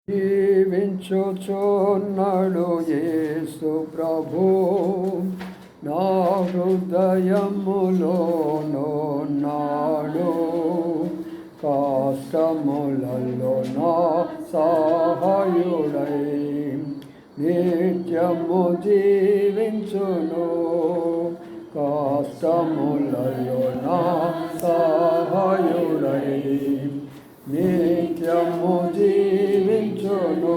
జీవించుచున్నాడు యేసు ప్రభు నా హృదయములోనున్నాడు. కష్టములలో నా సహాయుడై నిత్యము జీవించును. కష్టములలో నా సహాయుడై నిత్యము జీవించును.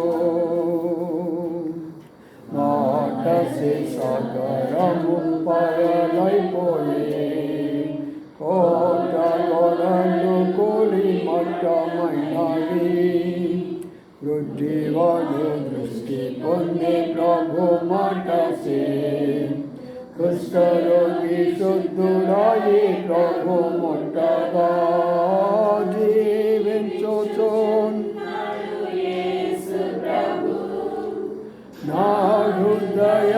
మాటసి సాగరము పయలైపోయే కోట గొడలు కూలి మట్టమైనవి. వృద్ధివాడు దృష్టి పొంది ప్రభు మాటసి కుష్ఠరోగి శుద్ధుడాయి ప్రభు ముట్టగా నా హృదయములోనున్నాడు.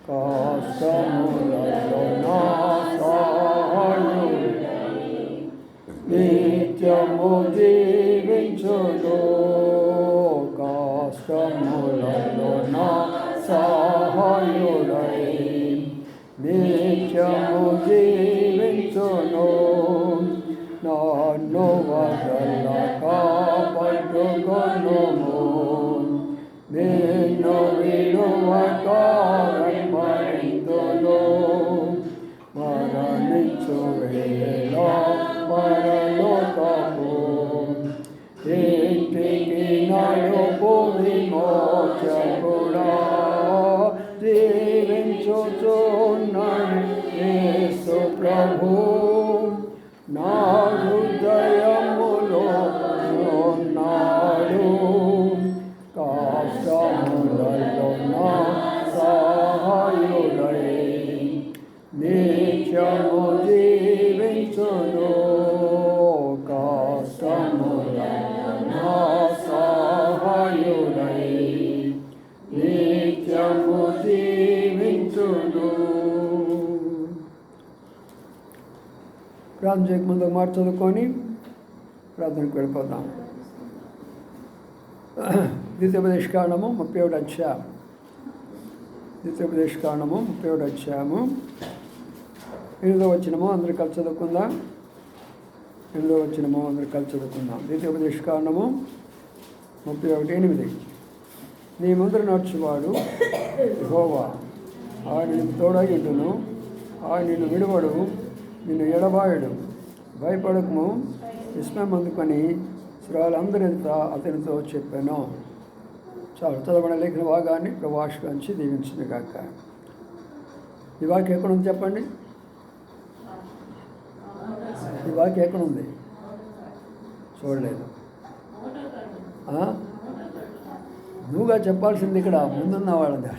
కష్టములలో నా సహాయుడై నిత్యము జీవించును. కష్టములలో నా సహాయుడై నిత్యము జీవించును. నన్ను వదలక పట్టుకొనుము, నిన్ను విడువక వెంబడింతును. మరణించు వేళ పరలోకము ఇంటికి నడుపు విమోచకుడా. జీవించుచున్నాడు యేసు ప్రభు నా హృదయములోనున్నాడు. కష్టములలో నా సహాయుడై నిత్యము జీవించును. కష్టములలో నా సహాయుడై నిత్యము జీవించును. ప్రార్థన చేయక ముందు మాట చదువుకొని ప్రార్థనకు వెళ్ళిపోతాం. ద్వితీయోపదేశకాండము 31 అధ్యాయం. ద్వితీయోపదేశకాండము 31 అధ్యాయము 8వ వచనము అందరూ కలిసి చదువుకుందాం. 8వ వచనము అందరూ కలిసి చదువుకుందాం. ద్వితీయోపదేశకాండము 31:8. నీ ముందర నడుచువాడు యెహోవా, ఆయన నీకు తోడై ఉండును. ఆయన నిన్ను విడువడు, నిన్ను ఎడబాయడు. భయపడకము, విస్మయం అందుకొని శ్రాలందరూ అతనితో చెప్పాను. చాలా చదవబడిన లేఖన భాగాన్ని ప్రవాసులంచి దీవించింది కాక. ఈ వాక్యం ఎక్కడుంది చెప్పండి? ఈ వాక్యం ఎక్కడుంది? చూడలేదు. నువ్వుగా చెప్పాల్సింది ఇక్కడ ముందున్న వాళ్ళది.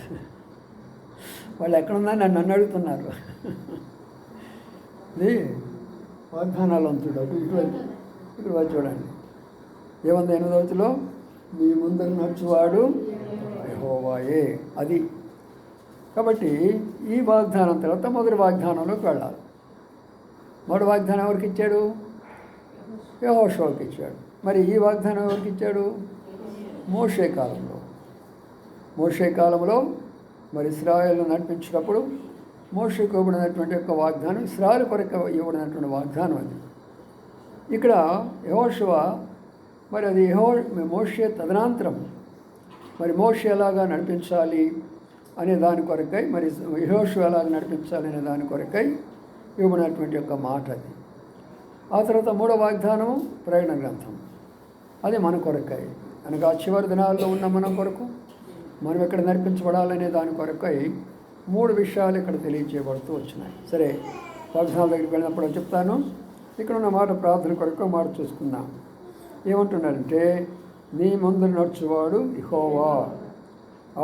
వాళ్ళు ఎక్కడున్నా నన్ను అడుగుతున్నారు. ఇది వాగ్దానాలు అంతుడు. ఇక్కడ చూడండి ఏముంది 8వ వచనంలో, మీ ముందర నడుచువాడు యెహోవాయే. అది కాబట్టి ఈ వాగ్దానం తర్వాత మొదటి వాగ్దానంలోకి వెళ్ళాలి. మొదటి వాగ్దానం ఎవరికి ఇచ్చాడు? యెహోషువకి ఇచ్చాడు. మరి ఈ వాగ్దానం ఎవరికి ఇచ్చాడు? మోషే కాలంలో. మోషే కాలంలో మరి ఇశ్రాయేలును నడిపించినప్పుడు మోషేకు ఇవ్వబడినటువంటి యొక్క వాగ్దానం ఇశ్రాయేలు కొరకు ఇవ్వబడినటువంటి వాగ్దానం అది. ఇక్కడ యెహోషువ మరి అది మోషే తదనంతరం మరి మోషే ఎలాగా నడిపించాలి అనే దాని కొరకై, మరి యెహోషువ ఎలాగా నడిపించాలి అనే దాని కొరకై ఇవ్వబడినటువంటి యొక్క మాట అది. ఆ తర్వాత 3వ వాగ్దానము ప్రకటన గ్రంథం. అది మన కొరకై, అనగా చివరి దినాల్లో ఉన్న మన కొరకు మనం ఎక్కడ నడిపించబడాలనే దాని కొరకై 3 విషయాలు ఇక్కడ తెలియజేయబడుతూ వచ్చినాయి. సరే, వాగ్దానాల దగ్గరికి వెళ్ళినప్పుడు చెప్తాను. ఇక్కడ ఉన్న మాట ప్రార్థన కొరకు మాట చూసుకుందాం. ఏమంటున్నారంటే, నీ ముందు నడుచువాడు యెహోవా,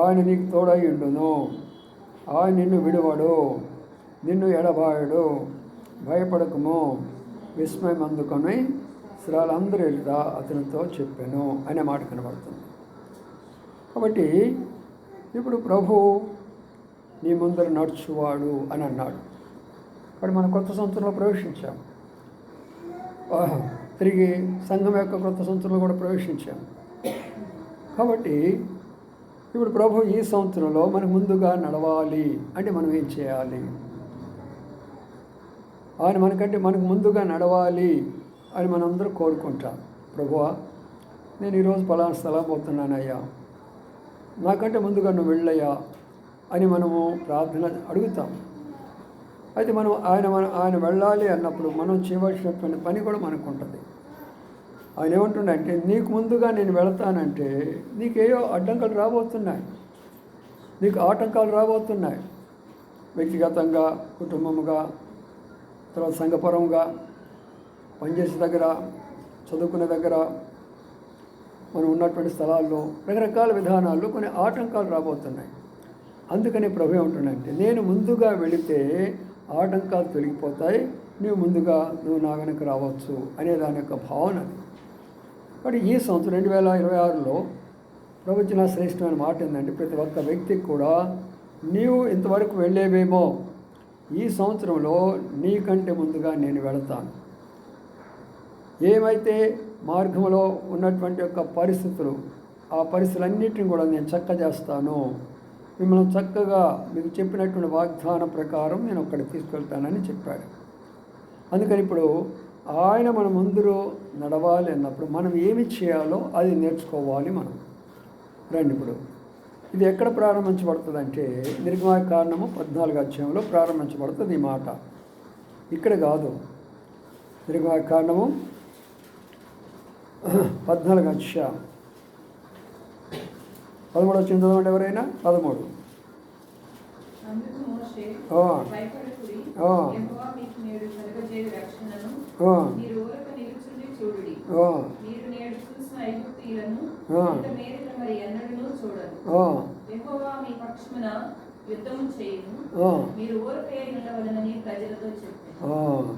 ఆయన నీకు తోడై ఉండును. ఆయన నిన్ను విడువడు, నిన్ను ఎడబాయడు. భయపడకము, విస్మయం అందుకొని శ్రాలందరూ అతనితో చెప్పాను అనే మాట కనబడుతుంది. కాబట్టి ఇప్పుడు ప్రభు నీ ముందర నడుచువాడు అని అన్నాడు. మరి మనం కొత్త సంవత్సరంలో ప్రవేశించాం. తిరిగి సంఘం యొక్క కొత్త సంవత్సరంలో కూడా ప్రవేశించాం. కాబట్టి ఇప్పుడు ప్రభు ఈ సంవత్సరంలో మనకు ముందుగా నడవాలి అంటే మనం ఏం చేయాలి? ఆయన మనకు ముందుగా నడవాలి అని మనందరూ కోరుకుంటాం. ప్రభువా, నేను ఈరోజు పలానా స్థలం పోతున్నానయ్యా, నాకంటే ముందుగా నువ్వు వెళ్ళయ్యా అని మనము ప్రార్థన అడుగుతాం. అయితే ఆయన వెళ్ళాలి అన్నప్పుడు మనం చేయవలసినటువంటి పని కూడా మనకు ఉంటుంది. ఆయన ఏమంటుండంటే, నీకు ముందుగా నేను వెళతానంటే నీకేయో అడ్డంకులు రాబోతున్నాయి, నీకు ఆటంకాలు రాబోతున్నాయి. వ్యక్తిగతంగా, కుటుంబంగా, తర్వాత సంఘపరంగా, పనిచేసే దగ్గర, చదువుకునే దగ్గర, మనం ఉన్నటువంటి స్థలాల్లో రకరకాల విధానాల్లో కొన్ని ఆటంకాలు రాబోతున్నాయి. అందుకని ప్రభు ఏమంటుండంటే, నేను ముందుగా వెళితే ఆటంకాలు తొలగిపోతాయి, నువ్వు నా వెనక రావచ్చు అనే దాని యొక్క భావన. కాబట్టి ఈ సంవత్సరం 2026లో ప్రభు ఇచ్చిన శ్రేష్టమైన మాట ఏంటంటే, ప్రతి ఒక్క వ్యక్తికి కూడా నీవు ఇంతవరకు వెళ్ళేవేమో, ఈ సంవత్సరంలో నీకంటే ముందుగా నేను వెళతాను. ఏమైతే మార్గంలో ఉన్నటువంటి యొక్క పరిస్థితులు, ఆ పరిస్థితులన్నిటిని కూడా నేను చక్కజేస్తాను, మిమ్మల్ని చక్కగా మీకు చెప్పినటువంటి వాగ్దానం ప్రకారం నేను ఒక్కడికి తీసుకెళ్తానని చెప్పాడు. అందుకని ఇప్పుడు ఆయన మన ముందు నడవాలి అన్నప్పుడు మనం ఏమి చేయాలో అది నేర్చుకోవాలి. మనం రండి, ఇప్పుడు ఇది ఎక్కడ ప్రారంభించబడుతుంది అంటే నిర్గమకాండము 14వ అధ్యాయంలో ప్రారంభించబడుతుంది ఈ మాట. ఇక్కడ కాదు, నిర్గమకాండము 14వ అధ్యాయం 13 వచ్చింది చదవండి ఎవరైనా. 13.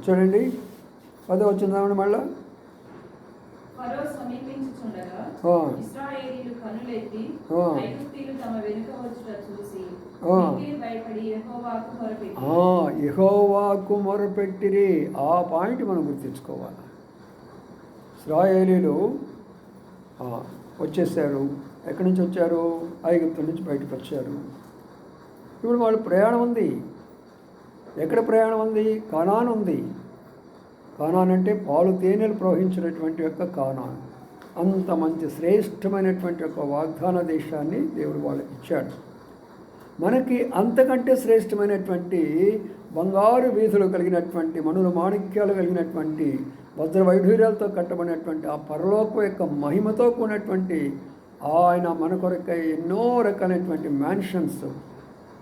చూడండి, 10 వచ్చిందామండి మళ్ళా. ఫరో సమీపించుచుండగా ఇశ్రాయేలీయులు కనులెత్తి ఐగుప్తీయులు తమ వెనుక వచ్చుట చూసి భయపడి యెహోవాకు మొరపెట్టిరి. ఆ పాయింట్ మనం గుర్తించుకోవాలి. ఇశ్రాయేలీయులు వచ్చేసారు. ఎక్కడి నుంచి వచ్చారు? ఐగుప్తు నుంచి బయటకు వచ్చారు. ఇప్పుడు వాళ్ళు ప్రయాణం ఉంది. ఎక్కడ ప్రయాణం ఉంది? కనాన్ ఉంది. కానాన్ అంటే పాలు తేనెలు ప్రవహించినటువంటి యొక్క కానాన్. అంత మంచి శ్రేష్టమైనటువంటి యొక్క వాగ్దాన దేశాన్ని దేవుడు వాళ్ళకి ఇచ్చాడు. మనకి అంతకంటే శ్రేష్టమైనటువంటి బంగారు వీధులు కలిగినటువంటి, మణుల మాణిక్యాలు కలిగినటువంటి, వజ్ర వైఢూర్యాలతో కట్టబడినటువంటి ఆ పరలోకం యొక్క మహిమతో కూడినటువంటి ఆయన మన కొరకై ఎన్నో రకాలైనటువంటి మ్యాన్షన్స్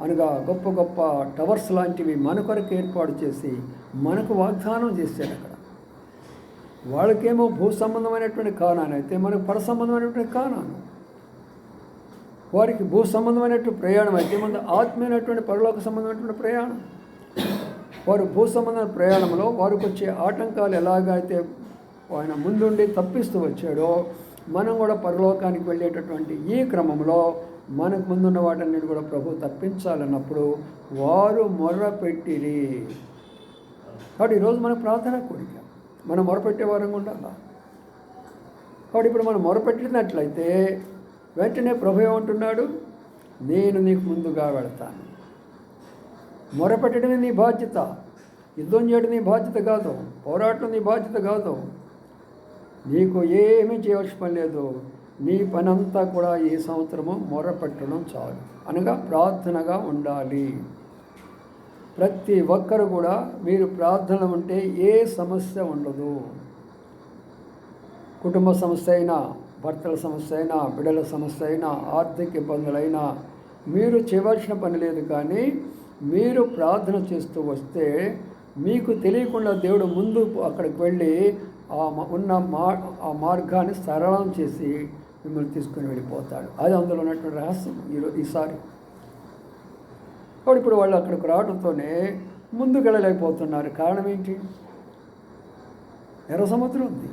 అనగా గొప్ప గొప్ప టవర్స్ లాంటివి మన కొరకు ఏర్పాటు చేసి మనకు వాగ్దానం చేశాడు. అక్కడ వాళ్ళకేమో భూ సంబంధమైనటువంటి కానాను అయితే మనకు పర సంబంధమైనటువంటి కానాను. వారికి భూ సంబంధమైనటువంటి ప్రయాణం అయితే మన ఆత్మీయమైనటువంటి పరలోక సంబంధమైనటువంటి ప్రయాణం. వారు భూ సంబంధమైన ప్రయాణంలో వారికి వచ్చే ఆటంకాలు ఎలాగైతే ఆయన ముందుండి తప్పిస్తూ వచ్చాడో, మనం కూడా పరలోకానికి వెళ్ళేటటువంటి ఈ క్రమంలో మనకు ముందున్న వాటిని కూడా ప్రభు తప్పించాలన్నప్పుడు వారు మొర్రపెట్టిరి. కాబట్టి ఈరోజు మన ప్రార్థన కోరిక మనం మొరపెట్టే వారంగా ఉండాలి. కాబట్టి ఇప్పుడు మనం మొరపెట్టినట్లయితే వెంటనే ప్రభు ఏమంటున్నాడు? నేను నీకు ముందుగా వెళతాను. మొరపెట్టడమే నీ బాధ్యత. యుద్ధం చేయడం నీ బాధ్యత కాదు, పోరాటం నీ బాధ్యత కాదు. నీకు ఏమీ చేయవలసిన పని లేదు. నీ పనంతా కూడా ఈ సంవత్సరము మొరపెట్టడం చాలు, అనగా ప్రార్థనగా ఉండాలి. ప్రతి ఒక్కరు కూడా మీరు ప్రార్థన ఉంటే ఏ సమస్య ఉండదు. కుటుంబ సమస్య అయినా, భర్తల సమస్య అయినా, బిడ్డల సమస్య అయినా, ఆర్థిక ఇబ్బందులైనా మీరు చేయవలసిన పని లేదు. కానీ మీరు ప్రార్థన చేస్తూ వస్తే మీకు తెలియకుండా దేవుడు ముందు అక్కడికి వెళ్ళి ఆ మార్గాన్ని సరళం చేసి మిమ్మల్ని తీసుకుని వెళ్ళిపోతాడు. అది అందులో ఉన్నటువంటి రహస్యం ఈసారి. కాబట్టి ఇప్పుడు వాళ్ళు అక్కడికి రావడంతోనే ముందుకు వెళ్ళలేకపోతున్నారు. కారణం ఏంటి? ఎర్ర సముద్రం ఉంది.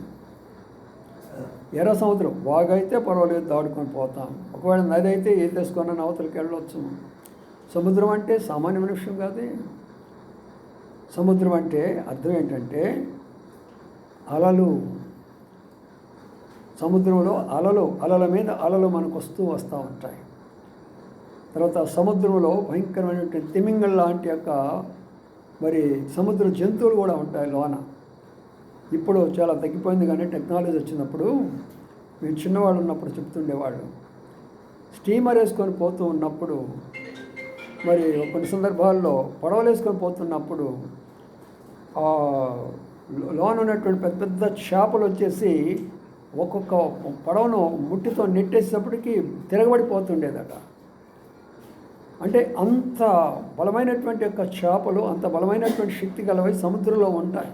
ఎర్ర సముద్రం వాగైతే పర్వాలేదు, దాడుకొని పోతాం. ఒకవేళ నది అయితే ఏ తీసుకున్న అవతలకి వెళ్ళవచ్చు. సముద్రం అంటే సామాన్యమైన విషయం కాదే. సముద్రం అంటే అర్థం ఏంటంటే అలలు, సముద్రంలో అలల మీద అలలు మనకు వస్తూ ఉంటాయి. తర్వాత సముద్రంలో భయంకరమైనటువంటి తిమింగల్ లాంటి యొక్క మరి సముద్ర జంతువులు కూడా ఉంటాయి లోన. ఇప్పుడు చాలా తగ్గిపోయింది, కానీ టెక్నాలజీ వచ్చినప్పుడు మేము చిన్నవాళ్ళు ఉన్నప్పుడు చెప్తుండేవాళ్ళు. స్టీమర్ వేసుకొని పోతూ ఉన్నప్పుడు, మరి కొన్ని సందర్భాల్లో పడవలు వేసుకొని పోతున్నప్పుడు లోన ఉన్నటువంటి పెద్ద పెద్ద చేపలు వచ్చేసి ఒక్కొక్క పడవను ముట్టితో నెట్టేసేటప్పటికి తిరగబడిపోతుండేదట. అంటే అంత బలమైనటువంటి యొక్క చేపలు, అంత బలమైనటువంటి శక్తి గలవై సముద్రంలో ఉంటాయి.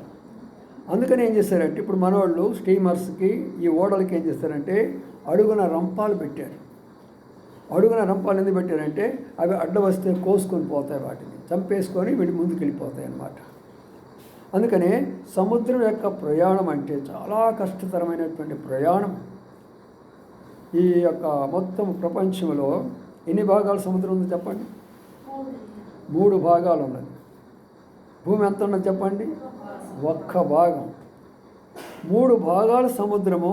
అందుకని ఏం చేశారంటే ఇప్పుడు మనవాళ్ళు స్టీమర్స్కి ఈ ఓడలకి ఏం చేస్తారంటే అడుగున రంపాలు పెట్టారు. అడుగున రంపాలు ఎందుకు పెట్టారంటే అవి అడ్డ వస్తే కోసుకొని పోతాయి, వాటిని చంపేసుకొని వీటి ముందుకు వెళ్ళిపోతాయి అన్నమాట. అందుకనే సముద్రం యొక్క ప్రయాణం అంటే చాలా కష్టతరమైనటువంటి ప్రయాణం. ఈ యొక్క మొత్తం ప్రపంచంలో ఎన్ని భాగాలు సముద్రం ఉంది చెప్పండి? 3 భాగాలు ఉన్నది. భూమి ఎంత ఉన్నది చెప్పండి? 1 భాగం. 3 భాగాల సముద్రము,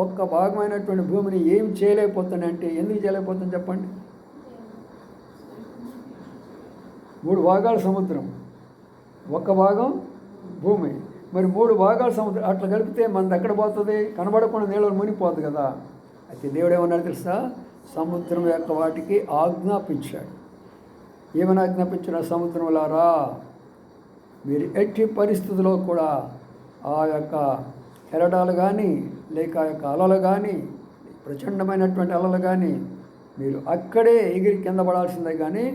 ఒక్క భాగమైనటువంటి భూమిని ఏం చేయలేకపోతుంది అంటే ఎందుకు చేయలేకపోతుంది చెప్పండి? 3 భాగాల సముద్రం, 1 భాగం భూమి. మరి 3 భాగాల సముద్రం అట్లా కలిపితే మనది ఎక్కడ పోతుంది? కనబడకుండా నీళ్ళలో మునిగిపోతుంది కదా. అయితే దేవుడు ఏమన్నాడు తెలుసా? సముద్రం యొక్క వాటికి ఆజ్ఞాపించాడు. ఏమని ఆజ్ఞాపించిన? సముద్రములారా, మీరు ఎట్టి పరిస్థితుల్లో కూడా ఆ యొక్క కెరటాలు కానీ లేక ఆ యొక్క అలలు కానీ, ప్రచండమైనటువంటి అలలు కానీ, మీరు అక్కడే ఎగిరి కింద పడాల్సిందే, కానీ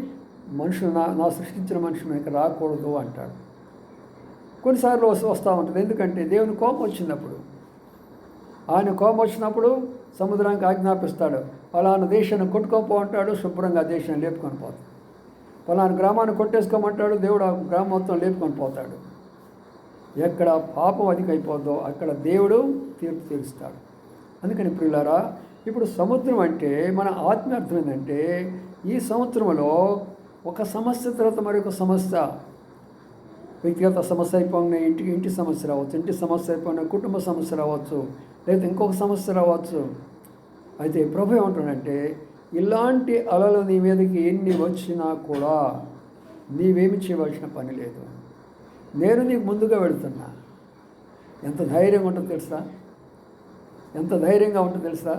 మనుషులు నా సృష్టించిన మనుషులు మీకు రాకూడదు అంటాడు. కొన్నిసార్లు వస్తూ ఉంటుంది. ఎందుకంటే దేవుని కోపం వచ్చినప్పుడు, ఆయన కోపం వచ్చినప్పుడు సముద్రానికి ఆజ్ఞాపిస్తాడు, ఫలానా దేశాన్ని కొట్టుకోపో అంటాడు, శుభ్రంగా ఆ దేశాన్ని లేపుకొని పోతాడు. ఫలానా గ్రామాన్ని కొట్టేసుకోమంటాడు, దేవుడు ఆ గ్రామం మొత్తం లేపుకొని పోతాడు. ఎక్కడ పాపం అధికైపోద్దో అక్కడ దేవుడు తీర్పు తీరుస్తాడు. అందుకని ప్రియులారా, ఇప్పుడు సముద్రం అంటే మన ఆత్మీయార్థం ఏంటంటే ఈ సముద్రంలో ఒక సమస్య తర్వాత మరొక సమస్య, వ్యక్తిగత సమస్య అయిపోయిన ఇంటి సమస్య రావచ్చు, ఇంటి సమస్య అయిపోయిన కుటుంబ సమస్య రావచ్చు, లేదా ఇంకొక సమస్య రావచ్చు. అయితే ప్రభు ఏమంటాడంటే ఇలాంటి అలలు నీ మీదకి ఎన్ని వచ్చినా కూడా నీవేమి చేయవలసిన పని లేదు, నేను నీకు ముందుగా వెళుతున్నా. ఎంత ధైర్యంగా ఉంటుందో తెలుసా? ఎంత ధైర్యంగా ఉంటుందో తెలుసా?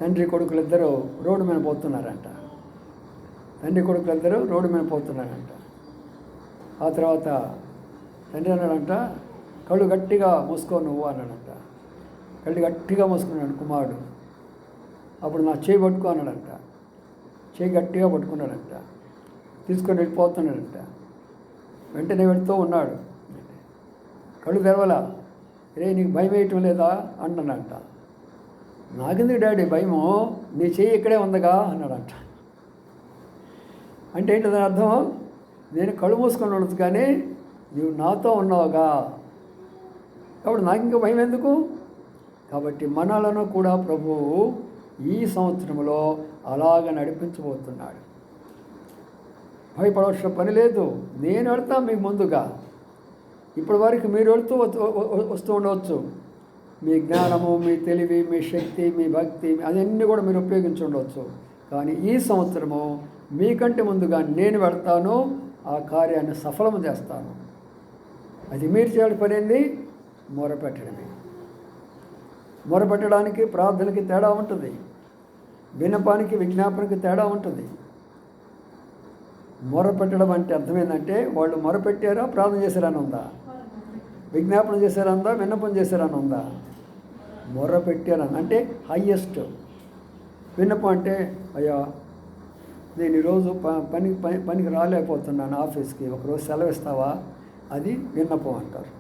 తండ్రి కొడుకులిద్దరూ రోడ్డు మీద పోతున్నారంట. ఆ తర్వాత తండ్రి అన్నాడంట, కళ్ళు గట్టిగా మూసుకో నువ్వు అన్నాడంట. కళ్ళు గట్టిగా మూసుకున్నాడు కుమారుడు. అప్పుడు నా చేయి పట్టుకో అన్నాడంట. చేయి గట్టిగా పట్టుకున్నాడంట. తీసుకొని వెళ్ళిపోతున్నాడంట. వెంటనే వెళుతూ ఉన్నాడు. కళ్ళు తెరవలా. రే నీకు భయం వేయటం లేదా అన్నాడంట. నాకెందుకు డాడీ భయము, నీ చెయ్యి ఇక్కడే ఉందగా అన్నాడంట. అంటే ఏంటి దాని అర్థం? నేను కళ్ళు మూసుకొని ఉండదు కానీ నీవు నాతో ఉన్నావుగా, కాబట్టి నాకు ఇంకా భయం ఎందుకు? కాబట్టి మనలను కూడా ప్రభువు ఈ సంవత్సరంలో అలాగ నడిపించబోతున్నాడు. భయపడవలసిన పని లేదు, నేను వెళ్తాను మీకు ముందుగా. ఇప్పటి వరకు మీరు వెళుతూ వస్తూ ఉండవచ్చు. మీ జ్ఞానము, మీ తెలివి, మీ శక్తి, మీ భక్తి అదన్నీ కూడా మీరు ఉపయోగించి ఉండవచ్చు. కానీ ఈ సంవత్సరము మీకంటే ముందుగా నేను వెళ్తాను, ఆ కార్యాన్ని సఫలం చేస్తాను. అది మీరు చేయాల్సిన పని ఏంది? మొరపెట్టడమే. మొరపెట్టడానికి ప్రార్థనకి తేడా ఉంటుంది, విన్నపానికి విజ్ఞాపనకి తేడా ఉంటుంది. మొరపెట్టడం అంటే అర్థం ఏంటంటే వాళ్ళు మొరపెట్టారా, ప్రార్థన చేశారని ఉందా? విజ్ఞాపన చేశారనుందా, విన్నపం చేశారని ఉందా? మొరపెట్టారని అంటే హయ్యెస్ట్. విన్నపం అంటే అయ్యా నేను ఈరోజు పనికి రాలేకపోతున్నాను, ఆఫీస్కి ఒకరోజు సెలవు ఇస్తావా? అది విన్నపం అంటారు.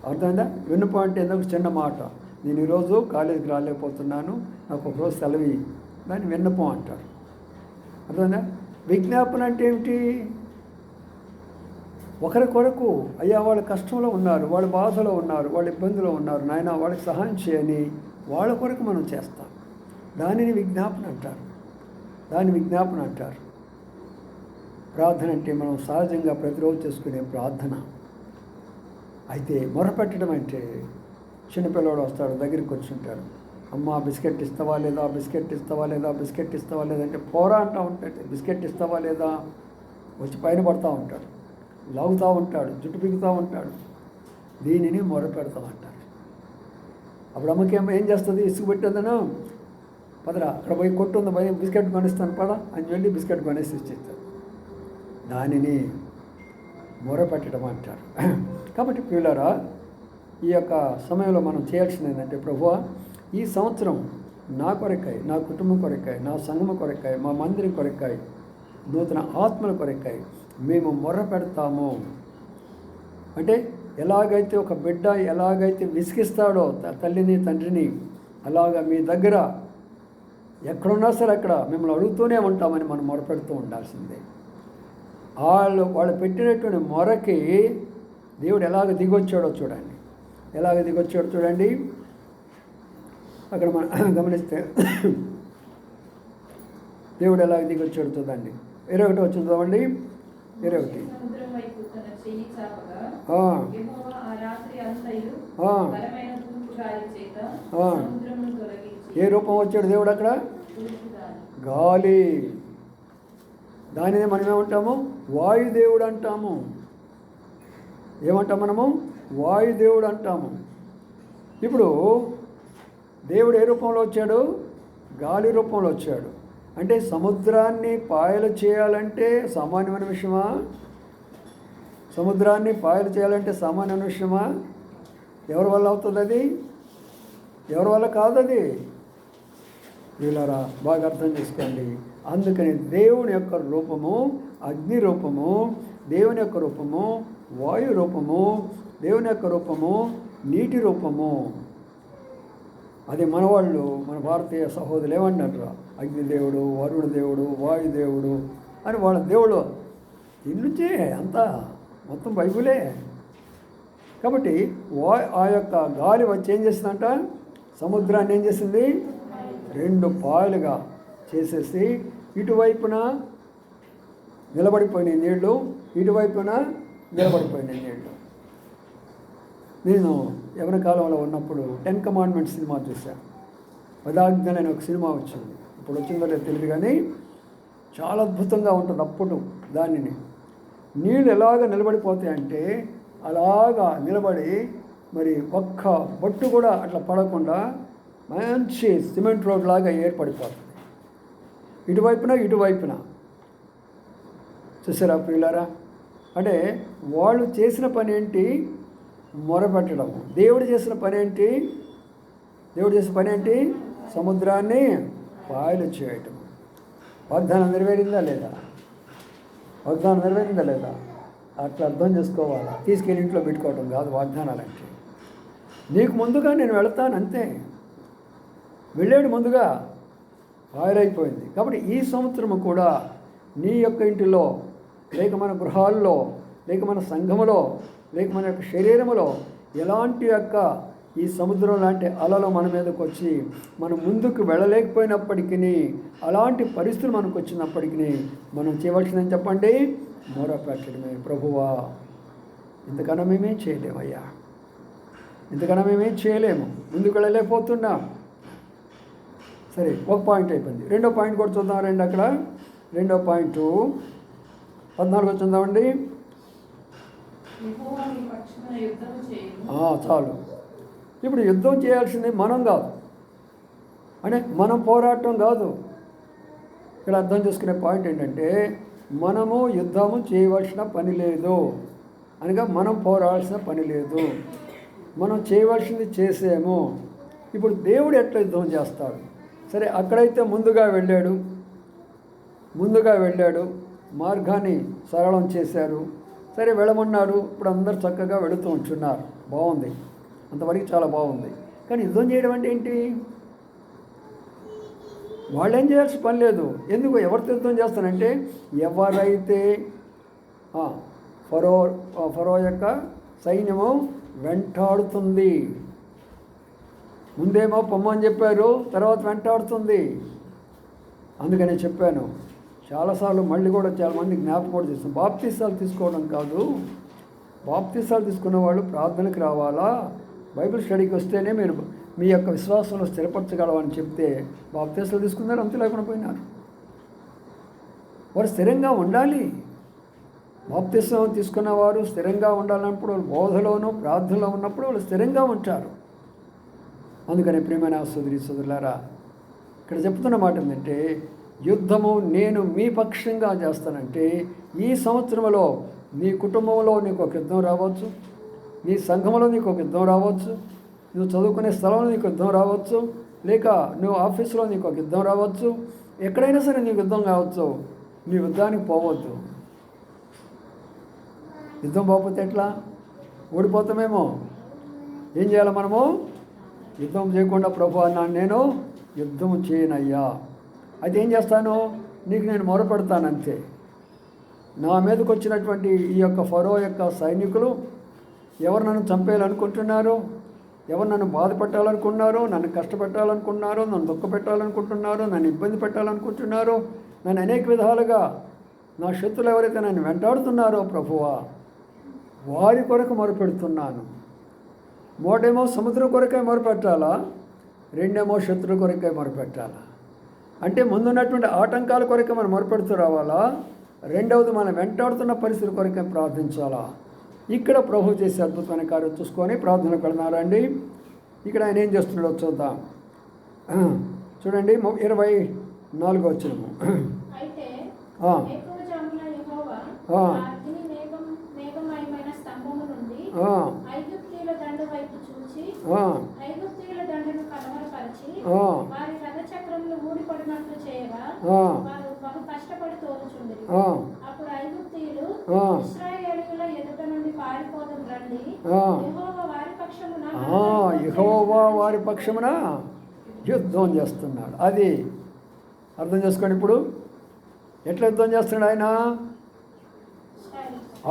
అర్థమైందా? విన్నపం అంటే ఎందుకు చిన్న మాట, నేను ఈరోజు కాలేజీకి రాలేకపోతున్నాను, నాకు ఒకరోజు సెలవు, దాన్ని విన్నపం అంటారు. అర్థమైందా? విజ్ఞాపన అంటే ఏమిటి? ఒకరి కొరకు, అయ్యా వాళ్ళు కష్టంలో ఉన్నారు, వాళ్ళు బాధలో ఉన్నారు, వాళ్ళు ఇబ్బందులో ఉన్నారు, నాయన వాళ్ళకి సహాయం చేయని వాళ్ళ కొరకు మనం చేస్తాం. దానిని విజ్ఞాపన అంటారు. ప్రార్థన అంటే మనం సహజంగా ప్రతిరోజు చేసుకునే ప్రార్థన. అయితే మొరపెట్టడం అంటే చిన్నపిల్లవాడు వస్తాడు, దగ్గరికి కూర్చుంటాడు, అమ్మ బిస్కెట్ ఇస్తావా లేదా, బిస్కెట్ ఇస్తావా లేదా, బిస్కెట్ ఇస్తావా లేదా అంటే పోరా అంటూ ఉంటాడు. బిస్కెట్ ఇస్తావా లేదా వచ్చి పైన పడుతూ ఉంటాడు, లాగుతూ ఉంటాడు, జుట్టు పీకుతూ ఉంటాడు. దీనిని మొరపెడతాం అంటారు. అప్పుడు అమ్మకేమో ఏం చేస్తుంది, ఇసుగు పెట్టేదను, పదరా అక్కడ పోయి కొట్టుంది, పోయి బిస్కెట్ కొనిస్తాను పద అని వెళ్ళి బిస్కెట్ కొనేసి ఇచ్చేస్తాడు. దానిని మొరపెట్టడం అంటారు. కాబట్టి ప్రియులారా, ఈ యొక్క సమయంలో మనం చేయాల్సింది ఏంటంటే, ప్రభువా ఈ సంవత్సరం నా కొరకాయ, నా కుటుంబం కొరకాయ, నా సంఘం కొరకాయ, మా మందిరం కొరకాయ, నూతన ఆత్మల కొరకాయ మేము మొర్ర పెడతాము. అంటే ఎలాగైతే ఒక బిడ్డ ఎలాగైతే విసిగిస్తాడో తల్లిని తండ్రిని, అలాగా మీ దగ్గర ఎక్కడున్నా సరే అక్కడ మిమ్మల్ని అడుగుతూనే ఉంటామని మనం మొరపెడుతూ ఉండాల్సిందే. వాళ్ళు పెట్టినటువంటి మొరకి దేవుడు ఎలాగ దిగొచ్చాడో చూడండి, ఎలాగ దిగొచ్చాడో చూడండి. అక్కడ మనం గమనిస్తే దేవుడు ఎలాగ దిగొచ్చాడు చూడండి. 21 వచ్చింది చూడండి. 21 ఏ రూపం వచ్చాడు దేవుడు అక్కడ? గాలి. దానినే మనం ఏమంటాము? వాయుదేవుడు అంటాము. ఏమంటాం మనము? వాయుదేవుడు అంటాము. ఇప్పుడు దేవుడు ఏ రూపంలో వచ్చాడు? గాలి రూపంలో వచ్చాడు. అంటే సముద్రాన్ని పాయలు చేయాలంటే సామాన్యమైన విషయమా? సముద్రాన్ని పాయలు చేయాలంటే సామాన్యమైన విషయమా? ఎవరి వల్ల అవుతుంది అది? ఎవరి వల్ల కాదు అది. వీళ్ళారా బాగా అర్థం చేసుకోండి. అందుకని దేవుని యొక్క రూపము అగ్ని రూపము, దేవుని యొక్క రూపము వాయు రూపము, దేవుని యొక్క రూపము నీటి రూపము. అది మనవాళ్ళు, మన భారతీయ సహోదరులు ఏమంటారు? అగ్నిదేవుడు, వరుణ దేవుడు, వాయుదేవుడు అని వాళ్ళ దేవుడు. ఇన్నుంచే అంతా మొత్తం బైబులే. కాబట్టి ఆ యొక్క గాలి వచ్చి ఏం చేసిందంట? సముద్రాన్ని ఏం చేసింది? 2 పాయలుగా చేసేసి ఇటువైపున నిలబడిపోయినాయి నీళ్ళు, ఇటువైపున నిలబడిపోయినాయి నీళ్ళు. నేను యవన కాలంలో ఉన్నప్పుడు 10 కమాండ్మెంట్స్ సినిమా చూశాను. పదాజ్ఞలు అనే ఒక సినిమా వచ్చింది. ఇప్పుడు వచ్చిందో లేదు తెలియదు, కానీ చాలా అద్భుతంగా ఉంటుంది. అప్పుడు దానిని నీళ్ళు ఎలాగ నిలబడిపోతాయంటే అలాగా నిలబడి మరి ఒక్క బొట్టు కూడా అట్లా పడకుండా మంచి సిమెంట్ రోడ్ లాగా ఏర్పడిపోతుంది ఇటువైపున. చూసారా ప్రియులారా? అంటే వాళ్ళు చేసిన పని ఏంటి? మొరపెట్టడం. దేవుడు చేసిన పని ఏంటి? సముద్రాన్ని పాయలు చేయటం. వాగ్దానం నెరవేరిందా లేదా? అట్లా అర్థం చేసుకోవాలా. తీసుకెళ్ళి ఇంట్లో పెట్టుకోవటం కాదు వాగ్దానాలంటే. నీకు ముందుగా నేను వెళతాను అంతే. వెళ్ళాడు ముందుగా, పాయలైపోయింది. కాబట్టి ఈ సంవత్సరము కూడా నీ యొక్క ఇంటిలో, లేక మన గృహాల్లో, లేక మన సంఘములో, లేక మన యొక్క శరీరములో ఎలాంటి యొక్క ఈ సముద్రం లాంటి అలలు మన మీదకి వచ్చి మనం ముందుకు వెళ్ళలేకపోయినప్పటికీ, అలాంటి పరిస్థితులు మనకు వచ్చినప్పటికీ మనం చేయవలసిందని చెప్పండి, మొరపెట్టడమే. ప్రభువా ఇంతకన్నా మేమేం చేయలేమయ్యా, ఇంతకన్నా మేమేం చేయలేము, ముందుకు వెళ్ళలేకపోతున్నాం. సరే, ఒక పాయింట్ అయిపోయింది. 2వ పాయింట్ కూడా చూద్దాం రండి. అక్కడ 2వ పాయింట్ 14 వచ్చిందామండి. చాలు. ఇప్పుడు యుద్ధం చేయాల్సింది మనం కాదు, అంటే మనం పోరాటం కాదు. ఇక్కడ అర్థం చేసుకునే పాయింట్ ఏంటంటే, మనము యుద్ధము చేయవలసిన పని లేదు, అనగా మనం పోరాడాల్సిన పని లేదు. మనం చేయవలసింది చేసాము. ఇప్పుడు దేవుడు ఎట్లా యుద్ధం చేస్తాడు? సరే, అక్కడైతే ముందుగా వెళ్ళాడు, మార్గాన్ని సరళం చేశారు. సరే, వెళ్ళమన్నాడు. ఇప్పుడు అందరు చక్కగా వెళుతూ ఉంటున్నారు. బాగుంది, అంతవరకు చాలా బాగుంది. కానీ యుద్ధం చేయడం అంటే ఏంటి? వాళ్ళు ఏం చేయాల్సిన పని లేదు. ఎందుకు? ఎవరితో యుద్ధం చేస్తానంటే, ఎవరైతే ఫరో యొక్క సైన్యము వెంటాడుతుంది. ముందేమో పొమ్మని చెప్పారు, తర్వాత వెంటాడుతుంది. అందుకనే చెప్పాను చాలాసార్లు, మళ్ళీ కూడా చాలామంది జ్ఞాపకం కూడా చేస్తాం. బాప్తీసాలు తీసుకోవడం కాదు, బాప్తిసాలు తీసుకున్న వాళ్ళు ప్రార్థనకి రావాలా, బైబిల్ స్టడీకి వస్తేనే మీరు మీ యొక్క విశ్వాసంలో స్థిరపరచగలవని చెప్తే బాప్తిసాలు తీసుకున్నారు, అంతే లేకుండా పోయినారు. వారు స్థిరంగా ఉండాలి. బాప్తిసం తీసుకున్నవారు స్థిరంగా ఉండాలన్నప్పుడు బోధలోనూ ప్రార్థనలో ఉన్నప్పుడు వాళ్ళు స్థిరంగా ఉంటారు. అందుకని ప్రియమైన సోదరులారా, ఇక్కడ చెప్తున్న మాట ఏంటంటే, యుద్ధము నేను మీ పక్షంగా చేస్తానంటే ఈ సంవత్సరంలో నీ కుటుంబంలో నీకు ఒక యుద్ధం రావచ్చు, నీ సంఘంలో నీకు ఒక యుద్ధం రావచ్చు, నువ్వు చదువుకునే స్థలంలో నీకు యుద్ధం రావచ్చు, లేక నువ్వు ఆఫీసులో నీకు ఒక యుద్ధం రావచ్చు, ఎక్కడైనా సరే నీకు యుద్ధం కావచ్చు. నీ యుద్ధానికి పోవద్దు. యుద్ధం పోకపోతే ఎట్లా? ఓడిపోతామేమో. ఏం చేయాలి మనము? యుద్ధం చేయకుండా ప్రభు అన్నాను, నేను యుద్ధం చేయనయ్యా. అయితే ఏం చేస్తాను? నీకు నేను మొరపెడతాను అంతే. నా మీదకి వచ్చినటువంటి ఈ యొక్క ఫరో యొక్క సైనికులు ఎవరు నన్ను చంపేయాలనుకుంటున్నారో, ఎవరు నన్ను బాధ పెట్టాలనుకున్నారో, నన్ను కష్టపెట్టాలనుకున్నారో, నన్ను దుఃఖ పెట్టాలనుకుంటున్నారో, నన్ను ఇబ్బంది పెట్టాలనుకుంటున్నారో, నన్ను అనేక విధాలుగా నా శత్రులు ఎవరైతే నన్ను వెంటాడుతున్నారో ప్రభువా, వారి కొరకు మొరపెడుతున్నాను. మోటేమో సముద్రం కొరకే మొరపెట్టాలా, రెండేమో శత్రుల కొరకే మొరపెట్టాలా? అంటే ముందున్నటువంటి ఆటంకాల కొరకే మనం మొరపెడుతూ రావాలా, రెండవది మనం వెంటాడుతున్న పరిస్థితుల కొరకే ప్రార్థించాలా? ఇక్కడ ప్రభు చేసే అద్భుతమైన కార్యం చూసుకొని ప్రార్థనకు వెళ్తున్నారండి. ఇక్కడ ఆయన ఏం చేస్తున్నాడో చూద్దాం. చూడండి 24వ వచనము. యెహోవా వారి పక్షమున యుద్ధం చేస్తున్నాడు. అది అర్థం చేసుకోండి. ఇప్పుడు ఎట్లా యుద్ధం చేస్తున్నాడు ఆయన?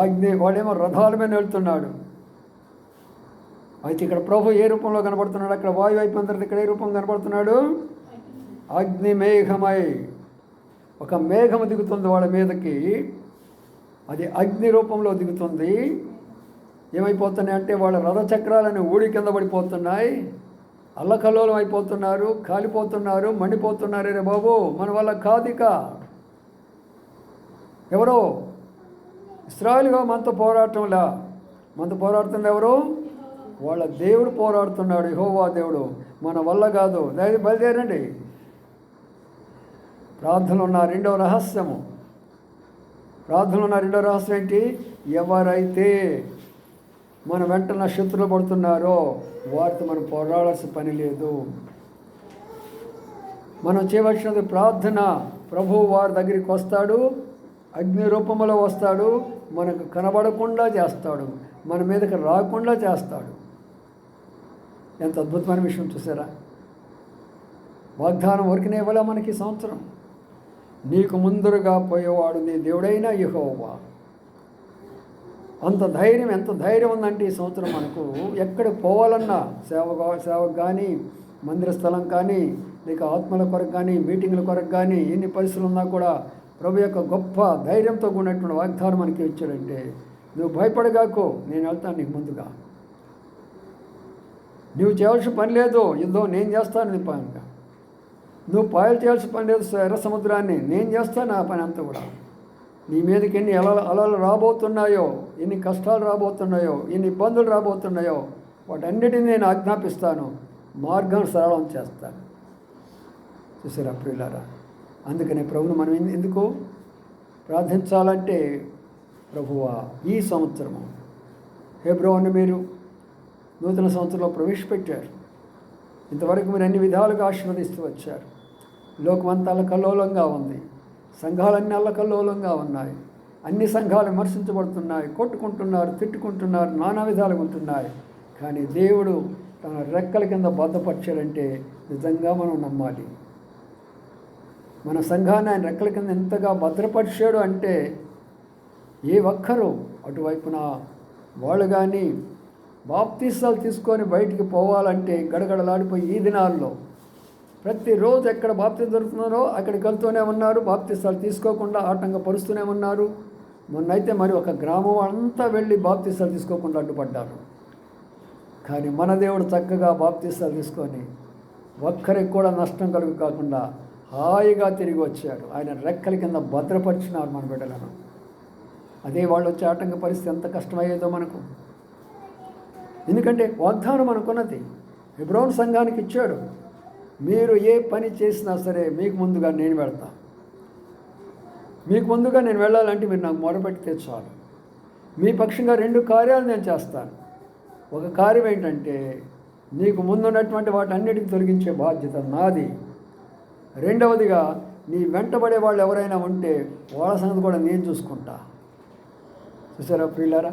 అగ్ని, వాడేమో రథాల మీద వెళ్తున్నాడు. అయితే ఇక్కడ ప్రభు ఏ రూపంలో కనబడుతున్నాడు? అక్కడ వాయు అయిపోయిన తర్వాత ఇక్కడ ఏ రూపం కనబడుతున్నాడు? అగ్ని మేఘమై, ఒక మేఘము దిగుతుంది వాళ్ళ మీదకి. అది అగ్ని రూపంలో దిగుతుంది. ఏమైపోతున్నాయి అంటే వాళ్ళ రథచక్రాలని ఊడి కింద పడిపోతున్నాయి, అల్లకల్లోలం అయిపోతున్నారు, కాలిపోతున్నారు, మండిపోతున్నారు. రే బాబు, మన వల్ల కాదిక. ఎవరో ఇశ్రాయేలుగా మనతో పోరాటంలా, మనతో పోరాడుతుంది ఎవరు? వాళ్ళ దేవుడు పోరాడుతున్నాడు, యెహోవా దేవుడు. మన వల్ల కాదు. దయచేసి బయలుదేరండి. ప్రార్థనలో ఉన్న రెండవ రహస్యము, ప్రార్థనలో ఉన్న రెండవ రహస్యం ఏంటి? ఎవరైతే మన వెంట శత్రులు పడుతున్నారో వారితో మనం పోరాడాల్సిన పని లేదు. మనం చేయవలసినది ప్రార్థన. ప్రభువు వారి దగ్గరికి వస్తాడు, అగ్ని రూపంలో వస్తాడు, మనకు కనబడకుండా చేస్తాడు, మన మీదకి రాకుండా చేస్తాడు. ఎంత అద్భుతమైన విషయం చూసారా? వాగ్దానం వరకునే ఇవ్వలే మనకి సంవత్సరం. నీకు ముందరుగా పోయేవాడు నీ దేవుడైన యెహోవా. అంత ధైర్యం, ఎంత ధైర్యం ఉందంటే ఈ సంవత్సరం మనకు ఎక్కడికి పోవాలన్నా, సేవకు కానీ, మందిర స్థలం కానీ, లేక ఆత్మల కొరకు కానీ, మీటింగ్ల కొరకు కానీ, ఎన్ని పరిస్థితులు ఉన్నా కూడా ప్రభు యొక్క గొప్ప ధైర్యంతో కూడినటువంటి వాగ్దానం మనకి ఇచ్చాడంటే, నువ్వు భయపడగాకు, నేను వెళ్తాను నీకు ముందుగా. నువ్వు చేయాల్సిన పని లేదు, యుద్ధం నేను చేస్తాను నీ పనిగా. నువ్వు పాయలు చేయాల్సిన పని లేదు, ఎర్ర సముద్రాన్ని నేను చేస్తాను ఆ పని అంతా కూడా. నీ మీదకి ఎన్ని అలలు రాబోతున్నాయో, ఎన్ని కష్టాలు రాబోతున్నాయో, ఎన్ని ఇబ్బందులు రాబోతున్నాయో, వాటన్నిటిని నేను ఆజ్ఞాపిస్తాను, మార్గాన్ని సరళం చేస్తాను. చూసారా ప్రియులారా? అందుకనే ప్రభువును మనం ఎందుకు ప్రార్థించాలంటే, ప్రభువా ఈ సంవత్సరము ఫిబ్రవరిని మీరు నూతన సంవత్సరంలో ప్రవేశపెట్టారు. ఇంతవరకు మీరు అన్ని విధాలుగా ఆశీర్వదిస్తూ వచ్చారు. లోకమంతా అల్లకల్లోలంగా ఉంది, సంఘాలన్నీ అల్లకల్లోలంగా ఉన్నాయి, అన్ని సంఘాలు విమర్శించబడుతున్నాయి, కొట్టుకుంటున్నారు, తిట్టుకుంటున్నారు, నానా విధాలుగా ఉంటున్నాయి. కానీ దేవుడు తన రెక్కల కింద భద్రపరిచాడంటే నిజంగా మనం నమ్మాలి. మన సంఘాన్ని ఆయన రెక్కల కింద ఎంతగా భద్రపరిచాడు అంటే, ఏ ఒక్కరూ అటువైపున వాళ్ళు కానీ బాప్తీసాలు తీసుకొని బయటికి పోవాలంటే గడగడలాడిపోయి ఈ దినాల్లో ప్రతిరోజు ఎక్కడ బాప్తీసం దొరుకుతున్నారో అక్కడికి వెళ్తూనే ఉన్నారు. బాప్తీసాలు తీసుకోకుండా ఆటంకపరుస్తూనే ఉన్నారు. మొన్నైతే మరి ఒక గ్రామం అంతా వెళ్ళి బాప్తీసాలు తీసుకోకుండా అడ్డుపడ్డారు. కానీ మన దేవుడు చక్కగా బాప్తీసాలు తీసుకొని ఒక్కరికి కూడా నష్టం కలుగు కాకుండా హాయిగా తిరిగి వచ్చాడు. ఆయన రెక్కల కింద భద్రపరిచినారు మన బిడ్డలను. అదే వాళ్ళు వచ్చే ఆటంక పరిస్థితి ఎంత కష్టమయ్యేదో మనకు. ఎందుకంటే వాగ్దానం అనుకున్నది హెబ్రోను సంఘానికి ఇచ్చాడు. మీరు ఏ పని చేసినా సరే మీకు ముందుగా నేను వెళ్తా. మీకు ముందుగా నేను వెళ్ళాలంటే మీరు నాకు మొరపెడితే చాలు. మీ పక్షంగా 2 కార్యాలు నేను చేస్తాను. ఒక కార్యం ఏంటంటే నీకు ముందున్నటువంటి వాటన్నిటిని తొలగించే బాధ్యత నాది. రెండవదిగా నీ వెంటబడే వాళ్ళు ఎవరైనా ఉంటే వాళ్ళ సంగతి కూడా నేను చూసుకుంటా. చూసారా ప్రియులారా?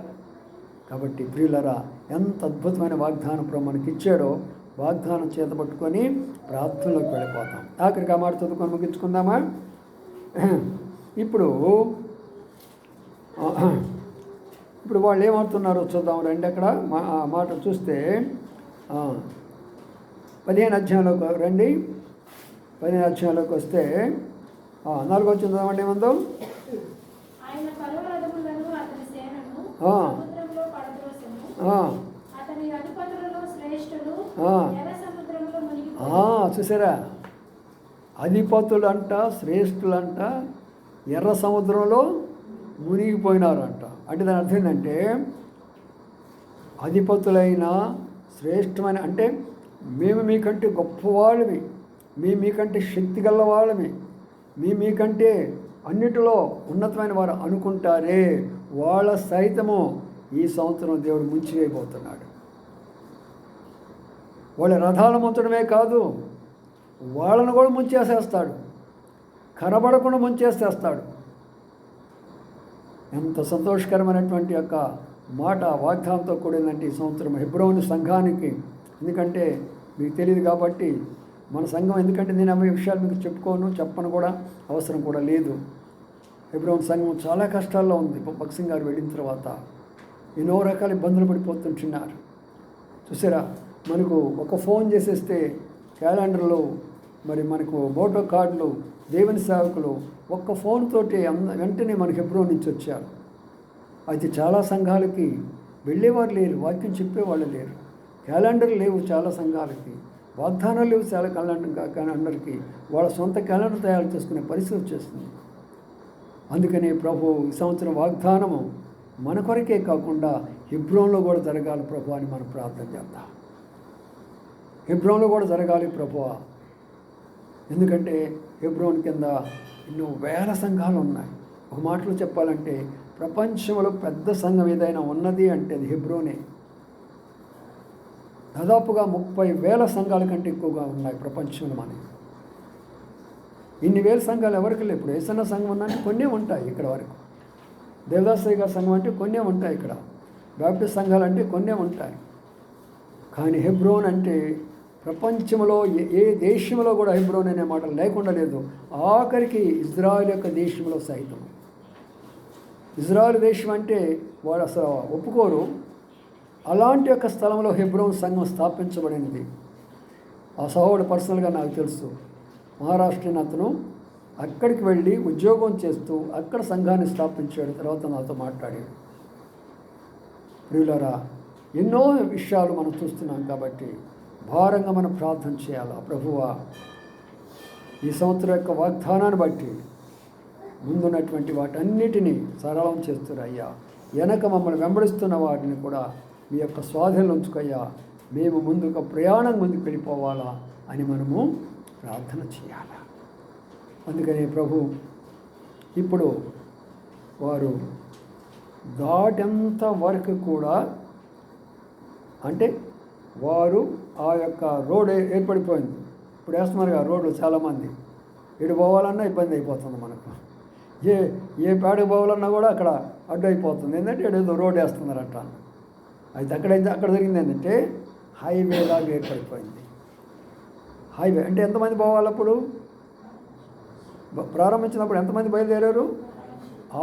కాబట్టి ప్రియులారా, ఎంత అద్భుతమైన వాగ్దానం ప్రభు మనకి ఇచ్చాడో వాగ్దానం చేత పట్టుకొని ప్రార్థనలోకి వెళ్ళిపోతాం. ఆఖరికి ఆ మాట చదువుకొని ముగించుకుందామా? ఇప్పుడు వాళ్ళు ఏమవుతున్నారో చూద్దాం రండి. అక్కడ ఆ మాట చూస్తే 15 అధ్యాయంలోకి రండి. 15 అధ్యాయంలోకి వస్తే 4వ వచనం చదవండి. ఏమందో చూసారా, అధిపతులు అంట, శ్రేష్ఠులంట ఎర్ర సముద్రంలో మునిగిపోయినారంట. అంటే దాని అర్థం ఏంటంటే అధిపతులైన శ్రేష్టమైన అంటే మేము మీకంటే గొప్పవాళ్ళమి, మీకంటే శక్తి గల వాళ్ళమి, మీకంటే అన్నిటిలో ఉన్నతమైన వారు అనుకుంటారే, వాళ్ళ సైతము ఈ సంవత్సరం దేవుడు ముంచివేయబోతున్నాడు. వాళ్ళ రథాలు ముంచడమే కాదు, వాళ్ళను కూడా ముంచేసేస్తాడు, కనబడకుండా ముంచేసేస్తాడు. ఎంత సంతోషకరమైనటువంటి యొక్క మాట వాగ్దానంతో కూడిందంటే ఈ సంవత్సరం హెబ్రోను సంఘానికి. ఎందుకంటే మీకు తెలియదు కాబట్టి మన సంఘం, ఎందుకంటే నేను అవి విషయాలు మీకు చెప్పను కూడా అవసరం కూడా లేదు. హెబ్రోను సంఘం చాలా కష్టాల్లో ఉంది. భక్సింగ్ గారు వెళ్ళిన తర్వాత ఎన్నో రకాల ఇబ్బందులు పడిపోతుంటున్నారు. చూసారా, మనకు ఒక ఫోన్ చేసేస్తే క్యాలెండర్లు, మరి మనకు ఫోటో కార్డులు, దేవుని సేవకులు ఒక్క ఫోన్ తోటి వెంటనే మనకు హెబ్రోను నుంచి వచ్చారు. అయితే చాలా సంఘాలకి వెళ్ళేవారు లేరు, వాక్యం చెప్పేవాళ్ళు లేరు, క్యాలెండర్ లేవు చాలా సంఘాలకి, వాగ్దానాలు లేవు చాలా క్యాలెండర్కి. వాళ్ళ సొంత క్యాలెండర్ తయారు చేసుకునే పరిస్థితి వచ్చేస్తుంది. అందుకనే ప్రభు ఈ సంవత్సరం వాగ్దానము మన కొరకే కాకుండా హెబ్రోన్లో కూడా జరగాలి ప్రభు అని మనం ప్రార్థన చేద్దాం. హెబ్రోన్లో కూడా జరగాలి ప్రభువా. ఎందుకంటే హెబ్రోన్ కింద ఎన్నో వేల సంఘాలు ఉన్నాయి. ఒక మాటలో చెప్పాలంటే ప్రపంచంలో పెద్ద సంఘం ఏదైనా ఉన్నది అంటే అది హెబ్రోనే. దాదాపుగా 30,000 సంఘాల కంటే ఎక్కువగా ఉన్నాయి ప్రపంచంలో. మనకి ఇన్ని వేల సంఘాలు ఎవరికి లేవు. ఇప్పుడు ఏసన్న సంఘం ఉందంటే కొన్నే ఉంటాయి ఇక్కడ వరకు, దేవదాసయ్య గారి సంఘం అంటే కొన్నే ఉంటాయి, ఇక్కడ బాప్టిస్ట్ సంఘాలు అంటే కొన్నే ఉంటాయి. కానీ హెబ్రోన్ అంటే ప్రపంచంలో ఏ దేశంలో కూడా హెబ్రోన్ అనే మాట లేకుండా లేదు. ఆఖరికి ఇజ్రాయెల్ యొక్క దేశంలో సైతం. ఇజ్రాయెల్ దేశం అంటే వాడు అసలు ఒప్పుకోరు. అలాంటి యొక్క స్థలంలో హెబ్రోన్ సంఘం స్థాపించబడినది. ఆ సహోదరుడు పర్సనల్గా నాకు తెలుసు. మహారాష్ట్రని అతను అక్కడికి వెళ్ళి ఉద్యోగం చేస్తూ అక్కడ సంఘాన్ని స్థాపించాడు. తర్వాత నాతో మాట్లాడాడు. ప్రియులారా, ఎన్నో విషయాలు మనం చూస్తున్నాం కాబట్టి భారంగా మనం ప్రార్థన చేయాలా. ప్రభువా, ఈ సంవత్సరం యొక్క వాగ్దానాన్ని బట్టి ముందున్నటువంటి వాటన్నిటినీ సరళం చేస్తురయ్యా. వెనక మమ్మల్ని వెంబడిస్తున్న వాటిని కూడా మీ యొక్క స్వాధీనంలో ఉంచుకయ్యా. మేము ముందుకు ప్రయాణం ముందుకు వెళ్ళిపోవాలా అని మనము ప్రార్థన చేయాలి. అందుకని ప్రభు ఇప్పుడు వారు దాటంత వరకు కూడా, అంటే వారు ఆ యొక్క రోడ్ ఏర్పడిపోయింది. ఇప్పుడు వేస్తున్నారు కదా రోడ్లు, చాలామంది ఎటు పోవాలన్నా ఇబ్బంది అయిపోతుంది మనకు. ఏ పేడకు పోవాలన్నా కూడా అక్కడ అడ్డు అయిపోతుంది. ఏంటంటే ఏదో రోడ్ వేస్తున్నారంట. అయితే అక్కడ జరిగింది ఏంటంటే హైవే లాగా ఏర్పడిపోయింది. హైవే అంటే ఎంతమంది పోవాలి? అప్పుడు ప్రారంభించినప్పుడు ఎంతమంది బయలుదేరారు?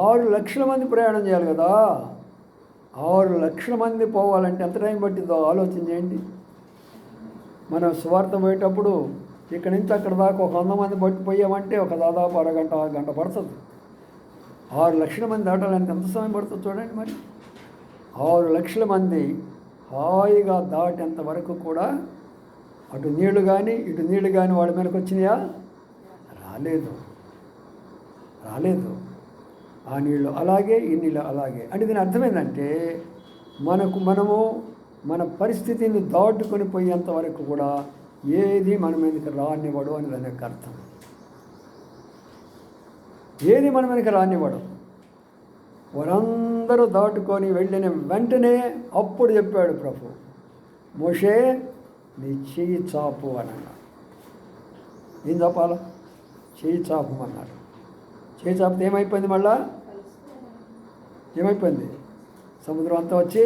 6 లక్షల మంది ప్రయాణం చేయాలి కదా. 6 లక్షల మంది పోవాలంటే ఎంత టైం పట్టిందో ఆలోచన చేయండి. మనం స్వార్థ పోయేటప్పుడు ఇక్కడి నుంచి అక్కడ దాకా ఒక 100 మంది పోయామంటే ఒక దాదాపు గంట పడుతుంది. 6 లక్షల మంది దాటాలని ఎంత సమయం పడుతుందో చూడండి. మరి 6 లక్షల మంది హాయిగా దాటేంత వరకు కూడా అటు నీళ్లు కానీ ఇటు నీళ్లు కానీ వాళ్ళ మీదకి వచ్చినాయా? రాలేదు. ఆ నీళ్ళు అలాగే, ఈ నీళ్ళు అలాగే. అంటే దీని అర్థమైందంటే మనము మన పరిస్థితిని దాటుకొని పోయేంత వరకు కూడా ఏది మన మీదకి రానివ్వడు అని దాని యొక్క అర్థం. ఏది మన మీదకి రానివ్వడు. వారందరూ దాటుకొని వెళ్ళిన వెంటనే అప్పుడు చెప్పాడు ప్రభు, మోషే నీ చెయ్యి చాపు అని అన్నాడు. ఏం చాపాలా? చెయ్యి చాపు అన్నాడు. చెయ్యి చాపితే ఏమైపోయింది? మళ్ళా ఏమైపోయింది? సముద్రం అంతా వచ్చి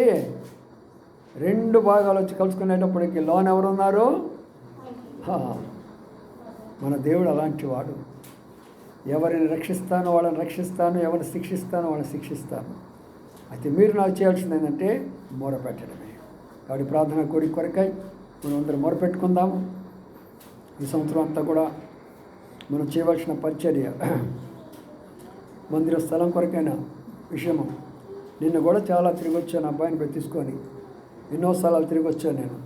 2 భాగాలు వచ్చి కలుసుకునేటప్పటికి లోన్ ఎవరున్నారు? మన దేవుడు అలాంటి వాడు. ఎవరిని రక్షిస్తానో వాళ్ళని రక్షిస్తాను, ఎవరిని శిక్షిస్తానో వాళ్ళని శిక్షిస్తాను. అయితే మీరు నాకు చేయాల్సింది ఏంటంటే మొరపెట్టడమే. కాబట్టి ప్రార్థన కోరిక కొరకై మనం అందరం మొరపెట్టుకుందాము. ఈ సంవత్సరం అంతా కూడా మనం చేయవలసిన పరిచర్య మందిర స్థలం కొరకైన విషయము. నిన్న కూడా చాలా తిరిగి వచ్చాను, అబ్బాయిని తీసుకొని ఎన్నో స్థలాలు తిరిగి వచ్చాను నేను.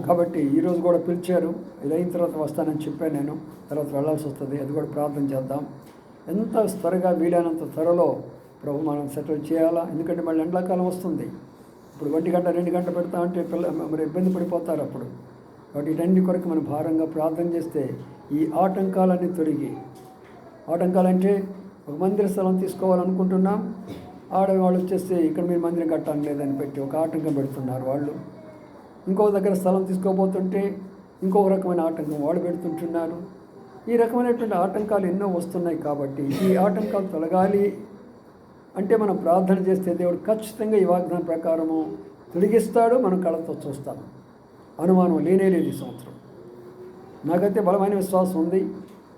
కాబట్టి ఈరోజు కూడా పిలిచారు. ఇది అయిన తర్వాత వస్తానని చెప్పాను నేను. తర్వాత వెళ్ళాల్సి వస్తుంది. అది కూడా ప్రార్థన చేద్దాం. ఎంత త్వరగా వీలైనంత త్వరలో ప్రభు మనం సెటిల్ చేయాలా. ఎందుకంటే మళ్ళీ ఎండాకాలం వస్తుంది. ఇప్పుడు 1 గంట 2 గంట పెడతా అంటే మరి ఇబ్బంది పడిపోతారు అప్పుడు. కాబట్టి ఇటన్ని కొరకు మనం భారంగా ప్రార్థన చేస్తే ఈ ఆటంకాలన్నీ తొలగి, ఆటంకాలంటే ఒక మందిర స్థలం తీసుకోవాలనుకుంటున్నాం, ఆడవాళ్ళు వచ్చేస్తే ఇక్కడ మీరు మందిరం కట్టాలి లేదని పెట్టి ఒక ఆటంకం పెడుతున్నారు వాళ్ళు. ఇంకో దగ్గర స్థలం తీసుకోబోతుంటే ఇంకొక రకమైన ఆటంకం వాళ్ళు పెడుతుంటున్నారు. ఈ రకమైనటువంటి ఆటంకాలు ఎన్నో వస్తున్నాయి. కాబట్టి ఈ ఆటంకాలు తొలగాలి అంటే మనం ప్రార్థన చేస్తే దేవుడు ఖచ్చితంగా ఈ వాగ్దానం ప్రకారము తొలగిస్తాడు. మనం కళ్ళతో చూస్తాము. అనుమానం లేనే లేదు. ఈ సంవత్సరం నాకైతే బలమైన విశ్వాసం ఉంది.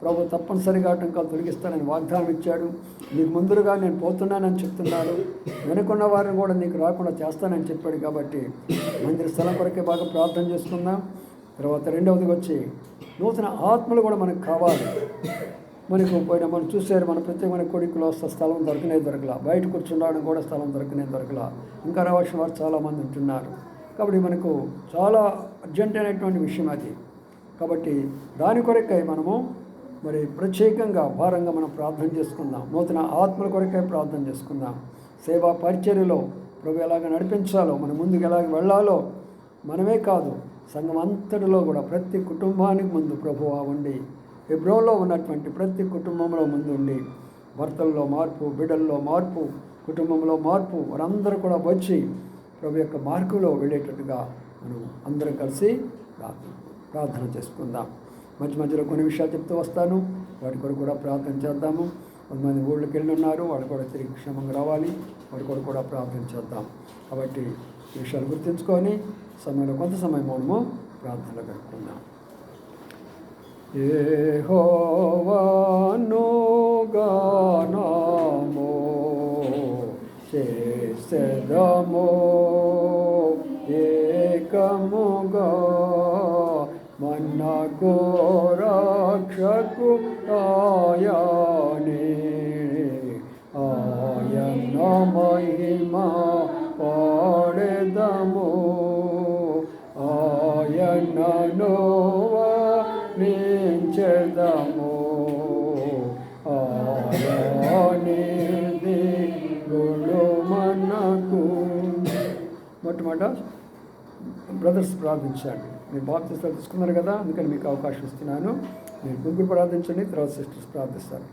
ప్రభు తప్పనిసరిగా ఆటంకాలు తొలగిస్తానని వాగ్దానం ఇచ్చాడు. నీకు ముందుగా నేను పోతున్నానని చెప్తున్నాడు. వెనుకున్న వారిని కూడా నీకు రాకుండా చేస్తానని చెప్పాడు. కాబట్టి మందిర స్థలం కొరకే బాగా ప్రార్థన చేసుకుందాం. తర్వాత రెండవదికి వచ్చి నూతన ఆత్మలు కూడా మనకు కావాలి. మనకు పోయిన మనం చూసారు, మన ప్రత్యేకమైన కోడికలో స్థలం దొరకలా, బయట కూర్చుండడానికి కూడా స్థలం దొరకలా. ఇంకా రావాల్సిన వారు చాలామంది ఉంటున్నారు. కాబట్టి మనకు చాలా అర్జెంట్ అయినటువంటి విషయం అది. కాబట్టి దాని కొరకై మనము మరి ప్రత్యేకంగా భారంగా మనం ప్రార్థన చేసుకుందాం. నూతన ఆత్మల కొరకై ప్రార్థన చేసుకుందాం. సేవా పరిచర్యలో ప్రభు ఎలాగ నడిపించాలో, మన ముందుకు ఎలాగ వెళ్ళాలో మనమే కాదు సంఘం అంతటిలో కూడా ప్రతి కుటుంబానికి ముందు ప్రభువా ఉండి, హెబ్రోన్లో ఉన్నటువంటి ప్రతి కుటుంబంలో ముందు ఉండి, భర్తల్లో మార్పు, బిడ్డల్లో మార్పు, కుటుంబంలో మార్పు, వారందరూ కూడా వచ్చి ప్రభు యొక్క మార్గంలో వెళ్ళేటట్టుగా మనం అందరం కలిసి ప్రార్థన చేసుకుందాం. మధ్యలో కొన్ని విషయాలు చెప్తూ వస్తాను. వాటి కొరకు కూడా ప్రార్థన చేద్దాము. కొంతమంది ఊళ్ళకి వెళ్ళి ఉన్నారు, వాళ్ళు కూడా తిరిగి క్షేమంగా రావాలి. వాటి కొరకు కూడా ప్రార్థన చేద్దాం. కాబట్టి ఈ విషయాలు గుర్తుంచుకొని సమయంలో కొంత సమయం మనము ప్రార్థనలో గడుపుకుందాం. యెహోవాను గానము చేసెదము ఏకముగా, మనకు రక్షకు ఆయనే, ఆయన మహిమ పాడెదము, ఆయనను వర్ణించెదము, ఆయనే దేవుడు మనకు. మొట్టమొదట బ్రదర్స్ ప్రార్థించండి. మీరు బాప్తిస్మాలు తీసుకున్నారు కదా, అందుకని మీకు అవకాశం ఇస్తున్నాను. మీరు ముగ్గురు ప్రార్థించండి, తర్వాత సిస్టర్స్ ప్రార్థిస్తారు.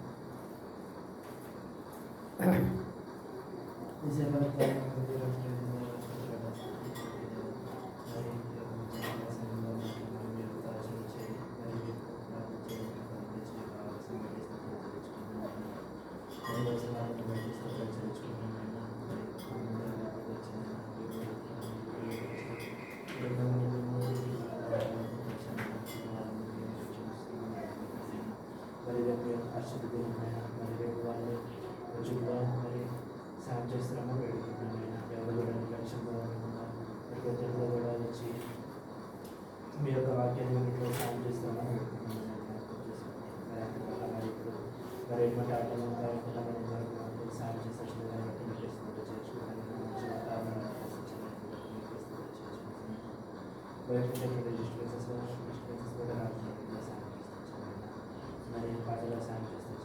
సాయం చేస్తున్నామో పెడుతున్నాను. ఎవరు కూడా లక్ష్యంగా కూడా వచ్చి మీ యొక్క వాక్యాన్ని సాయం చేస్తున్నామో పెడుతున్నాను. మరి ఏమంటే ఆటలు కాకుండా మనం వరకు సాయం చేసి వచ్చిన కాబట్టి మీకు ఇస్తున్నట్టు చేర్చుకోవడానికి మంచి వాతావరణాన్ని డిస్టర్బెన్సెస్ కూడా రాకుండా సాయం చేస్తాను. మరి పాటలో సాయం చేస్తాను.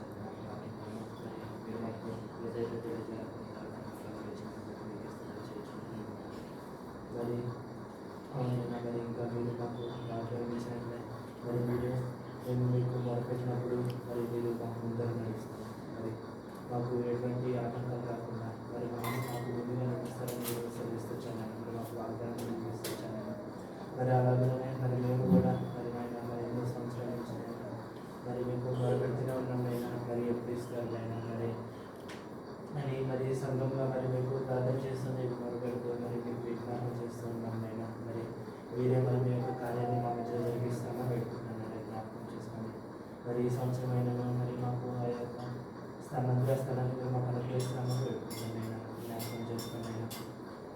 మీరు మాకు ఏదైతే తెలియజేయాలనుకుంటారో మరి అవునైనా మరి ఇంకా మీరు మాకు ఆచరించినట్లే మరి మేము మీకు మొదలుపెట్టినప్పుడు మరి మీరు మాకు ముందర నడుస్తారు. మరి మాకు ఎటువంటి ఆటంకాలు రాకుండా మరి మాకు ముందుగా నడుస్తారని మీరు సెలవిస్తున్నాను. మరి మాకు వాగ్దానం వినిపిస్తున్నాను. మరి అలాగనే మరి మేము కూడా మరి ఆయన మరి ఎన్నో సంవత్సరాల నుంచి మరి మీకు మొదలుపెడుతూనే ఉన్నామైనా మరి ఎప్పుడు ఇస్తారు అయినా మరి సంఘంగా మరి మీకు ప్రార్థన చేస్తుంది మొదలుపెడుతూ మరి మీకు విజ్ఞానం చేస్తూ ఉన్నామైనా మరి మీరే మరి మీ యొక్క కార్యాన్ని మా మధ్య జరిగిస్తామని పెట్టుకుంటున్నాను. జ్ఞాపకం చేసుకోండి. మరి ఈ సంవత్సరం అయినా మరి మాకు ఆ యొక్క స్థలాన్ని మీరు మాకు అనుగ్రహిస్తామని పెట్టుకుంటున్నాను. జ్ఞాపకం చేసుకోండి.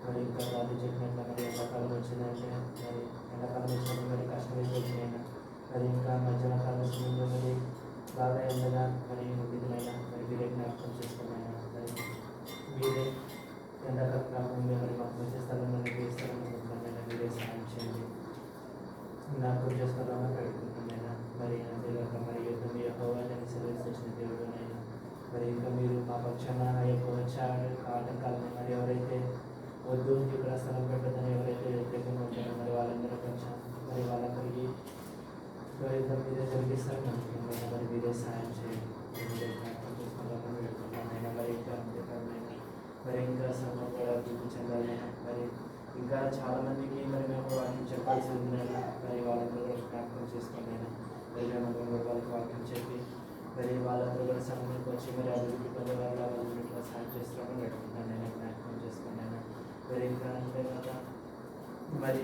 మరి ఇంకా రాజు చెప్పినట్టు మరి ఎండాకాలం వచ్చిందంటే మరి ఎండాకాలం వచ్చినప్పుడు మరి కష్టమైపోతున్నాయినా మరి ఇంకా మధ్యాహ్న కాలం సమయంలో మరి బాగా ఎండగా మరి ఉండిపోయినా మరి మీరే జ్ఞాపకం చేసుకున్నాయినా మరి మీరే ఎండాకాలం కాకుండా మరి మాకు మంచి స్థలంలో వేస్తారనుకుంటున్నాయినా మీరే సాయం చేయండి. జ్ఞాపకం చేసుకోవాలని పెట్టుకుంటున్నాయినా మరి అంతేగాక మరి యొక్క మీ యొక్క వాళ్ళని సెలవు వచ్చిన దేవుడునైనా మరి ఇంకా మీరు మా పక్షాన ఆ యొక్క వచ్చే ఆటంకాలని మరి ఎవరైతే వద్దు ఇక్కడ స్థలం పెట్టదని ఎవరైతే వ్యతిరేకంగా ఉంటారో మరి వాళ్ళందరూ కొంచెం మరి వాళ్ళందరికీ ఎవరైతే మీరే జరిగిస్తారని అనుకుంటున్నాను. మరి మీరే సాయం చేయండి. మీరే జ్ఞాపకం చేసుకోవాలని పెట్టుకుంటున్నాను. మరి ఇంకా అంతేకాదైనా మరి ఇంకా సమయం కూడా అభివృద్ధి చెందాలైనా మరి ఇంకా చాలామందికి మరి మేము వాక్యం చెప్పాల్సి ఉందైనా మరి వాళ్ళందరూ కూడా జ్ఞాపకం చేసుకున్నాయినా మరి మేము వాళ్ళకి వాక్యం చెప్పి మరి వాళ్ళందరూ కూడా సమయానికి వచ్చి మరి అభివృద్ధి పొందే వాళ్ళ వాళ్ళ సాయం చేస్తామని పెట్టుకుంటాను. నేను జ్ఞాపకం చేసుకున్నాను. మరి ఇంకా అంతేకాక మరి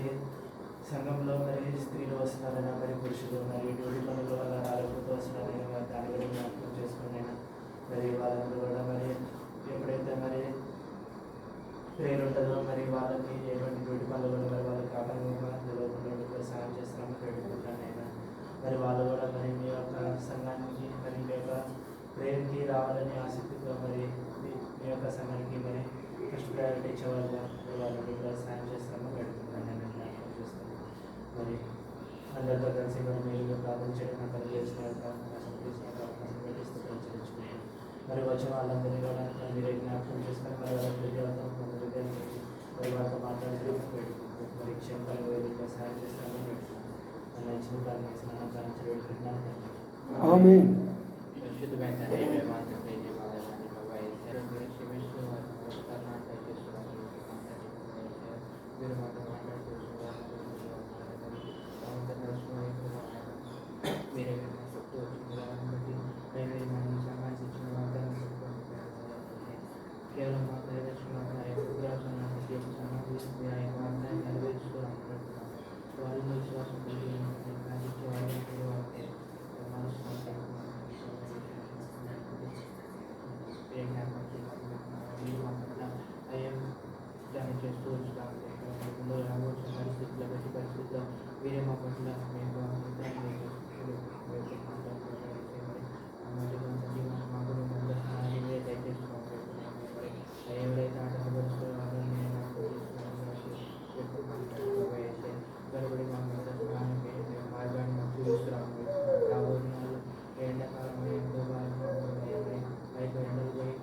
సంఘంలో మరి స్త్రీలు వస్తున్నారైనా మరి పురుషులు మరి డ్యూటీ పనులు వల్ల రాలేకపోతూ వస్తున్నారైనా మరి దాని కూడా జ్ఞాపకం చేసుకున్నాయినా మరి వాళ్ళందరూ కూడా మరి ఎప్పుడైతే మరి ప్రేయర్ ఉంటుందో మరి వాళ్ళకి ఎటువంటి డ్యూటీ పనులు కూడా మరి వాళ్ళకి ఆటంకంగా నిలవకుండా సాయం చేస్తామని పెట్టుకుంటానైనా మరి వాళ్ళు కూడా మరి మీ యొక్క సంఘానికి మరి మీ యొక్క ప్రేయర్కి రావాలని ఆసక్తితో మరి మీ యొక్క సంఘానికి మరి ఫస్ట్ ప్రయారిటీ ఇచ్చేవాళ్ళుగా వాళ్ళకి కూడా సాయం చేస్తామని పెట్టుకుంటాను. నేను జ్ఞాపకం చేస్తాను. మరి అందరితో కలిసి మరి మీరు ప్రార్థన చేయడం నాకు తెలిసిన అవకాశం పెట్టిస్తూ పరిచయించుకుంటాను. మరి వచ్చిన వాళ్ళందరినీ కూడా మీరే జ్ఞాపకం చేసుకొని మరి వాళ్ళ హృదయాలతో మరి వాళ్ళతో మాట్లాడుతూ పెట్టుకుంటాను. మరి క్షేమంగా వేదికగా సాయం చేస్తామని పెట్టుకుంటాను. నన్ను ఇచ్చిన ప్రార్థన పెట్టుకుంటున్నాను. ఆమేన్. కేవలం మా ప్రదర్శన వాళ్ళు విశ్వాసం కలిగి దాన్ని చేస్తూ వచ్చాము. రాబోతున్న పరిస్థితుల్లో ప్రతి పరిస్థితుల్లో వీరే మా పట్ల మేము మాకు మీరే దయచేస్తున్నాము. ఎవరైతే ఆటపరుస్తూ వాళ్ళని గడబడి మా మార్గాన్ని మాకు చూపిస్తున్నాము. రాబోతున్న వాళ్ళు ఎండాకాలం ఎంతో బాగా రైతు ఎండలు పోయి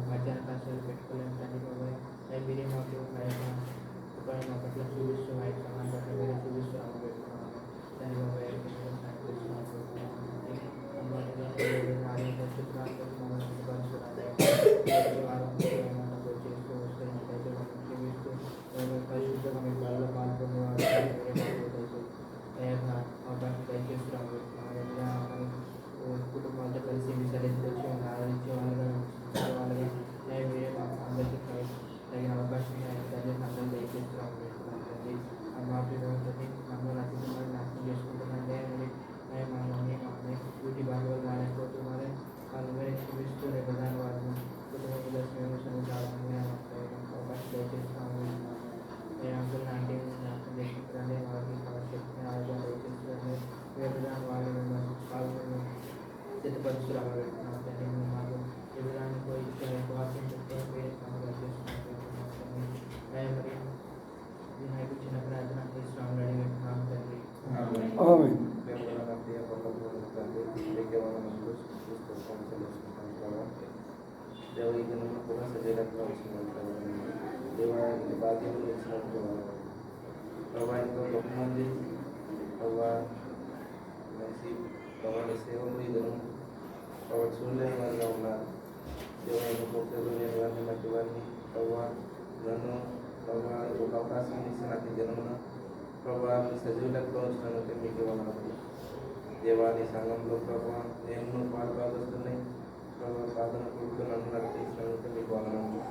మధ్యాహ్న కష్టాలు పెట్టుకోలేము. తండ్రి బాబాయ్ మీరే మాకు ఉపాయం మా పట్ల చూపిస్తూ మా యొక్క మా పట్ల మీరే చూపిస్తున్నాము పెట్టుకున్నాము. తండ్రి బాబాయ్ పరిశుద్ధంగా మీ బలలో పాల్గొనేవారు అవకాశం దయచేస్తున్నాము. కుటుంబాలతో కలిసి విసరించి ఆదరించే వాళ్ళగా మీరే అందరికీ తగిన అవకాశం అందరూ దయచేస్తున్నాము. ఆ మాట్లాడుతుంది మమ్మల్ని అతిథులను నాశనం చేసుకుంటున్నాంటే మా మమ్మీ మా అమ్మాయి డ్యూటీ బాగా రాలేకపోతున్నారే వాళ్ళందరూ క్షమిస్తూ ప్రధాన వారిని కుటుంబంలో అవకాశం దయచేస్తున్నాము. నేను అంకుల్ ఆంటీ నాశనం చేసుకుంటున్నాను. మీకు చిన్న ప్రార్థన ఇస్తున్నాం అడిగినాం తండ్రి. ఆమేన్. ఎంతో గొప్ప మంది మంచి సేవలు ఇద్దరు చూడలేని వారిగా ఉన్నారు. దేవుని గొప్పలు లేని వారిని మట్టి వారిని నన్ను ఒక అవకాశం ఇచ్చి నాకు జన్మన మీ సజీవులకు ఉంచినందుకే మీకు వందనాలు. దేవాని సంఘంలో ఎన్నో పాఠాలు వస్తున్నాయి. ప్రార్థన కొడుకు నన్ను నడిపించినందుకే మీకు వందనాలు.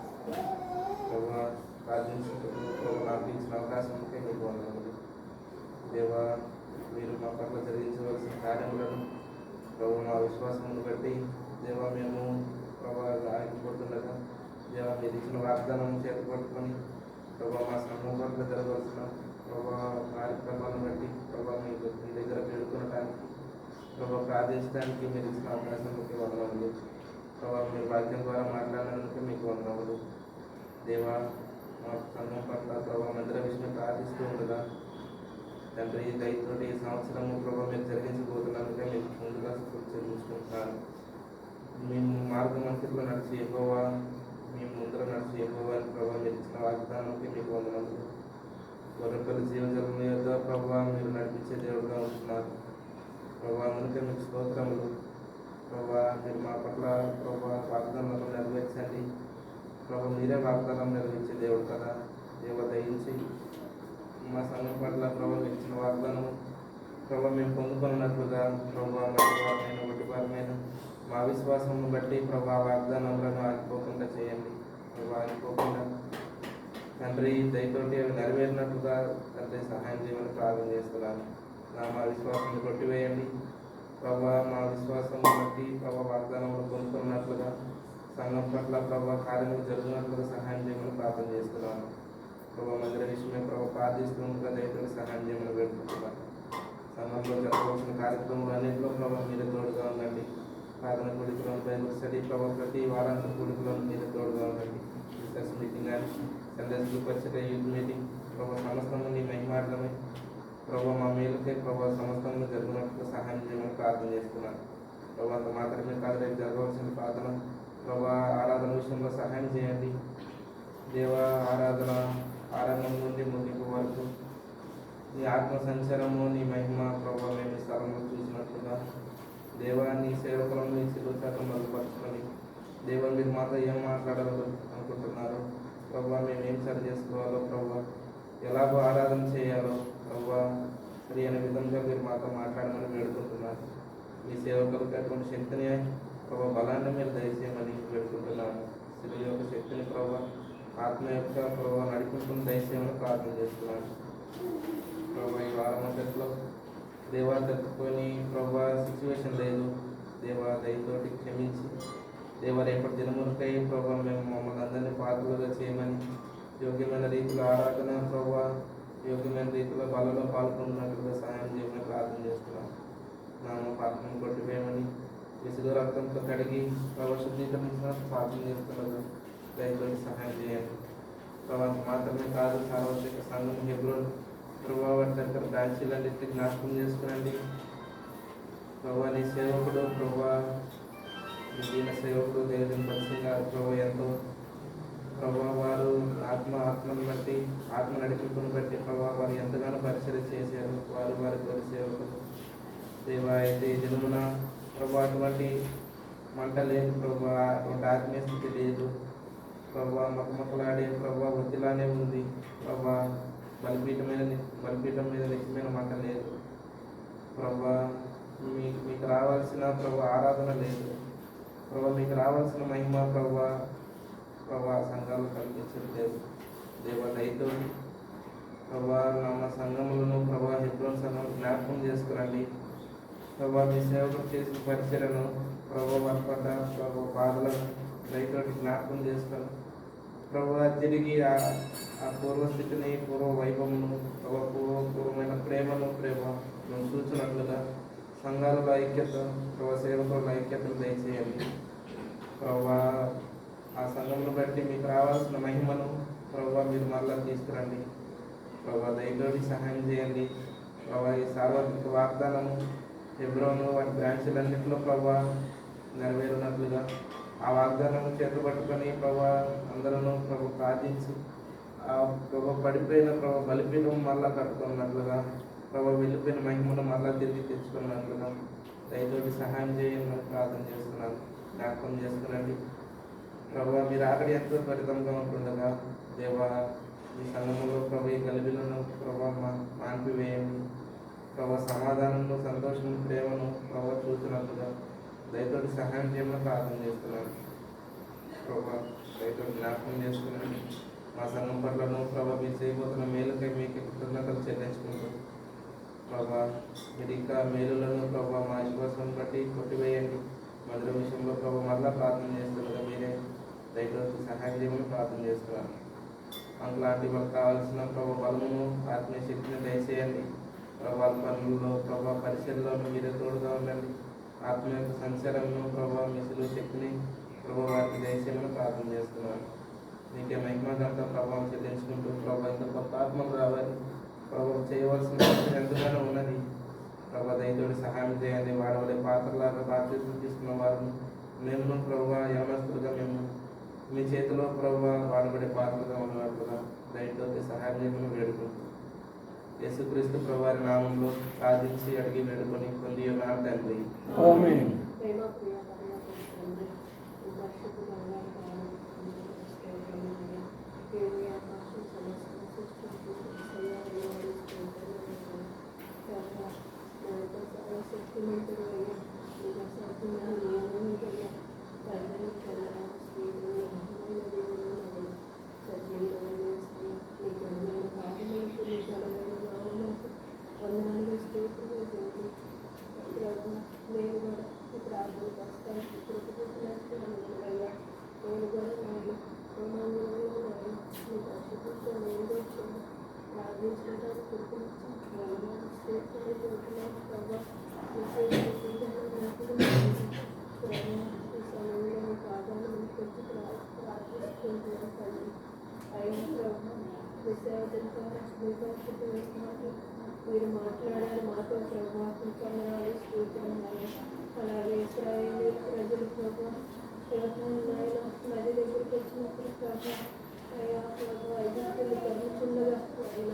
ప్రార్థించినందుకు నాకు ఇచ్చిన అవకాశంకే మీకు వందనాలు. దేవా, మీరు మా పట్ల జరిగించవలసిన కార్యములను మా విశ్వాసమును బట్టి దేవా మేము ఆగిపోతుండగా దేవా మీరు ఇచ్చిన వాగ్దానం చేతి పట్టుకొని మా సంఘం పట్ల జరగవలసిన కార్యక్రమాలను బట్టి మీ దగ్గర పెడుకోవడానికి ప్రార్థించడానికి మీరు ఇచ్చిన అవకాశానికి వందనములు. మీరు వాక్యం ద్వారా మాట్లాడినందుకు మీకు వందనములు. దేవా, మా సంఘం పట్ల మందిర విషయం ప్రార్థిస్తూ ఉండగా తండ్రి దయతోటి ఈ సంవత్సరము మీరు జరిగించబోతున్నందుకే మీకు ముందుగా చెల్లించుకుంటున్నాను. మేము మార్గమంత్రిలో నడిచి మేము ముందర నడిచి అని మీరు ఇచ్చిన వాగ్దానానికి మీకు వందనములు. గొర్రెపల్లి జీవజలం యొక్క మీరు నడిపించే దేవుడుగా ఉంటున్నారు. అందుకే మీకు స్తోత్రములు. మీరు మా పట్ల వాగ్దానాలను నెరవేర్చండి. మీరే వాగ్దానం నెరవేర్చే దేవుడు కదా. దయించి మా సంఘం పట్ల ఇచ్చిన వాగ్దానం మేము పొందుకున్నట్లుగా ఒటివారమైన మా విశ్వాసం బట్టి వాగ్దానములను ఆగిపోకుండా చేయండి. ఆగిపోకుండా తండ్రి దయతోటి అవి నెరవేరినట్లుగా తండ్రి సహాయం చేయమని ప్రార్థన చేస్తున్నాను. మా విశ్వాసం కొట్టివేయండి. మా విశ్వాసం బట్టి వాగ్దానములు పొందుకున్నట్లుగా సంఘం పట్ల కార్యములు జరిగినట్లుగా సహాయం చేయమని ప్రార్థన చేస్తున్నాను. మందిర విషయమే ప్రార్థిస్తుండగా దయతోటి సహాయం చేయమని పెట్టుకుంటున్నాను. సంఘంలో జరగవలసిన కార్యక్రమాలు అన్నింటిలో మీరే తోడుగా ఉండండి. ప్రార్థన కూడికలో బైబిల్ స్టడీ ప్రతి వారాంతర కూడికలో మీరే తోడుగా ఉండండి. రీసెర్చ్ మీటింగ్ కానీ సండే స్కూల్ పరిచయ యూత్ మీటింగ్ సమస్తము నీ మహిమార్థమే మా మేలుకే సమస్తము జరిగినట్లు సహాయం చేయమని ప్రార్థన చేస్తున్నాను. అంత మాత్రమే కాదు, రేపు జరగవలసిన ప్రార్థన ఆరాధన విషయంలో సహాయం చేయండి. దేవ, ఆరంభం నుండి ముగింపు వరకు నీ ఆత్మ సంచారము నీ మహిమ మేము ఈ స్థలంలో చూసినట్లుగా దేవా, నీ సేవకులను నీ శిలువచాటం మొదలుపరుచుకొని మీరు మాతో ఏం మాట్లాడాలో అనుకుంటున్నారు మేము ఏం సరి చేసుకోవాలో ఎలాగో ఆరాధన చేయాలో సరి అయిన విధంగా మీరు మాతో మాట్లాడమని వేడుకుంటున్నారు. మీ సేవకులకు అటువంటి శక్తిని బలాన్ని మీరు దయచేయమని వేడుకుంటున్నాను. శిలువ యొక్క శక్తిని ఆత్మ యొక్క నడిపింపుని దయచేయమని ప్రార్థన చేస్తున్నాను. ఈ వారం అంతట్లో దేవా తట్టుకొని సిచ్యువేషన్ లేదు. దేవా దయతోటి క్షమించి రేపటి దినములకై మేము మమ్మల్ని అందరినీ పాత్రలుగా చేయమని యోగ్యమైన రీతిలో ఆరాధన యోగ్యమైన రీతిలో బలలో పాల్గొన్నట్లుగా సహాయం చేయమని ప్రార్థన చేస్తున్నాం. పాత్రను కొట్టివేయమని విసుగు రక్తంతో కడిగి శుద్ధీకరించిన ప్రార్థన చేస్తున్నారు. దయతోటి సహాయం చేయండి. మాత్రమే కాదు, సార్వత్రిక సంఘం హెబ్రోన్ దగ్గర బ్రాంచీలన్నింటినీ జ్ఞాపకం చేసుకునండి. నీ సేవకుడు దీన సేవకుడు దేవుని పరిచయం గారు ఎంతో వారు ఆత్మను బట్టి ఆత్మ నడిపింపును బట్టి వారు ఎంతగానో పరిచయం చేశారు. వారి తోటి సేవకులు దేవా, అయితే ఈ దినమున అటువంటి మంట లేదు అటువంటి ఆత్మీయ స్థితి లేదు. మొక్కలాడే వృద్ధిలానే ఉంది. బలిపీఠం మీద నిజమైన మంట లేదు. మీకు రావాల్సిన ఆరాధన లేదు. మీకు రావాల్సిన మహిమ సంఘాలు కల్పించలేదు. దయతో నా సంఘములను హెబ్రోన్ సంఘం జ్ఞాపకం చేసుకురండి. మీ సేవకులు చేసిన పరిచయను వారి పడ్డ బాధలను దయతోటి జ్ఞాపకం చేసుకొని తిరిగి ఆ పూర్వస్థితిని పూర్వ వైభవమును పూర్వమైన ప్రేమను మేము చూసినట్లుగా సంఘాల ఐక్యత సేవకుల ఐక్యతను దయచేయండి. ఆ సంఘంను బట్టి మీకు రావాల్సిన మహిమను మీరు మరలా తీసుకురండి. ప్రభా దయతోటి సహాయం చేయండి. ప్రభా ఈ సార్వత్రిక వాగ్దానము హెబ్రోను వాటి బ్రాంచ్లన్నింటిలో ప్రభా నెరవేరునట్లుగా ఆ వాగ్దానం చేతులు పట్టుకొని ప్రభా అందరూ ప్రభు ప్రార్థించి ఆ ప్రభు పడిపోయిన ప్రభు బలిపీఠం మళ్ళా కట్టుకున్నట్లుగా ప్రభు వెళ్ళిపోయిన మహిమను మళ్ళా తిరిగి తెచ్చుకున్నట్లుగా దయతోటి సహాయం చేయమని ప్రార్థన చేస్తున్నాను. జ్ఞాపకం చేసుకునండి ప్రభు. మీరు ఆకలి ఎంతో త్వరితంగా ఉంటుండగా దేవా ఈ సంఘంలో ప్రభు ఈ గలిబిలను ప్రభా మాన్పివేయండి. ప్రభు సమాధానము, సంతోషము, ప్రేమను ప్రభు చూసినట్టుగా దయతోటి సహాయం చేయమని ప్రార్థన చేస్తున్నాను. ప్రభా దయతోటి జ్ఞాపకం చేసుకున్నాను. మా సంఘం పట్లను ప్రభా మీరు చేయబోతున్న మేలుకై మీకు కృతజ్ఞతలు చెల్లించుకుంటూ ప్రభా మీరు ఇంకా మేలులను ప్రభా మా విశ్వాసం బట్టి కొట్టివేయండి. మధుర విషయంలో ప్రభా మరలా ప్రార్థన చేస్తుండగా మీరే దయతోటి సహాయం చేయమని ప్రార్థన చేస్తున్నాను. అలాంటి వాళ్ళకి కావాల్సిన ప్రభా బలమును, ఆత్మీయ శక్తిని దయచేయండి. ప్రభా పనుల్లో ప్రభా పరిచయంలోనూ మీరే తోడుగా ఉండండి. ఆత్మీయ సంచారంలో ప్రభా మిసులు శక్తిని ప్రభా వారికి దయచేయమని ప్రార్థన చేస్తున్నాను. మీకే మహిమగంత ప్రభావం చెల్లించుకుంటూ ప్రభా ఇంత కొత్త ఆత్మలు రావాలి. ప్రభావం చేయవలసిన ఎంతగానో ఉన్నది. ప్రభా దయతోటి సహాయం చేయండి. వాడవలే పాత్రలాగా బాధ్యతలు తీసుకున్న వారు మేము ప్రభా యవనస్తులుగా మేము మీ చేతిలో ప్రభా వాడబడే పాత్రగా ఉన్నట్లుగా దయతోటి సహాయం చేయమని వేడుకుంటున్నాం. యేసుక్రీస్తు ప్రభువారి నామంలో ప్రార్థించి అడిగి వేడుకొని పొంది ఉన్నాను తండ్రి. ఆమేన్. మీరు మాట్లాడారు మాతో ప్రభావం అలాగే ఇశ్రాయేలు ప్రజలు ప్రభావం నది దగ్గరికి వచ్చినప్పుడు ప్రభావం అయ్యా ప్రభావ ఐదుగురు తగ్గుతుండగా ఆయన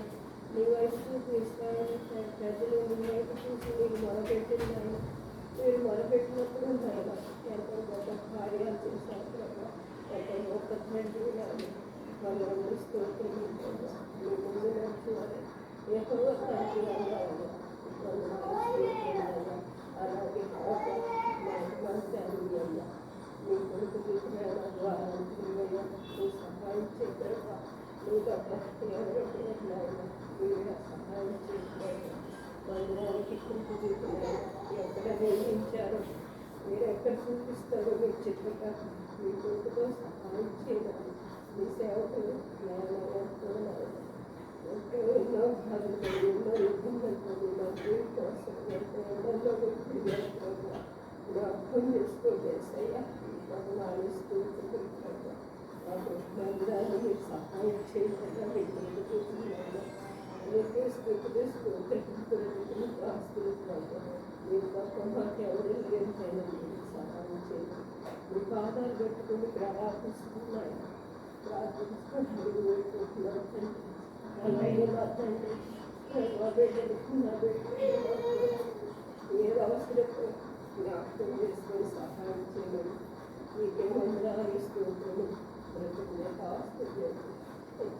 నీ వయసు ఇశ్రాయేలు ప్రజలు నీ వైపు చూసి మీరు మొదలుపెట్టింది ఆయన మీరు మొదలుపెట్టినప్పుడు ఆయన ఎంతో గొప్ప కార్యాలు చేశారు ప్రభావ ఎంతో గొప్ప తండ్రి వాళ్ళు స్తోత్రం మీ ముందు నడుచుకోవాలి ఎక్కువ తండ్రి అలాగే మీ కొడుకు తీసుకున్న ద్వారా మీ సహాయం చేశారు. మీ తప్ప మీరు సహాయం చేశారు. మందిరానికి కొడుకు తీసుకున్నారు ఎక్కడ నిర్మించారు, మీరు ఎక్కడ చూపిస్తారు మీ చిత్రగా మీ కొడుకుతో సహాయం చేయాలి. మీ సేవకులు ఎన్నో బాధలు ఎన్నో ఇబ్బందులు మా దేవుడి కోసం ఎంతో ఎండల్లో జ్ఞాపకం చేసుకోండి. అయ్యా మాకు నాలుస్తూ మాకు మందిరాన్ని మీరు సహాయం చేయకుండా మీరు చూస్తున్నాను. మీకు స్థితిలో ఆస్తులు మీరు తప్ప మాకు ఎవరు లేని మీరు సహాయం చేయండి. మీ పాదాలు పెట్టుకుని ప్రార్థిస్తున్నాయి. ప్రార్థించుకుంటున్నాను అలాగే మా తండ్రి మా బిడ్డలకు నా బిడ్డలు ఏ అవసరమో జ్ఞాపకం చేసుకొని సహాయం చేయమని మీకే వందనాలిస్తూ బ్రతుకునే ఆస్తులు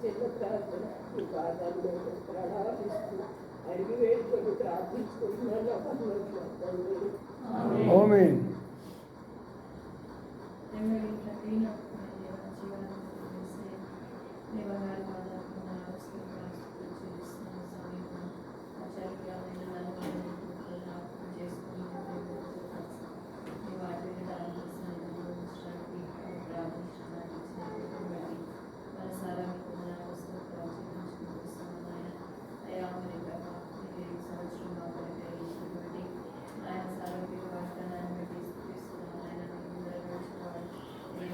చిన్న ప్రార్థన ఈ పాదాలు ప్రణాళిస్తూ అడిగి వేడుకొని ప్రార్థించుకుంటున్నాను. ఆమేన్.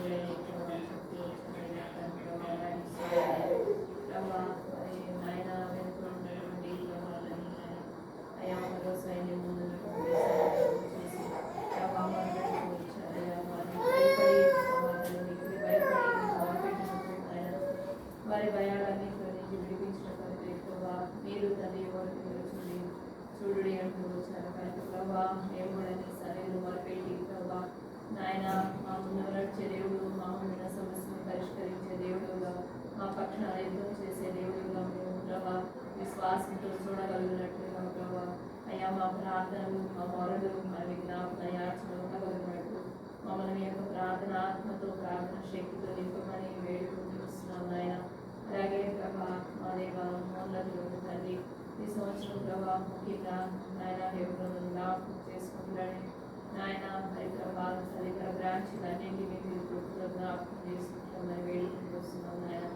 Thank you. విశ్వాసంతో చూడగలిగినట్లుగా ప్రభా అయ్యా మా ప్రార్థనలు మా మొరలు మా విజ్ఞాపన యాచనలు ఉండగలిగినట్లు మమ్మల్ని మీ యొక్క ప్రార్థన ఆత్మతో ప్రార్థన శక్తితో నింపమని వేడుకుంటూ వస్తున్నాం నాయన. అలాగే ప్రభా మా దేవ మోన్నతులు తండ్రి ఈ సంవత్సరం ప్రభా ముఖ్యంగా నాయన హెబ్రోను జ్ఞాపకం చేసుకుంటున్నాను నాయన. మరి ప్రభా తదితర బ్రాంచ్లన్నింటినీ మీరు ప్రభుత్వం జ్ఞాపకం చేసుకుంటామని వేడుకుంటూ వస్తున్నాం నాయన.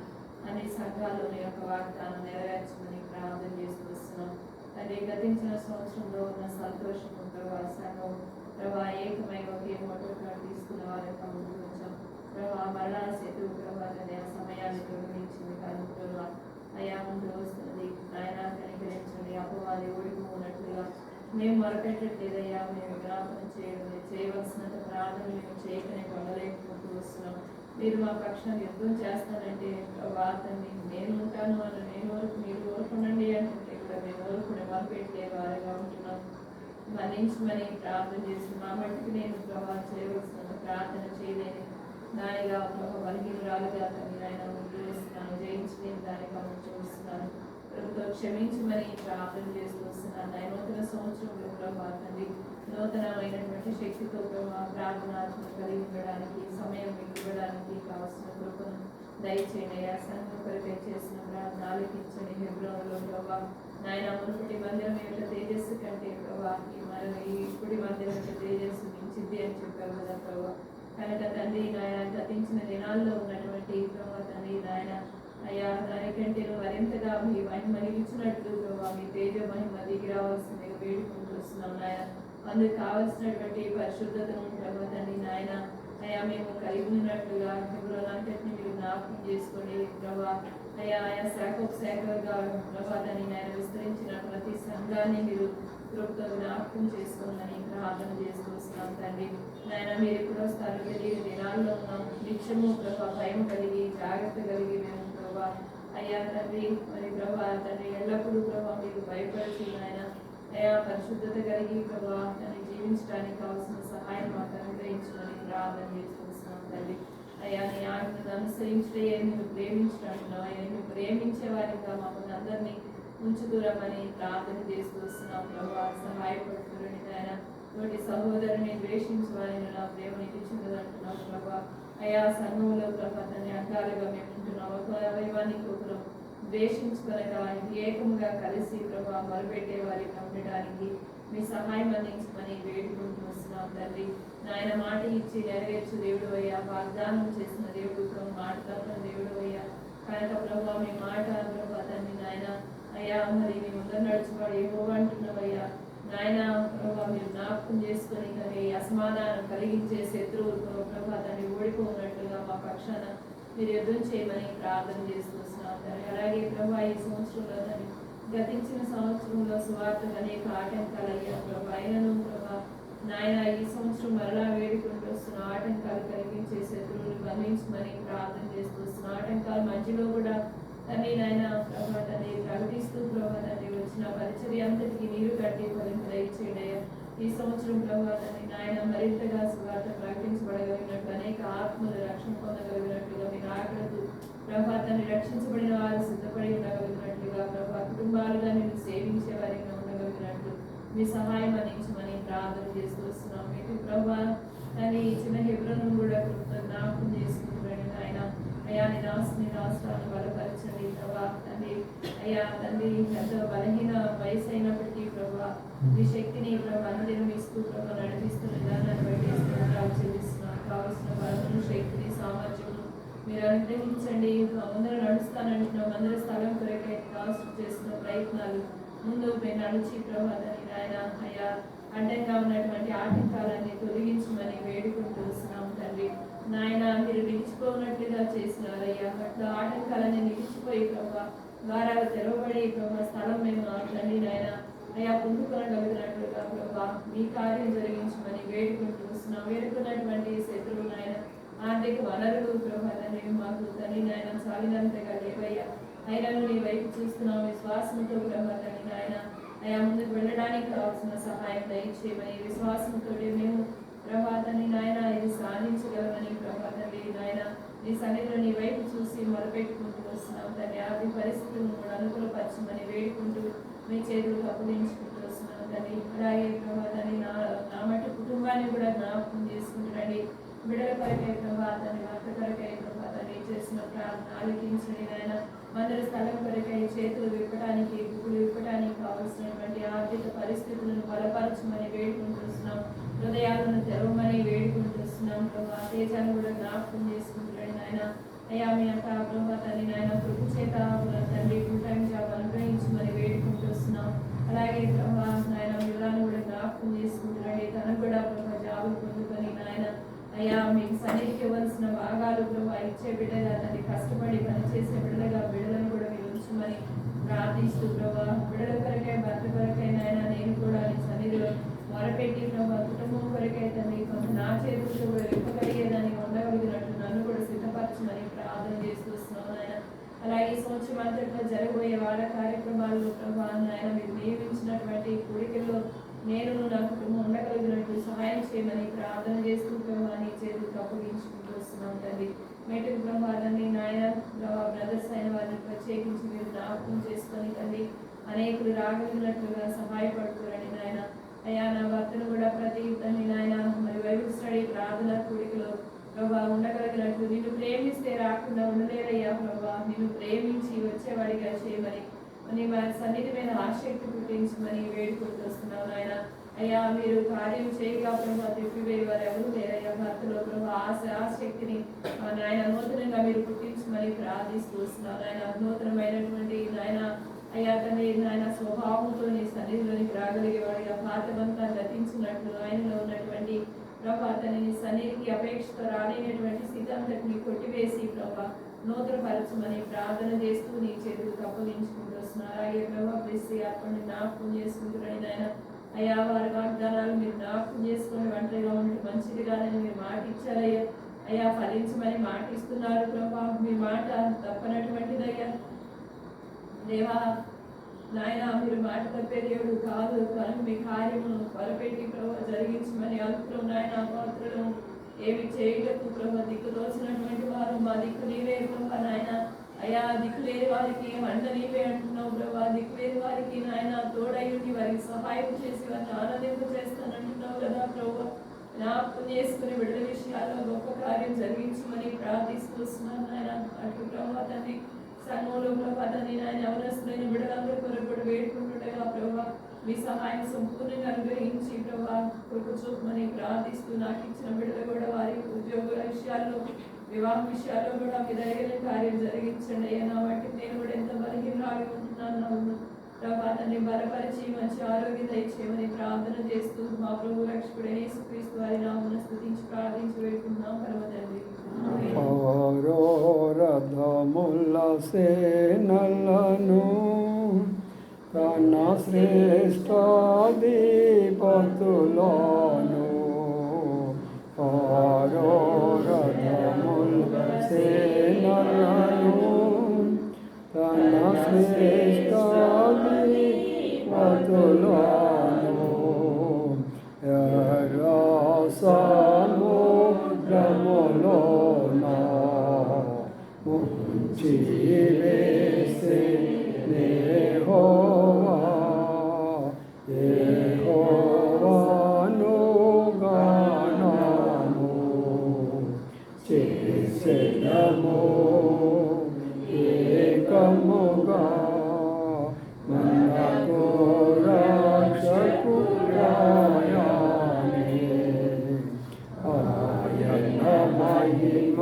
అన్ని సంఘాల్లోని యొక్క వాగ్దానం నెరవేర్చమని ప్రార్థన చేస్తూ వస్తున్నాం తండ్రి. గతించిన సంవత్సరంలో ఉన్న సంతోషము ప్రభా సంఘం ప్రభా ఏకమై ఒకే మొదట తీసుకున్న వారి యొక్క ముందు వచ్చాం ప్రభా. మరలా శత్రువు ప్రభా తండ్రి ఆ సమయాన్ని గమనించింది కానీ ప్రభా అయ్యా ముందు వస్తున్నది నాయన కనికరించండి. అపవాది ఓడిపోనట్లుగా మేము మొరపెట్టట్లేదయ్యా, మేము జ్ఞాపనం చేయవలసినంత ప్రార్థన మేము చేయకనే పొందలేకపోతూ వస్తున్నాం. మీరు మా పక్షాన్ని యుద్ధం చేస్తానంటే వార్తని నేను ఉంటాను అని నేను వరకు మీరు కోరుకునండి అంటే కూడా మేము కోరుకునే మొరపెట్టే వారిగా ఉంటున్నాం. మన్నించమని ప్రార్థన చేసి మా మట్టికి నేను ప్రభావం చేయవలసినంత ప్రార్థన చేయలేని దానిగా ప్రభావ బలహీనరాలుగా తల్లి ఆయన ముందు వేస్తున్నాను. జయించలేని దానిగా ముందు వస్తున్నాను. ప్రభుత్వం క్షమించమని ప్రార్థన చేస్తూ వస్తున్నాను. నూతన సంవత్సరంలో ప్రభావ తండ్రి నూతనమైనటువంటి శక్తితో ప్రభావ ప్రార్థనాత్మ కలిగి ఉండడానికి సమయం ఇవ్వడానికి కావాల్సిన కృపను దయచేయండి అయ్యా. సంఘం కొరకై చేసిన ప్రార్థన ఆలకించండి. హెబ్రోనులో ప్రభావ నాయన మునుపటి మందిరం యొక్క తేజస్సు కంటే ప్రభావ ఈ ఇప్పుడు మందిరం యొక్క తేజస్సు మించింది అని చెప్పారు కదా ప్రభావ. కనుక తండ్రి నాయన గతించిన దినాల్లో ఉన్నటువంటి ప్రభావ తండ్రి నాయన అయ్యా దానికంటే మరింతగా మీ మహిమ నిలిచినట్లు ప్రభావ మీ తేజ మహిమ దిగి రావాల్సిందిగా వేడుకుంటూ వస్తున్నాం నాయన. అందుకు కావలసినటువంటి పరిశుద్ధతను ప్రభావ తండ్రి నాయన అయ్యా మేము కలిగి ఉన్నట్లుగా అంతటిని మీరు జ్ఞాపకం చేసుకోండి ప్రభావ. అయ్యా ఆయా శాఖగా ప్రభావాన్ని ఆయన విస్తరించిన ప్రతి సంఘాన్ని మీరు కృపతో జ్ఞాపకం చేసుకోమని ప్రార్థన చేస్తూ వస్తున్నాం తండ్రి. నాయన మీరు ఎప్పుడు వస్తారు తెలియని దినాల్లో ఉన్నాం. నిత్యము ప్రభావ భయం కలిగి జాగ్రత్త కలిగి మేము ప్రభావ అయ్యా తండ్రి మరి ప్రభావ తండ్రి ఎల్లప్పుడూ ప్రభావ మీకు భయపడుతూ ఆయన అయ్యా పరిశుద్ధత కలిగి ప్రభావ దాన్ని జీవించడానికి కావాల్సిన సహాయం మాకు అనుగ్రహించమని ప్రార్థన చేస్తూ వస్తున్నాం తండ్రి. అయ్యా నీ ఆజ్ఞను అనుసరించే నువ్వు ప్రేమించడానికి నువ్వు ప్రేమించే వారిగా మమ్మల్ని అందరినీ ఉంచుతురమని ప్రార్థన చేస్తూ వస్తున్నాం ప్రభావ. సహాయపడుతురండి ఆయన తోటి సహోదరుని ద్వేషించవాలని నా ప్రేమ నీకు చెందదంటున్నావు ప్రభావ. అయ్యా సంఘంలో ప్రభావ దాన్ని అంగాలుగా మేము ఉంటున్నాం. ఒక అవయవానికి ఒకరు ద్వేషించుకొనగా ఏకముగా కలిసి ప్రభావ మొరపెట్టే వారిగా ఉండడానికి మీ సహాయం అందించమని వేడుకుంటూ వస్తున్నాం తండ్రి. నాయన మాట ఇచ్చి నెరవేర్చు దేవుడు అయ్యా, వాగ్దానం చేసిన దేవుడు మాట తప్ప దేవుడు అయ్యా. కనుక ప్రభావ మీ మాట ప్రభావ తండ్రి నాయన అయ్యా మరి మీ ముందర నడుచువాడు ఏమో అంటున్నావయ్యా నాయన ప్రభావ మీరు జ్ఞాపకం చేసుకొని కానీ అసమాధానం కలిగించే శత్రువులతో ప్రభావ తండ్రి ఓడిపోయినట్లుగా మా పక్షాన మీరు యుద్ధం చేయమని ప్రార్థన చేస్తూ వస్తున్నాం తండ్రి. అలాగే ప్రభావ ఈ సంవత్సరంలో తండ్రి గతించిన సంవత్సరంలో సువార్తకు అనేక ఆటంకాలు అయ్యా ప్రభావ. అయినను ప్రభావ నాయన ఈ సంవత్సరం మరలా వేడుకుంటూ వస్తున్న ఆటంకాలు కలిగించే శత్రువులు బంధించమని ప్రార్థన చేస్తూ వస్తున్న ఆటంకాల మధ్యలో కూడా తండ్రి నాయన ప్రభావ తండ్రి ప్రకటిస్తూ ప్రభావ తండ్రి వచ్చిన పరిచర్య అంతటికి నీరు కట్టి దయచేయండి అయ్యా. ఈ సంవత్సరం ప్రభావ తండ్రి నాయన మరింతగా సువార్త ప్రకటించబడగలిగినట్లు అనేక ఆత్మలు రక్షణ పొందగలిగినట్లుగా మీరు ఆకలితో ప్రభావ తండ్రి రక్షించబడిన వారు సిద్ధపడి ఉండగలిగినట్లుగా ప్రభావ కుటుంబాలుగా నేను సేవించే వారిగా ఉండగలిగినట్లు మీ సహాయం అందించమని ప్రార్థన చేస్తూ వస్తున్నాం. మీకు ప్రభావ తండ్రి చిన్న హెబ్రోను కూడా జ్ఞాపకం చేసుకుంటున్నాను ఆయన. అయ్యా నీ రాష్ట్రాన్ని బలపరచండి ప్రభా తండ్రి. అయ్యా తండ్రి ఎంతో బలహీన వయసు అయినప్పటికీ ప్రభా మీ శక్తిని ప్రభా అనుదినం ఇస్తూ ప్రభా నడిపిస్తున్న విధానాన్ని బట్టి చెల్లిస్తున్నాను. కావలసిన బలమును శక్తిని సామర్థ్యము మీరు అనుగ్రహించండి. అందరూ నడుస్తానంటున్నాం. అందరూ స్థలం కొరకై కావచ్చు చేస్తున్న ప్రయత్నాలు ముందు మేము నడిచి ప్రభావాన్ని ఆయన అయ్యా అడ్డంగా ఉన్నటువంటి ఆటంకాలన్నీ తొలగించమని వేడుకుంటూ వస్తున్నాం తండ్రి. నాయన మీరు నిలిచిపోయినట్లుగా చేసినారయ్యా. అట్లా ఆటంకాలన్నీ నిలిచిపోయి ప్రభావ ద్వారాలు తెరవబడి ప్రభావ స్థలం మేము తండ్రి నాయన అయ్యా పొందుకొనగలిగినట్లుగా ప్రభావ మీ కార్యం జరిగించమని వేడుకుంటూ వస్తున్నాం. వేడుకున్నటువంటి శత్రువు నాయన ఆర్థిక వనరులు ప్రభావ తండ్రి మాకు తండ్రి నాయన సాగినంతగా లేవయ్యా. అయినా నీ వైపు చూస్తున్నాం విశ్వాసంతో ప్రభావ తండ్రి నాయన అయ్యా ముందుకు వెళ్ళడానికి కావాల్సిన సహాయం దయచేయమని విశ్వాసంతో మేము ప్రభావ తండ్రి నాయన ఇది సాధించగలమని ప్రభావ తండ్రి నాయన నీ సన్నిధిలో నీ వైపు చూసి మొరపెట్టుకుంటూ వస్తున్నాం తండ్రి. ఆర్థిక పరిస్థితులను కూడా అనుకూలపరచమని వేడుకుంటూ అప్పగించుకుంటూ వస్తున్నాను తండ్రి. అలాగే ప్రభా తండ్రి నా మట్టి కుటుంబాన్ని కూడా జ్ఞాపకం చేసుకుంటున్నాండి. బిడ్డల కొరకై ప్రభా తండ్రి, భర్త కొరకై ప్రభా తండ్రి చేసిన ప్రార్థన ఆలకించండి నాయన. మందిర స్థలం కొరకై చేతులు విప్పడానికి, బుక్కులు విప్పడానికి కావలసినటువంటి ఆర్థిక పరిస్థితులను బలపరచమని వేడుకుంటున్నాం. హృదయాలను తెరవమని వేడుకుంటున్నాం ప్రభా. తేజాన్ని కూడా జ్ఞాపకం చేసుకుంటున్నాడు నాయన. అయ్యా మీ అంత ప్రభా తండ్రి నాయన కృప చేత తండ్రి ఫుల్ టైం జాబ్ అనుగ్రహించమని వేడుకుంటున్నాం. అలాగే ప్రభా నాయన వివరాన్ని కూడా జ్ఞాపకం చేసుకుంటున్నాడు. తనకు కూడా ప్రభా జాబులు పొందుకొని నాయన అయ్యా మీకు సన్నిధికి ఇవ్వాల్సిన భాగాలు ప్రభా ఇచ్చే బిడ్డగా తండ్రి కష్టపడి పనిచేసే బిడ్డలుగా బిడ్డలను కూడా మీరు ఉంచమని ప్రార్థిస్తూ ప్రభా బిడ్డల కొరకై భర్త కొరకై నాయన నేను కూడా నీ సన్నిధిలో మొరపెట్టి ప్రభా కుటుంబం కొరకై తండ్రి కొంత నా చేతులతో కూడా ఇవ్వగలిగేదాన్ని ఉండగలిగినట్లు నన్ను కూడా సిద్ధపరచమని ప్రార్థన చేస్తూ వస్తున్నాను నాయన. అలాగే ఈ సంవత్సరం అంతట్లో జరగబోయే వాళ్ళ కార్యక్రమాల్లో ప్రభా నాయన మీరు నియమించినటువంటి కోరికల్లో నేను నా కుటుంబం ఉండగలిగినట్లు సహాయం చేయమని ప్రార్థన చేస్తూ ప్రభా నీ చేతులకు అప్పగించుకుంటూ వస్తున్నాం తండ్రి. మేటకు ప్రభావాన్ని నాయన బ్రదర్స్ అయిన వారిని ప్రత్యేకించి మీరు జ్ఞాపకం చేసుకొని తండ్రి అనేకులు రాగలిగినట్లుగా సహాయపడుతున్నారని నాయన. అయ్యా నా భర్తను కూడా ప్రతి తండ్రి నాయన మరి బైబిల్ స్టడీ ప్రార్థన కూడికలో ప్రభా ఉండగలిగినట్లు నిన్ను ప్రేమిస్తే రాకుండా ఉండలేరయ్యా ప్రభా. నిన్ను ప్రేమించి వచ్చేవాడిగా చేయమని అని వారి సన్నిధి మీద ఆసక్తి పుట్టించమని వేడుకుంటూ వస్తున్నావు నాయన. అయ్యా మీరు కార్యం చేయగా ప్రభా తిప్పివేయి వారు ఎవరు లేరయ్యా. భర్తలో ప్రభా ఆసక్తిని నాయన నూతనంగా మీరు పుట్టించమని ప్రార్థిస్తూ వస్తున్నావు నాయన. నూతనమైనటువంటి నాయన అయ్యా తండ్రి నాయన స్వభావంతో నీ సన్నిధిలోనికి రాగలిగేవాడిగా పాతమంతా గతించినట్లు ఆయనలో ఉన్నటువంటి ప్రభా తన నీ సన్నిధికి అపేక్షతో రాలేనటువంటి స్థితి అంతటిని కొట్టివేసి ప్రభా నూతనపరచమని ప్రార్థన చేస్తూ నీ చేతులకు అప్పగించుకుంటూ వస్తున్నారు. అలాగే ప్రభా ప్రెస్సి అర్పణని జ్ఞాపకం చేసుకుంటున్నాడు నాయన. అయ్యా వారి వాగ్దానాలు మీరు జ్ఞాపకం చేసుకొని ఒంటరిగా ఉంటే మంచిదిగానని మీరు మాట ఇచ్చారయ్యా. అయ్యా ఫలించమని మాట ఇస్తున్నారు ప్రభా. మీ మాట తప్పనటువంటిదయ్యా దేవా నాయన. మీరు మాట తప్పే దేవుడు కాదు కానీ మీ కార్యమును త్వరపెట్టి ప్రభా జరిగించమని అల్పులు నాయన పాత్రలు ఏమి చేయగలదు ప్రభా. దిక్కు తోచినటువంటి వారు మా దిక్కు నీవే ప్రభా నాయన. అయ్యా దిక్కు లేని వారికి అండ నీవే అంటున్నావు ప్రభా. దిక్కు లేని వారికి నాయన తోడయుండి వారికి సహాయం చేసి వారిని ఆనందింప చేస్తానంటున్నావు కదా ప్రభా. జ్ఞాపకం చేసుకుని బిడ్డల విషయాల్లో గొప్ప కార్యం జరిగించమని ప్రార్థిస్తూ వస్తున్నాను నాయన. అటు ప్రభా తండ్రి సంఘంలో ప్రభా తండ్రి నాయన ఎవరస్తులైన బిడ్డలందరూ కొరకు కూడా వేడుకుంటుండగా ప్రభా మీ సహాయం సంపూర్ణంగా అనుగ్రహించి ప్రభా కృప చూపమని ప్రార్థిస్తూ నాకు ఇచ్చిన బిడ్డలు కూడా వారి ఉద్యోగుల విషయాల్లో వివాహ విషయాల్లో కూడా మీ దగ్గర కార్యం జరిగించండి అయ్యా. నా వాటికి నేను కూడా ఎంత బలహీనరాలి ఉంటున్నాను ప్రభా తండ్రి బలపరిచి మంచి ఆరోగ్యం దయచేయమని ప్రార్థన చేస్తూ మా ప్రభు రక్షకుడైన యేసుక్రీస్తు వారి నామమున స్తుతించి ప్రార్థించి వేడుకుంటున్నాం పరమ తండ్రి. రథముల సేనలను కన్న శ్రేష్టాధిపతులను రథముల సేనలను కన్న శ్రేష్టాధిపతులను సముద్రములోన ముంచివేసే యెహోవా యెహోవాను గానము చేసెదము ఏకముగా మనకు రక్షకుడాయనే ఆయన మహిమ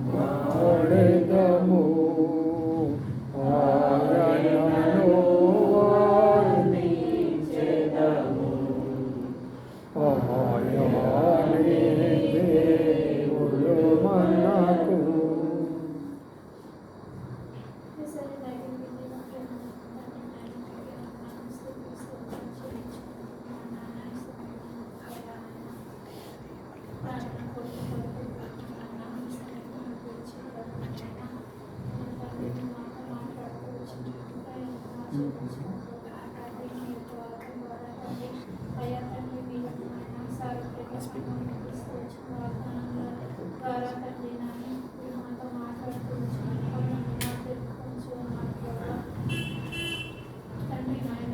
పాడెదము ఆయనను వర్ణించెదము ఆయనే దేవుడు మనకు. తండ్రి నాయన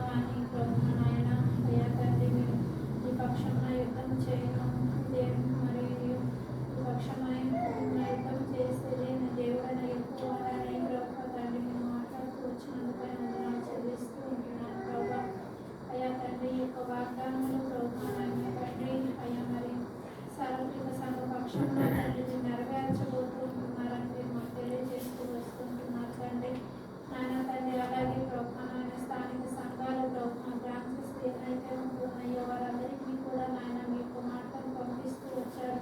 అని ప్రభు నాయన అయ్యా తండ్రి మీరు ఈ పక్షంన యుద్ధం చేయను మరి ఈ పక్షంన యుద్ధం చేస్తే దేవుడైన ఎక్కువ ప్రభు తండ్రి మీరు మాట్లాడుతూ వచ్చినందుకై వందనాలు చెల్లిస్తూ ఉంటున్నాను ప్రభు అయ్యా తండ్రి ఈ యొక్క వాగ్దానంలో ప్రభు నాయన తండ్రి అయ్యా మరి సార్వత్రిక సంఘ పక్షంలో తండ్రి మీరు నెరవేర్చబోతూ ఉంటున్నారని మీరు మాకు తెలియజేస్తూ వస్తుంటున్నారు తండ్రి నాయన తండ్రి అలాగే ప్రభు నాయన స్థానిక సంఘాలు ప్రభు బ్రాంచెస్ ఏదైతే ఉంటున్నాయో వారందరికీ కూడా నాయన మీ యొక్క మాటను పంపిస్తూ వచ్చారు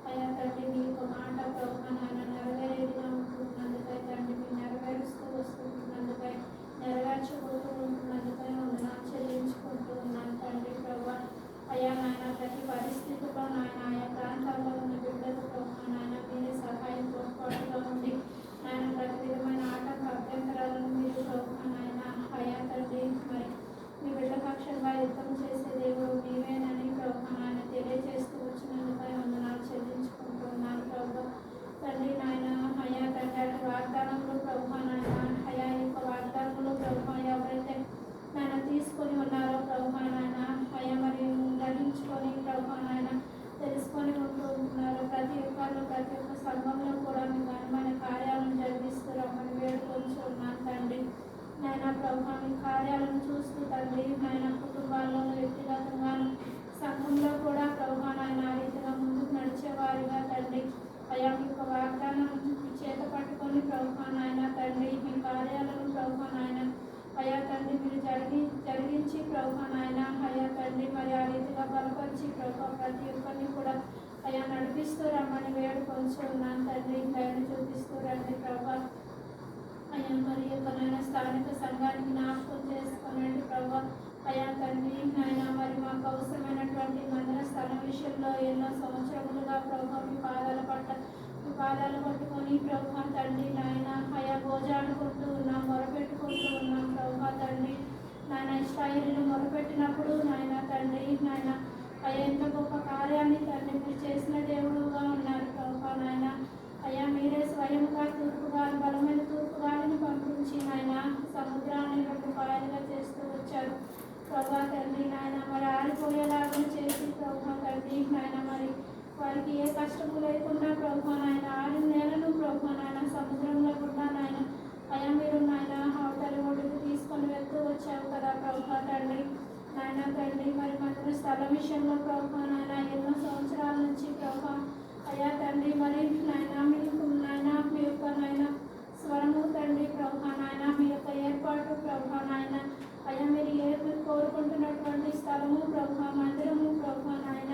అయ్యా తండ్రి మీ యొక్క మాట ప్రభు నాయన నెరవేరేదిగా ఉంటున్నందుకై తండ్రి మీరు నెరవేరుస్తూ వస్తుంటున్నందుకై నెరవేర్చబోతూ ఉంటున్నందుకై వందనాలు చెల్లించుకుంటూ ఉన్నాను తండ్రి ప్రభు అయ్యా నాయన ప్రతి పరిస్థితిలో నాయన ఆయా ప్రాంతాల్లో ఉన్న బిడ్డలకు ప్రభు నాయన మీరే సహాయం తోడ్పాటుగా ఉండి నాయన ప్రతి విధమైన ఆటంక అభ్యంతరాలను మీరు ప్రభు నాయన అయ్యా తండ్రి మరి మీ బిడ్డ పక్షంగా యుద్ధం చేసే దేవుడు మీవేనని ప్రభు నాయన తెలియజేస్తూ వచ్చినందుకై వందనాలు చెల్లించుకుంటున్నాను ప్రభు తండ్రి నాయన అయ్యా తండ్రి అటు వాగ్దానంలో ప్రభు నాయన అయ్యా యొక్క వాగ్దానంలో ప్రభు ఎవరైతే నాయన తీసుకొని ఉన్నారో ప్రభు నాయన అయ్యా మరి గ్రహించుకొని ప్రభు నాయన తెలుసుకొని ఉంటున్నారు ప్రతి ఒక్కరు ప్రతి ఒక్క సంఘంలో కూడా మీ ఘనమైన కార్యాలను జరిగిస్తూ రమ్మని వేడుకొని ఉన్నాను తండ్రి నాయన ప్రభు మీ కార్యాలను చూస్తూ తండ్రి నాయన కుటుంబాల్లోనూ వ్యక్తిగతంగాను సంఘంలో కూడా ప్రభు నాయన ఆ రీతిగా ముందుకు నడిచేవారిగా తండ్రి అయ్యా మీ యొక్క వాగ్దానం చేత పట్టుకొని ప్రభు నాయన తండ్రి మీ కార్యాలను ప్రభు నాయన అయ్యా తండ్రి మీరు జరిగించి ప్రభు నాయన అయ్యా తండ్రి మరి ఆ రీతిగా బలపరిచి ప్రభు ప్రతి ఒక్కరిని కూడా అయ్యా నడిపిస్తూ రమ్మని వేడుకొంచు ఉన్నాను తండ్రి దయను చూపిస్తూ రండి ప్రభు అయ్యా మరి యొక్క నాయన స్థానిక సంఘానికి జ్ఞాపకం చేసుకోనండి ప్రభు అయ్యా తండ్రి నాయన మరి మాకు అవసరమైనటువంటి మందిర స్థలం విషయంలో ఎన్నో సంవత్సరములుగా ప్రభు మీ పాదాలు పట్టుకొని ప్రభు తండ్రి నాయన అయా గోజాడుకుంటూ ఉన్నాం మొరపెట్టుకుంటూ ఉన్నాం ప్రభు తండ్రి నాయన ఇశ్రాయేలును మొరపెట్టినప్పుడు నాయన తండ్రి నాయన అయ్యా ఎంత గొప్ప కార్యాన్ని తండ్రి మీరు చేసిన దేవుడుగా ఉన్నారు ప్రభు నాయన అయ్యా మీరే స్వయంగా బలమైన తూర్పుగాలిని పంపించి నాయన సముద్రాన్ని 2 పాయలుగా చేస్తూ వచ్చారు ప్రభు తండ్రి నాయన మరి ఆరిపోయేలాగా చేసి ప్రభు తండ్రి నాయన మరి వారికి ఏ కష్టము లేకుండా ప్రభు నాయన 6 నెలలు ప్రభు నాయన సముద్రంలో కూడా నాయన అయ్యా మీరు నాయన అవతలి ఒడ్డుకు తీసుకొని వెళ్తూ వచ్చావు కదా ప్రభు తండ్రి నాయన తండ్రి మరి మందిర స్థలం విషయంలో ప్రభు నాయన ఎన్నో సంవత్సరాల నుంచి ప్రభు అయ్యా తండ్రి మరి నాయన మీకు నాయన మీ యొక్క నాయన స్వరము తండ్రి ప్రభు నాయన మీ యొక్క ఏర్పాటు ప్రభు నాయన అయ్యా మీరు కోరుకుంటున్నటువంటి స్థలము ప్రభు మందిరము ప్రభు నాయన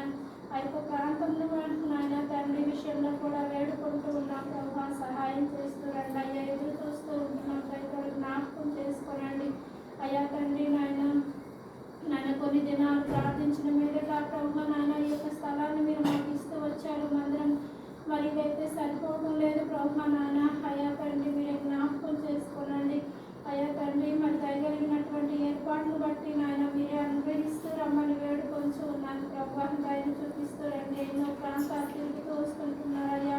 ఆ యొక్క ప్రాంతంలో నాయన తండ్రి విషయంలో కూడా వేడుకుంటూ ఉన్నాం ప్రభు సహాయం చేస్తూ రండి అయ్యా ఎదురు చూస్తూ ఉంటున్నాం రైతులు జ్ఞాపకం చేసుకోనండి అయ్యా తండ్రి నాయన కొన్ని దినాలు ప్రార్థించిన మీదట ప్రభు నాయన ఈ యొక్క స్థలాన్ని మీరు మాకు ఇస్తూ వచ్చారు మందిరం మరి ఇదైతే సరిపోవడం లేదు ప్రభు నాయన అయ్యా తండ్రి మీరే జ్ఞాపకం చేసుకోనండి అయ్యా తండ్రి మరి దయగలిగినటువంటి ఏర్పాట్లు బట్టి నాయన మీరే అనుగ్రహిస్తూ రమ్మని వేడుకొంచు ఉన్నాను ప్రభు దయను చూపిస్తూ రండి ఎన్నో ప్రాంతాలు తిరుగుతూ వస్తుంటున్నారు అయ్యా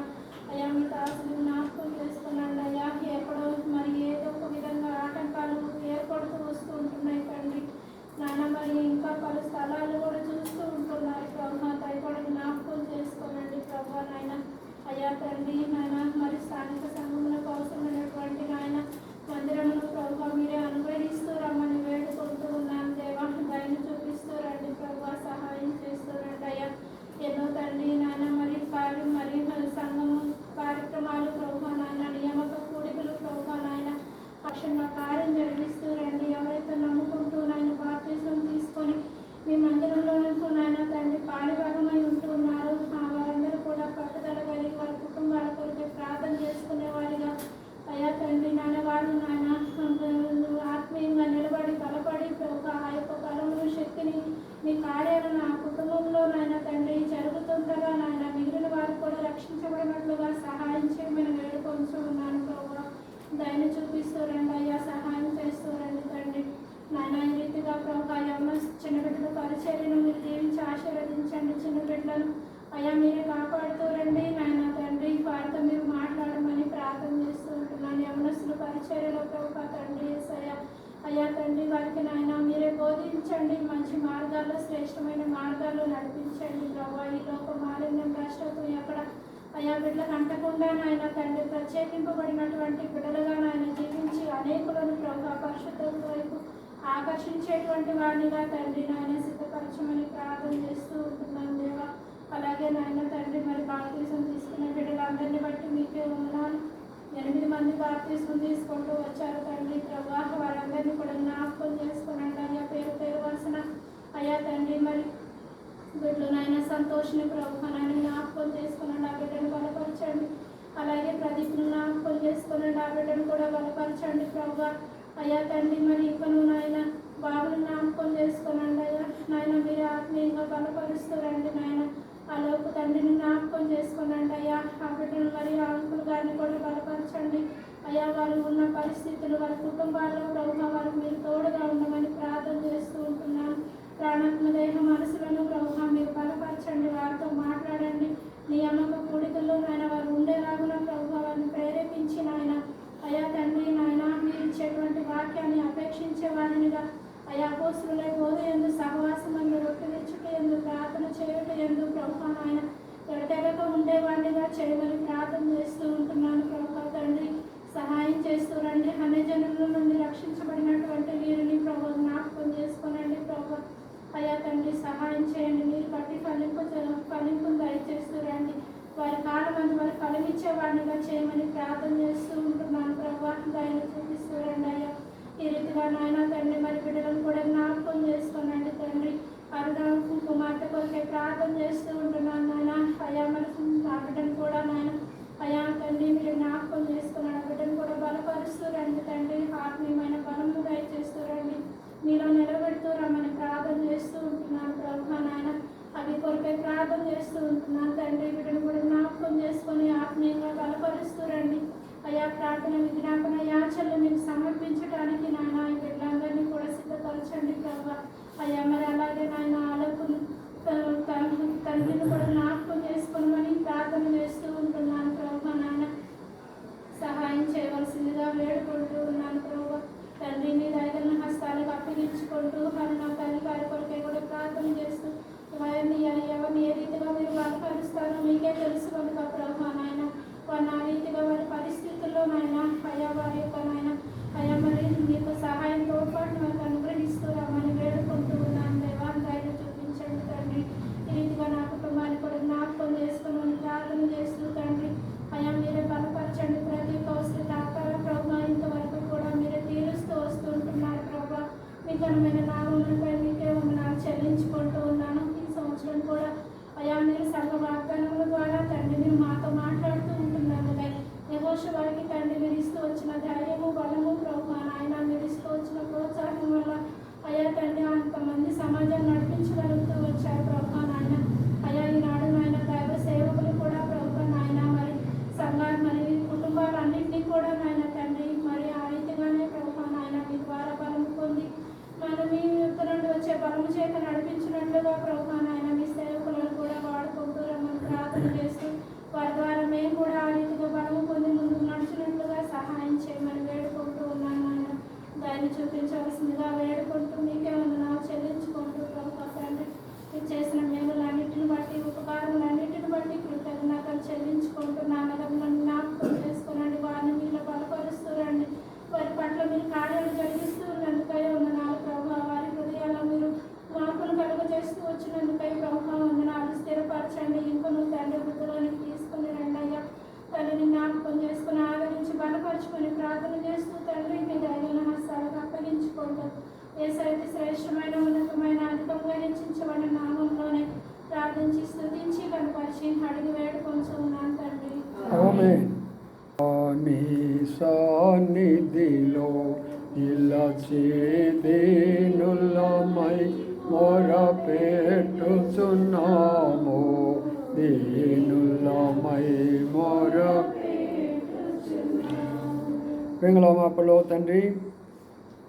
అయ్యా మీ దాసులు జ్ఞాపకం చేసుకున్నాండి అయ్యా ఎక్కడో మరి ఏదో ఒక విధంగా ఆటంకాలు ఏర్పడుతూ వస్తూ ఉంటున్నాయి తండ్రి నాన్న మరి ఇంకా పలు స్థలాలు కూడా చూస్తూ ఉంటున్నారు ప్రభు దయపడి జ్ఞాపకం చేసుకోనండి ప్రభు నాయన అయ్యా తండ్రి నాయన మరి స్థానిక సంఘములకు అవసరమైనటువంటి నాయన మందిరమును ప్రభు మీరే అనుగ్రహిస్తూ రమ్మని వేడుకుంటూ ఉన్నాను దేవా దయను చూపిస్తూ రండి ప్రభు సహాయం చేస్తూ రండి అయ్యా ఎన్నో తండ్రి నాయన మరి సంఘము కార్యక్రమాలు ప్రభు నాయన నియామక కూడికలు ప్రభు నాయన పక్షంగా కార్యం జరిగిస్తూ రండి ఎవరైతే నమ్ముకుంటూ నాయన బాప్తిజం తీసుకొని మీ మందిరంలో నాయన తండ్రి పాలిభాగమై ఉంటూ ఉన్నారు వారందరూ కూడా పట్టుదల కలిగి వారి కుటుంబాల కొరకు ప్రార్థన చేసుకునే వారిగా అయ్యా తండ్రి నాయన వారు నాయన ఆత్మీయంగా నిలబడి బలపడి ఆ యొక్క బలమును శక్తిని మీ కార్యాలను ఆ కుటుంబంలో నాయన తండ్రి జరుగుతుండగా నాయన మిగిలిన వారు కూడా రక్షించబడినట్లుగా సహాయం చేయమని వేడుకొంచు ఉన్నాను ప్రభు దయను చూపిస్తూ రండి అయ్యా సహాయం చేస్తూ రండి తండ్రి నాయన ఈ రీతిగా ప్రభు అమ్మ చిన్న బిడ్డల పరిచర్యను మీరు దీవించి ఆశీర్వదించండి చిన్న బిడ్డలను అయ్యా మీరే కాపాడుతూ రండి నాయన తండ్రి వారితో మీరు మాట్లాడమని ప్రార్థన చేస్తూ ఉంటున్నాను యవనస్తుల పరిచర్యలో ప్రభు తండ్రి అయ్యా అయ్యా తండ్రి వారికి నాయన మీరే బోధించండి, మంచి మార్గాల్లో శ్రేష్టమైన మార్గాల్లో నడిపించండి ప్రభా. ఈ లోక మాలిన్యం భ్రష్టత్వం ఎక్కడ అయ్యా బిడ్డలకు అంటకుండా నాయన తండ్రి ప్రత్యేకింపబడినటువంటి బిడ్డలుగా నాయన జీవించి అనేకులను ప్రభా పరిశుద్ధత వైపు ఆకర్షించేటువంటి వాడినిగా తండ్రి నాయన సిద్ధపరచమని ప్రార్థన చేస్తూ ఉంటున్నాను దేవా. అలాగే నాయన తండ్రి మరి బాప్తీసం తీసుకునే బిడ్డలందరినీ బట్టి మీకే ఉన్నాను. 8 మంది బాప్తీసం తీసుకుంటూ వచ్చారు తండ్రి ప్రభా. వారందరినీ కూడా జ్ఞాపకం చేసుకున్నాడు అయ్యా, పేరు పేరు వరుసన అయ్యా తండ్రి మరి బిడ్డలు నాయన సంతోషిని ప్రభు నాయన జ్ఞాపకం చేసుకున్నాడు, ఆ బిడ్డను బలపరచండి. అలాగే ప్రదీప్ను జ్ఞాపకం చేసుకున్నాడు, ఆ బిడ్డను కూడా బలపరచండి ప్రభా. అయ్యా తండ్రి మరి ఇంకను నాయన బాబుని జ్ఞాపకం చేసుకున్నాడు అయ్యా నాయన, మీరు ఆత్మీయంగా బలపరుస్తారండి నాయన. ఆ లోపు తండ్రిని జ్ఞాపకం చేసుకున్నాడు అయ్యా, ఆ బిడ్డను మరి ఆ అంకుల్ గారిని కూడా బలపరచండి అయ్యా. వారు ఉన్న పరిస్థితులు వారి కుటుంబాల్లో ప్రభుత్వ వారికి మీరు తోడుగా ఉండమని ప్రార్థన చేస్తూ ఉంటున్నాను. ప్రాణాత్మ దేహ మనసులను ప్రభుత్వ మీరు బలపరచండి, వారితో మాట్లాడండి. నీ అమ్మక కూడికల్లో నాయన వారు ఉండేలాగున ప్రభుత్వ వారిని ప్రేరేపించి నాయన అయ్యా తండ్రి నాయన మీరు ఇచ్చేటువంటి వాక్యాన్ని అపేక్షించే వారినిగా అయ్యా అపోస్తులై బోధ ఎందు సహవాసమందు రొట్టె తెచ్చుట ఎందు ప్రార్థన చేయుట ఎందు ప్రభుత్వ నాయన ఎడతెగక ఉండేవాడిగా చేయమని ప్రార్థన చేస్తూ ఉంటున్నాను ప్రభుత్వ తండ్రి. సహాయం చేస్తూ రండి. అన్యజనుల నుండి రక్షించబడినటువంటి వీరిని ప్రభు జ్ఞాపకం చేసుకోనండి ప్రభు. అయ్యా తండ్రి సహాయం చేయండి, మీరు బట్టి ఫలింపు దయచేస్తూ రండి. వారి కాలం అందు వారి ఫలమిచ్చేవాడినిగా చేయమని ప్రార్థన చేస్తూ ఉంటున్నాను ప్రభు. దయను చూపిస్తూ రండి అయ్యా. ఈ రీతిగా నాయన తండ్రి మరి బిడ్డలను కూడా జ్ఞాపకం చేసుకోనండి తండ్రి. అరుణ కుమార్తె కొరకే ప్రార్థన చేస్తూ ఉంటున్నాను నాయన. అయ్యా మరి ఆ బిడ్డను కూడా నాయన అయ్యా తండ్రి మీరు జ్ఞాపకం చేసుకున్నాను, ఆ బిడ్డను కూడా బలపరుస్తూ రండి తండ్రి. ఆత్మీయమైన బలము దయచేస్తూ రండి, మీలో నిలబెడుతూ రమ్మని ప్రార్థన చేస్తూ ఉంటున్నాను ప్రభు నాయన. అవి కొరకే ప్రార్థన చేస్తూ ఉంటున్నాను తండ్రి. బిడ్డను కూడా జ్ఞాపకం చేసుకొని ఆత్మీయంగా బలపరుస్తూ రండి అయ్యా. ప్రార్థన విజ్ఞాపన యాచనలు మీకు సమర్పించడానికి నాయన ఈ బిడ్డలందరినీ కూడా సిద్ధపరచండి ప్రభు. అయ్యా మరి అలాగే నాయన ఆలోపు తండ్రిని కూడా జ్ఞాపకం చేసుకోమని ప్రార్థన చేస్తూ ఉంటున్నాను ప్రభు నాయన. సహాయం చేయవలసిందిగా వేడుకుంటూ ఉన్నాను ప్రభు తండ్రి. మీ దైన హస్తాలకు అప్పగించుకుంటూ నా తల్లి గారి కొరకే కూడా ప్రార్థన చేస్తూ వారిని ఎవరిని ఏ రీతిగా మీరు బలపరుస్తారో మీకే తెలుసు కనుక ప్రభు నాయన. వారిని ఆ రీతిగా వారి పరిస్థితుల్లో నాయన అయ్యా వారి యొక్క నాయన అయ్యా మరి మీకు సహాయం తోడ్పాటు వారికి అనుగ్రహిస్తూ రమ్మని వేడుకుంటూ ఉన్నాను దేవా. దయను చూపించండి తండ్రి. ఈ రీతిగా నా కుటుంబాన్ని కూడా జ్ఞాపకం చేసుకుని ప్రార్థన చేస్తూ తండ్రి అయ్యా మీరే బలపరచండి. ప్రతి అవసరత ఆకార ప్రభు ఇంతవరకు కూడా మీరే తీరుస్తూ వస్తుంటున్నారు ప్రభు. మీ ఘనమైన నామములపై మీకే వందనాలు చెల్లించుకుంటూ ఉన్నాను. ఈ సంవత్సరం కూడా అయ్యా మీరు సంఘ వాగ్దానముల ద్వారా తండ్రి మీరు మాతో మాట్లాడుతూ ఉంటున్నారు. యెహోషువకి తండ్రి మీరు ఇస్తూ వచ్చిన ధైర్యము బలము ప్రభు నాయన, మీరు ఇస్తూ వచ్చిన ప్రోత్సాహం వల్ల అయ్యా తండ్రి అంతమంది సమాజాన్ని నడిపించగలుగుతూ వచ్చారు ప్రభు నాయన. అయ్యా ఈనాడు నాయన దైవ సేవకులు కూడా ప్రభు నాయన మరి సంఘాలు మరి కుటుంబాలన్నింటినీ కూడా నాయన తండ్రి మరి ఆ రీతిగానే ప్రభు నాయన మీ ద్వారా బలము పొంది మనం మీ యొక్క నుండి వచ్చే బలము చేత నడిపించినట్లుగా ప్రభు నాయన మీ సేవకులను కూడా వాడుకుంటూ రమ్మని ప్రార్థన చేస్తూ వారి ద్వారా మేము కూడా ఆ రీతిగా బలము పొంది ముందుకు నడిచినట్లుగా సహాయం చేయమని వేడుకుంటూ ఉన్నాను నాయన. దాన్ని చూపించవలసిందిగా వేడుకుంటూ మీకే వందనాలు చెల్లించుకుంటూ ప్రభు తండ్రి మీరు చేసిన మేలులన్నింటిని బట్టి ఉపకారములన్నింటిని బట్టి కృతజ్ఞతలు చెల్లించుకుంటూ నాన్నగారు జ్ఞాపకం చేసుకునండి. వారిని మీలో బలపరుస్తూ రండి. వారి పట్ల మీరు కార్యాలు జరిగిస్తూ ఉన్నందుకై వందనాలు ప్రభు. వారి హృదయాల్లో మీరు మార్పులు కలుగజేస్తూ వచ్చినందుకై ప్రభు వందనాలు. స్థిరపరచండి. ఇంకొను తండ్రి వృద్ధులను తీసుకుని రండి అయ్యా. తల్లిని జ్ఞాపకం చేసుకుని ఆదరించి బలపరుచుకొని ప్రార్థన చేస్తూ తండ్రి మీ దైన హస్తాలకు అప్పగించుకుంటూ యేసయ్య శ్రేష్టమైన ఉన్నతమైన అధికంగా హెచ్చించబడిన నామంలోనే ప్రార్థించి స్తుతించి కనపరిచి అడిగి వేడుకొంచు ఉన్నాను తండ్రి. ఆమేన్. నీ సన్నిధిలో నిలచి దీనులమై మొర పెట్టుచున్నాము, దీనులమై మొర వెంగళమాపలో తండ్రి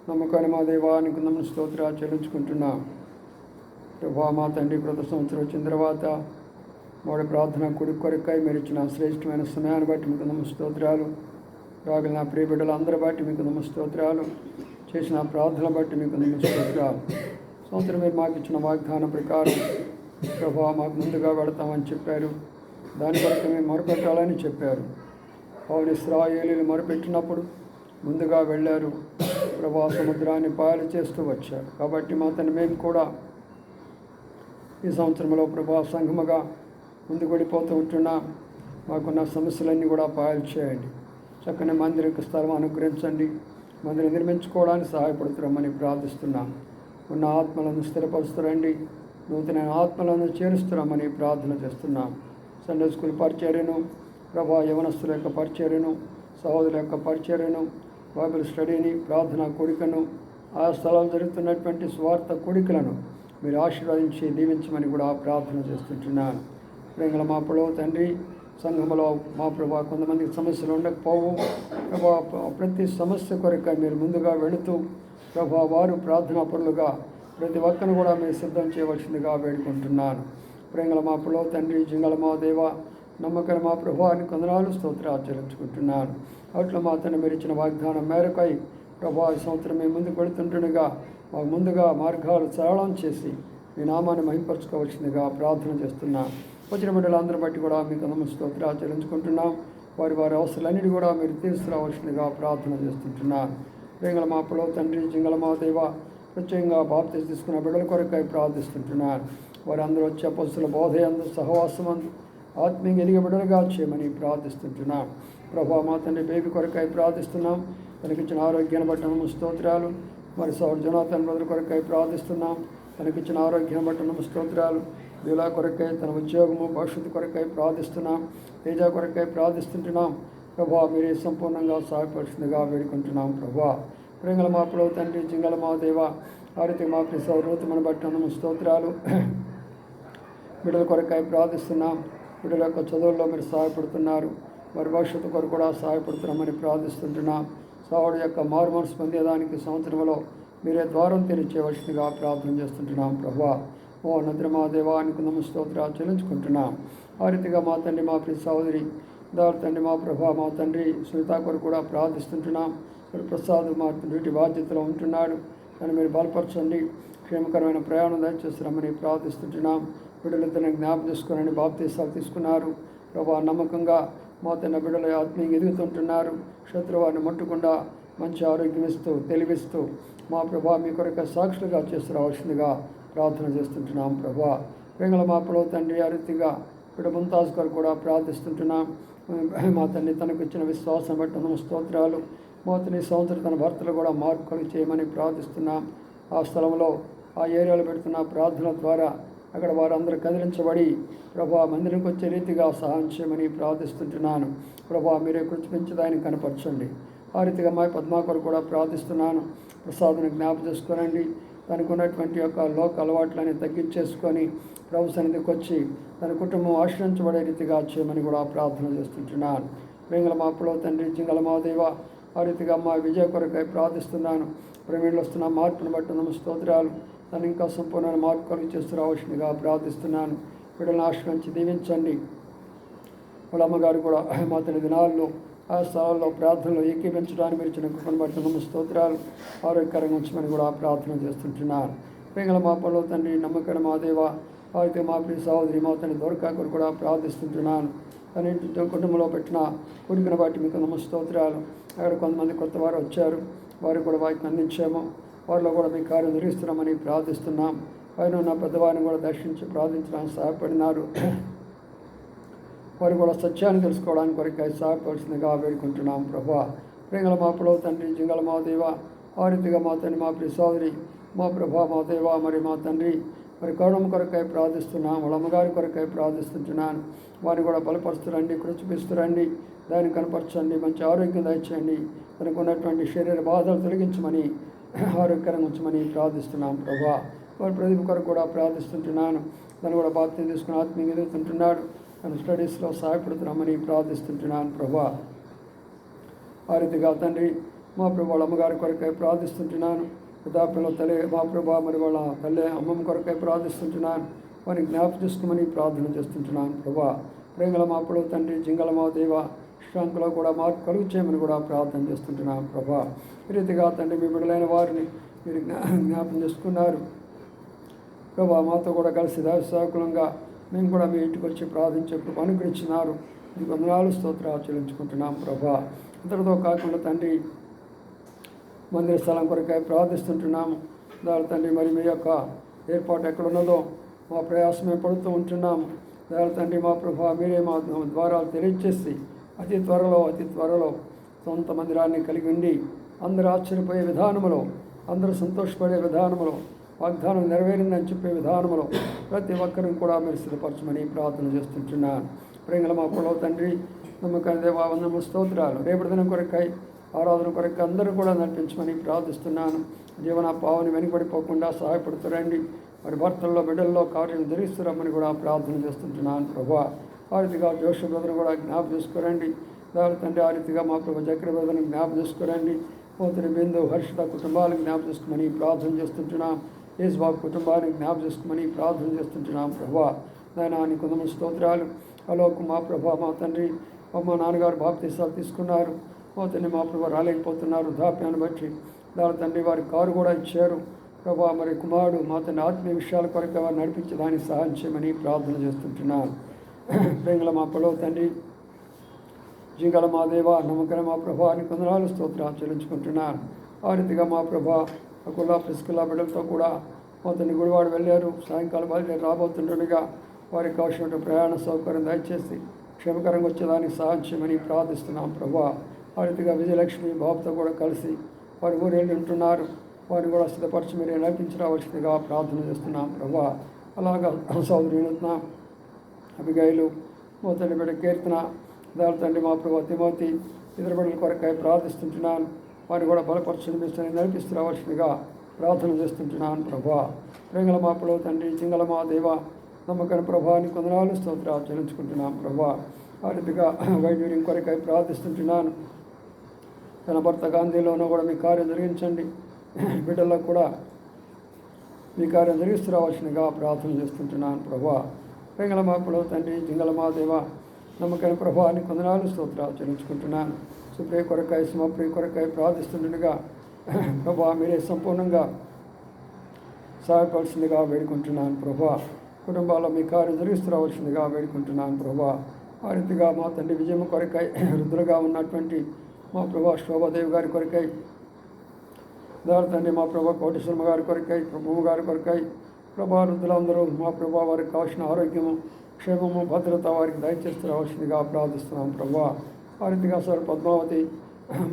నమ్మకాన్ని మా దేవానికి నమ్మ స్తోత్రాలు చెల్లించుకుంటున్నాం. మా తండ్రి కృత సంవత్సరం వచ్చిన తర్వాత వాడి ప్రార్థన కుడి కొరకై మీరు ఇచ్చిన శ్రేష్టమైన సమయాన్ని బట్టి మీకు నమ్మ స్తోత్రాలు. రాగల నా ప్రియ బిడ్డలు అందరి బట్టి మీకు నమ్మ స్తోత్రాలు. చేసిన ప్రార్థన బట్టి మీకు నమస్కారం. సంవత్సరం మీరు మాకు ఇచ్చిన వాగ్దానం ప్రకారం ప్రభా మాకు ముందుగా వెళతామని చెప్పారు. దాని కొరకు మేము మొరపెట్టాలని చెప్పారు. అవును, ఇశ్రాయేలీయులు మొరపెట్టినప్పుడు ముందుగా వెళ్ళారు. ప్రభా సముద్రాన్ని పాయలు చేస్తూ వచ్చారు. కాబట్టి మా తండ్రి మేము కూడా ఈ సంవత్సరంలో ప్రభా సంఘముగా ముందుకు వెళ్ళిపోతూ ఉంటున్నాం. మాకున్న సమస్యలన్నీ కూడా పాయలు చేయండి. చక్కని మందిరకు స్థలం అనుగ్రహించండి. మందిరం నిర్మించుకోవడానికి సహాయపడుతున్నామని ప్రార్థిస్తున్నాం. ఉన్న ఆత్మలను స్థిరపరుస్తురండి. నూతన ఆత్మలను చేరుస్తున్నామని ప్రార్థన చేస్తున్నాం. సండే స్కూల్ పరిచర్యను ప్రభా యవనస్తుల యొక్క పరిచర్యను, సహోదరుల యొక్క పరిచర్యను, బైబిల్ స్టడీని, ప్రార్థనా కూడికను, ఆ స్థలాలు జరుగుతున్నటువంటి స్వార్థ కూడికలను మీరు ఆశీర్వదించి దీవించమని కూడా ప్రార్థన చేస్తుంటున్నాను. ప్రేంగళ మా ప్రభు తండ్రి, సంఘంలో మా ప్రభా కొంతమందికి సమస్యలు ఉండకపోవు. ప్రభా ప్రతి సమస్య కొరక మీరు ముందుగా వెళుతూ ప్రభా వారు ప్రార్థనా పరులుగా ప్రతి ఒక్కరిని కూడా మీరు సిద్ధం చేయవలసిందిగా వేడుకుంటున్నాను. ప్రేంగళ మా ప్రభు తండ్రి, జింగళ మా దేవ, నమ్మకం మా ప్రభావాన్ని కొందనాలు స్తోత్రాలు చెల్లించుకుంటున్నాను. అట్లా మా తండ్రి మీరు ఇచ్చిన వాగ్దానం మేరకై ప్రభా ఈ సంవత్సరం మేము ముందుకు వెళుతుంటుండగా మాకు ముందుగా మార్గాలు సరళం చేసి మీ నామాన్ని మహింపరచుకోవాల్సిందిగా ప్రార్థన చేస్తున్నాం. వచ్చిన బిడ్డలందరూ బట్టి కూడా మీకు స్తోత్రాలు చెల్లించుకుంటున్నాం. వారి అవసరాలన్నిటి కూడా మీరు తీసుకురావాల్సిందిగా ప్రార్థన చేస్తుంటున్నాను. ప్రేంగళ మా ప్రభు తండ్రి, జింగళ మా దేవ, ప్రత్యేకంగా బాప్తిసం తీసుకున్న బిడ్డల కొరకై ప్రార్థిస్తుంటున్నాను. వారందరూ వచ్చే అపొస్తలుల బోధయందు, సహవాసమందు ఆత్మీయంగా ఎదిగే బిడ్డలుగా చేయమని ప్రార్థిస్తుంటున్నాం. ప్రభా మా తండ్రి బేబీ కొరకై ప్రార్థిస్తున్నాం. తనకిచ్చిన ఆరోగ్యాన్ని బట్టి స్తోత్రాలు. మరి సౌర్ జనాథన్ బ్రదర్ కొరకై ప్రార్థిస్తున్నాం. తనకిచ్చిన ఆరోగ్యాన్ని బట్టి స్తోత్రాలు. వీలా కొరకై, తన ఉద్యోగము భవిష్యత్తు కొరకై ప్రార్థిస్తున్నాం. తేజ కొరకై ప్రార్థిస్తుంటున్నాం. ప్రభా మీరే సంపూర్ణంగా సహాయపరుస్తుందిగా వేడుకుంటున్నాం. ప్రభా ప్రేంగళ మా ప్రభు తండ్రి, జింగళ మా దేవ, ఆ రీతి మా ప్రియ రూతమని బట్టి స్తోత్రాలు. బిడ్డల కొరకై ప్రార్థిస్తున్నాం. బిడ్డల యొక్క చదువుల్లో మీరు సహాయపడుతున్నారు. మరి భవిష్యత్తు కొరకు కూడా సహాయపడుతున్నామని ప్రార్థిస్తుంటున్నాం. సహోడు యొక్క మారు మనసు పొందేదానికి సంవత్సరంలో మీరే ద్వారం తెరిచేవలసిందిగా ప్రార్థన చేస్తుంటున్నాం. ప్రభా ఓ నద్ర మా దేవానికి స్తోత్రాలు చెల్లించుకుంటున్నాం. ఆ రీతిగా మా తండ్రి, మా ప్రియ సహోదరి దారి తండ్రి, మా ప్రభా మా తండ్రి సునీత కొరకు కూడా ప్రార్థిస్తుంటున్నాం. మరి ప్రసాద్ మా డ్యూటీ బాధ్యతలో ఉంటున్నాడు. దాన్ని మీరు బలపరచండి. క్షేమకరమైన ప్రయాణం దయచేస్తున్నామని ప్రార్థిస్తుంటున్నాం. బిడ్డలిద్దరిని జ్ఞాపకం చేసుకోనని బాప్తీసాలు తీసుకున్నారు. ప్రభా నమ్మకంగా మా తన బిడ్డలు ఆత్మీయంగా ఎదుగుతుంటున్నారు. శత్రువారిని ముట్టకుండా మంచి ఆరోగ్యం ఇస్తూ తెలివిస్తూ మా ప్రభా మీ కొరకు సాక్షులుగా చేస్తురావాల్సిందిగా ప్రార్థన చేస్తుంటున్నాం. ప్రభా ప్రేంగళ మా ప్రభు తండ్రి, ఆ రీతిగా బిడ్డ ముంతాజ్ కొరకు కూడా ప్రార్థిస్తుంటున్నాం. మా తండ్రి తనకు ఇచ్చిన విశ్వాసం బట్టి స్తోత్రాలు. మా తండ్రి సంవత్సరం తన భర్తలు కూడా మార్పులు చేయమని ప్రార్థిస్తున్నాం. ఆ స్థలంలో ఆ ఏరియాలో పెడుతున్న ప్రార్థన ద్వారా అక్కడ వారందరూ కదిలించబడి ప్రభా మందిరంకి వచ్చే రీతిగా సహాయం చేయమని ప్రార్థిస్తుంటున్నాను. ప్రభా మీరే కృషించదాన్ని కనపరచండి. ఆ రీతిగా మా పద్మాకర్ కూడా ప్రార్థిస్తున్నాను. ప్రసాద్ని జ్ఞాపకం చేసుకోనండి. తనకు ఉన్నటువంటి యొక్క లోక అలవాట్లని తగ్గించేసుకొని ప్రభు సన్నిధికి వచ్చి తన కుటుంబం ఆశ్రయించబడే రీతిగా చేయమని కూడా ప్రార్థన చేస్తుంటున్నాను. ప్రేంగళ మా ప్రభు తండ్రి, జింగళ మా దేవ, ఆ రీతిగా మా విజయ కొరకై ప్రార్థిస్తున్నాను. ప్రవీణ్లో వస్తున్న మార్పును బట్టి స్తోత్రాలు. తను ఇంకా సంపూర్ణ మార్పు కలిగి చేస్తూ రావాల్సిందిగా ప్రార్థిస్తున్నాను. బిడ్డలను ఆశ్రయించి దీవించండి. వాళ్ళ అమ్మగారు కూడా మా తన దినాల్లో ఆ స్థలాల్లో ప్రార్థనలో ఏకీపించడానికి మీరు ఇచ్చిన కృపను బట్టి స్తోత్రాలు. ఆరోగ్యకరంగా ఉంచమని కూడా ప్రార్థన చేస్తుంటున్నాను. ప్రేంగళ మా పనులు తండ్రి, నమ్మకం మా దేవ, అయితే మా ప్రియ సహోదరి మా తండ్రి దొరకాకుడు కూడా ప్రార్థిస్తుంటున్నాను. తన ఇంటి కుటుంబంలో పెట్టిన కూడికను బట్టి మీకు స్తోత్రాలు. అక్కడ కొంతమంది కొత్త వారు వచ్చారు. వారు కూడా వారికి అందించాము. వారిలో కూడా మీ కార్యం నిర్వహిస్తున్నామని ప్రార్థిస్తున్నాం. పైన ఉన్న పెద్దవారిని కూడా దర్శించి ప్రార్థించడానికి సహాయపడినారు. వారు కూడా సత్యాన్ని తెలుసుకోవడానికి కొరకై సహాయపడాల్సిందిగా వేడుకుంటున్నాం. ప్రభా ప్రేంగళ మా ప్రభు తండ్రి, జింగళ మా దేవ, ఆ రీతిగా మా తండ్రి మా ప్రియ సోదరి మా ప్రభా మా దేవ, మరి మా తండ్రి మరి కరుణం కొరకై ప్రార్థిస్తున్నాం. వాళ్ళ అమ్మగారి కొరకై ప్రార్థిస్తుంటున్నాను. వారిని కూడా బలపరుస్తురండి, కృషిపిస్తురండి, దాన్ని కనపరచండి, మంచి ఆరోగ్యం దయచేయండి. తనకు ఉన్నటువంటి శరీర బాధలు తొలగించమని ఆరోగ్యకరంగా ఉంచమని ప్రార్థిస్తున్నాం. ప్రభా వారి ప్రదీప్ కొరకు కూడా ప్రార్థిస్తుంటున్నాను. తను కూడా బాధ్యత తీసుకుని ఆత్మీయంగా ఎదుగుతుంటున్నాడు. తన స్టడీస్లో సహాయపడుతున్నామని ప్రార్థిస్తుంటున్నాను. ప్రభా ఆ రీతిగా తండ్రి మా ప్రభు వాళ్ళ అమ్మగారి కొరకై ప్రార్థిస్తుంటున్నాను. వృద్ధాప్యంలో తల్లి మా ప్రభా మరి వాళ్ళ తల్లి అమ్మమ్మ కొరకై ప్రార్థిస్తుంటున్నాను. వారిని జ్ఞాపకం చేసుకోమని ప్రార్థన చేస్తుంటున్నాను. ప్రభా ప్రేంగళ మా ప్రభు తండ్రి, జింగళ మా దేవ, శ్రాంకులో కూడా మార్పు కలుగు చేయమని కూడా ప్రార్థన చేస్తుంటున్నాం ప్రభా. ఈ రీతిగా తండ్రి మీ బిడ్డలైన వారిని మీరు జ్ఞాపం చేసుకున్నారు ప్రభా. మాతో కూడా కలిసి దైవసేవకులంగా మేము కూడా మీ ఇంటికి వచ్చి ప్రార్థించే కృప అనుగ్రహించినారు. మీకు వందనాలు స్తోత్రాలు చెల్లించుకుంటున్నాం ప్రభా. అంతటితో కాకుండా తండ్రి మందిర స్థలం కొరకై ప్రార్థిస్తుంటున్నాము. దాని తండ్రి మరి మీ యొక్క ఏర్పాటు ఎక్కడున్నదో మా ప్రయాసమే పడుతూ ఉంటున్నాము. దాని తండ్రి మా ప్రభా మీరే మా ద్వారాలు తెలియచేసి అతి త్వరలో సొంత మందిరాన్ని కలిగి ఉండి అందరూ ఆశ్చర్యపోయే విధానంలో, అందరూ సంతోషపడే విధానంలో, వాగ్దానం నెరవేరిందని చెప్పే విధానంలో ప్రతి ఒక్కరిని కూడా మీరు సిద్ధపరచమని ప్రార్థన చేస్తుంటున్నాను. ప్రేంగల మా పొడవ తండ్రి నమ్మకాన్ని దేవా వందనములు స్తోత్రాలు. రేపటి దినం కొరకై ఆరాధన కొరకై అందరూ కూడా నడిపించమని ప్రార్థిస్తున్నాను. జీవన పావని వెనుకబడిపోకుండా సహాయపడుతురండి. మరి భర్తల్లో బిడ్డల్లో కార్యం జరిగిస్తురమ్మని కూడా ప్రార్థన చేస్తుంటున్నాను ప్రభా. ఆ రీతిగా జోష బ్రదర్ని కూడా జ్ఞాపం చేసుకురండి. దాని తండ్రి ఆ రీతిగా మా ప్రభు చక్ర బ్రదర్ని జ్ఞాపం చేసుకురండి. పోతుని బిందు హర్షిత కుటుంబాలను జ్ఞాపం చేసుకోమని ప్రార్థన చేస్తుంటున్నాం. యేసుబాబు కుటుంబాన్ని జ్ఞాపం చేసుకోమని ప్రార్థన చేస్తుంటున్నాం ప్రభా. నాయన నీ కొంతమంది స్తోత్రాలు. అలోకు మా ప్రభా మా తండ్రి మా నాన్నగారు బాప్తీసాలు తీసుకున్నారు. పోతుని మా ప్రభా రాలేకపోతున్నారు వృద్ధాప్యాన్ని బట్టి. దాని తండ్రి వారి కారు కూడా ఇచ్చారు ప్రభా. మరి కుమారుడు మా తండ్రి ఆత్మీయ విషయాల కొరకు వారు నడిపించడానికి సహాయం చేయమని ప్రార్థన చేస్తుంటున్నాను. ప్రేంగల మా పొడవు తండ్రి జింగల మా దేవ నమ్మకం మా ప్రభా అని కొందనాలు స్తోత్రాలు చెల్లించుకుంటున్నాను. ఆ రీతిగా మా ప్రభా అకుల్లా ప్రిస్కుల్లా బిడ్డలతో కూడా మొత్తం గుడివాడు వెళ్ళారు. సాయంకాలం బయలుదేరి రాబోతుండగా వారికి కావాల్సిన ప్రయాణ సౌకర్యం దయచేసి క్షేమకరంగా వచ్చేదానికి సహాయం చేయమని ప్రార్థిస్తున్నాం ప్రభా. ఆ రీతిగా విజయలక్ష్మి బాబుతో కూడా కలిసి వారి ఊరు వెళ్ళి ఉంటున్నారు. వారిని కూడా సిద్ధపరిచి మీరు నడిపించరావాల్సిందిగా ప్రార్థన చేస్తున్నాం ప్రభా. అలాగా సోదరి వినుతున్నాం అభిగైలు మోతండి బిడ్డ కీర్తన దాని తండ్రి మా ప్రభా తిమోతి ఇతర బిడ్డల కొరకై ప్రార్థిస్తుంటున్నాను. వారిని కూడా బలపరచుని మిస్టర్ని నడిపిస్తూ రావాల్సిందిగా ప్రార్థన చేస్తుంటున్నాను ప్రభా. ప్రేంగల మా ప్రభు తండ్రి చింగల మా దేవ నమ్మకం ప్రభాని కొందనాలు స్తోత్రాలు చెల్లించుకుంటున్నాం ప్రభా. ఆ రీతిగా వైద్యుని కొరకై ప్రార్థిస్తుంటున్నాను. తన భర్త గాంధీలోనూ కూడా మీ కార్యం జరిగించండి. బిడ్డలకు కూడా మీ కార్యం జరిగిస్తూ రావాల్సిందిగా ప్రార్థన చేస్తుంటున్నాను ప్రభా. ప్రేంగల మా ప్రభు తండ్రి చింగల మా దేవ నమ్మకం ప్రభాని కొందనాలు స్తోత్రాలు చెల్లించుకుంటున్నాను. సుప్రియ కొరకాయ సమప్రియ కొరకాయ ప్రార్థిస్తుండగా ప్రభా మీరే సంపూర్ణంగా సహాయపడాల్సిందిగా వేడుకుంటున్నాను ప్రభా. కుటుంబాల్లో మీ కార్యం జరిగిస్తూ రావాల్సిందిగా వేడుకుంటున్నాను ప్రభా. ఆ రీతిగా మా తండ్రి విజయము కొరకై వృద్ధులుగా ఉన్నటువంటి మా ప్రభా శోభాదేవి గారి కొరకై దాని తండ్రి మా ప్రభా కోటేశ్వరమ్మ గారి కొరకై ప్రభువు గారి కొరకై ప్రభా వృద్ధులందరూ మా ప్రభా వారికి కావాల్సిన ఆరోగ్యము క్షేమము భద్రత వారికి దయచేస్తూ రావాల్సిందిగా ప్రార్థిస్తున్నాం ప్రభా. ఆ రీతిగా సార్ పద్మావతి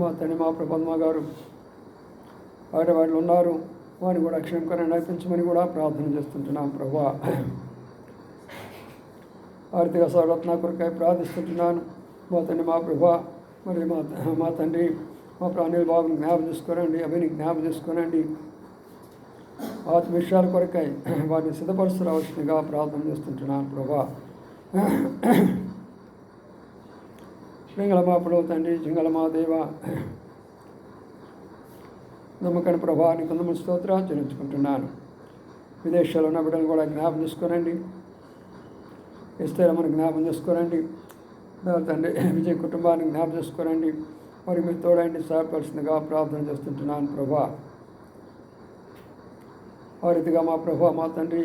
మా తండ్రి మా పద్మ గారు వాటిలో ఉన్నారు. వారిని కూడా క్షేమకరంగా నడిపించమని కూడా ప్రార్థన చేస్తుంటున్నాం ప్రభా. ఆ రీతిగా సార్ రత్న కొరకై ప్రార్థిస్తుంటున్నాను. మా తండ్రి మా ప్రభా మరి మా తండ్రి మా అనిల్ బాబుని జ్ఞాపం చేసుకోనండి. అభిని జ్ఞాపం చేసుకోనండి. ఆత్మ విషయాల కొరకై వారిని సిద్ధపరుస్తూ రావాల్సిందిగా ప్రార్థన చేస్తుంటున్నాను ప్రభా. లింగల మా ప్రభు తండ్రి జింగల మా దేవ నమ్మకం ప్రభా అని కొంతమంది స్తోత్రాలు చెల్లించుకుంటున్నాను. విదేశాల్లో ఉన్న బిడ్డలు కూడా జ్ఞాపం చేసుకోనండి. ఇస్తేరమ్మని జ్ఞాపం చేసుకోనండి. తండ్రి విజయ్ కుటుంబాన్ని జ్ఞాపం చేసుకోనండి. మరి మీరు తోడండి సహాయపరిచిందిగా ప్రార్థన చేస్తుంటున్నాను ప్రభా. ఆ రీతిగా మా ప్రభా మా తండ్రి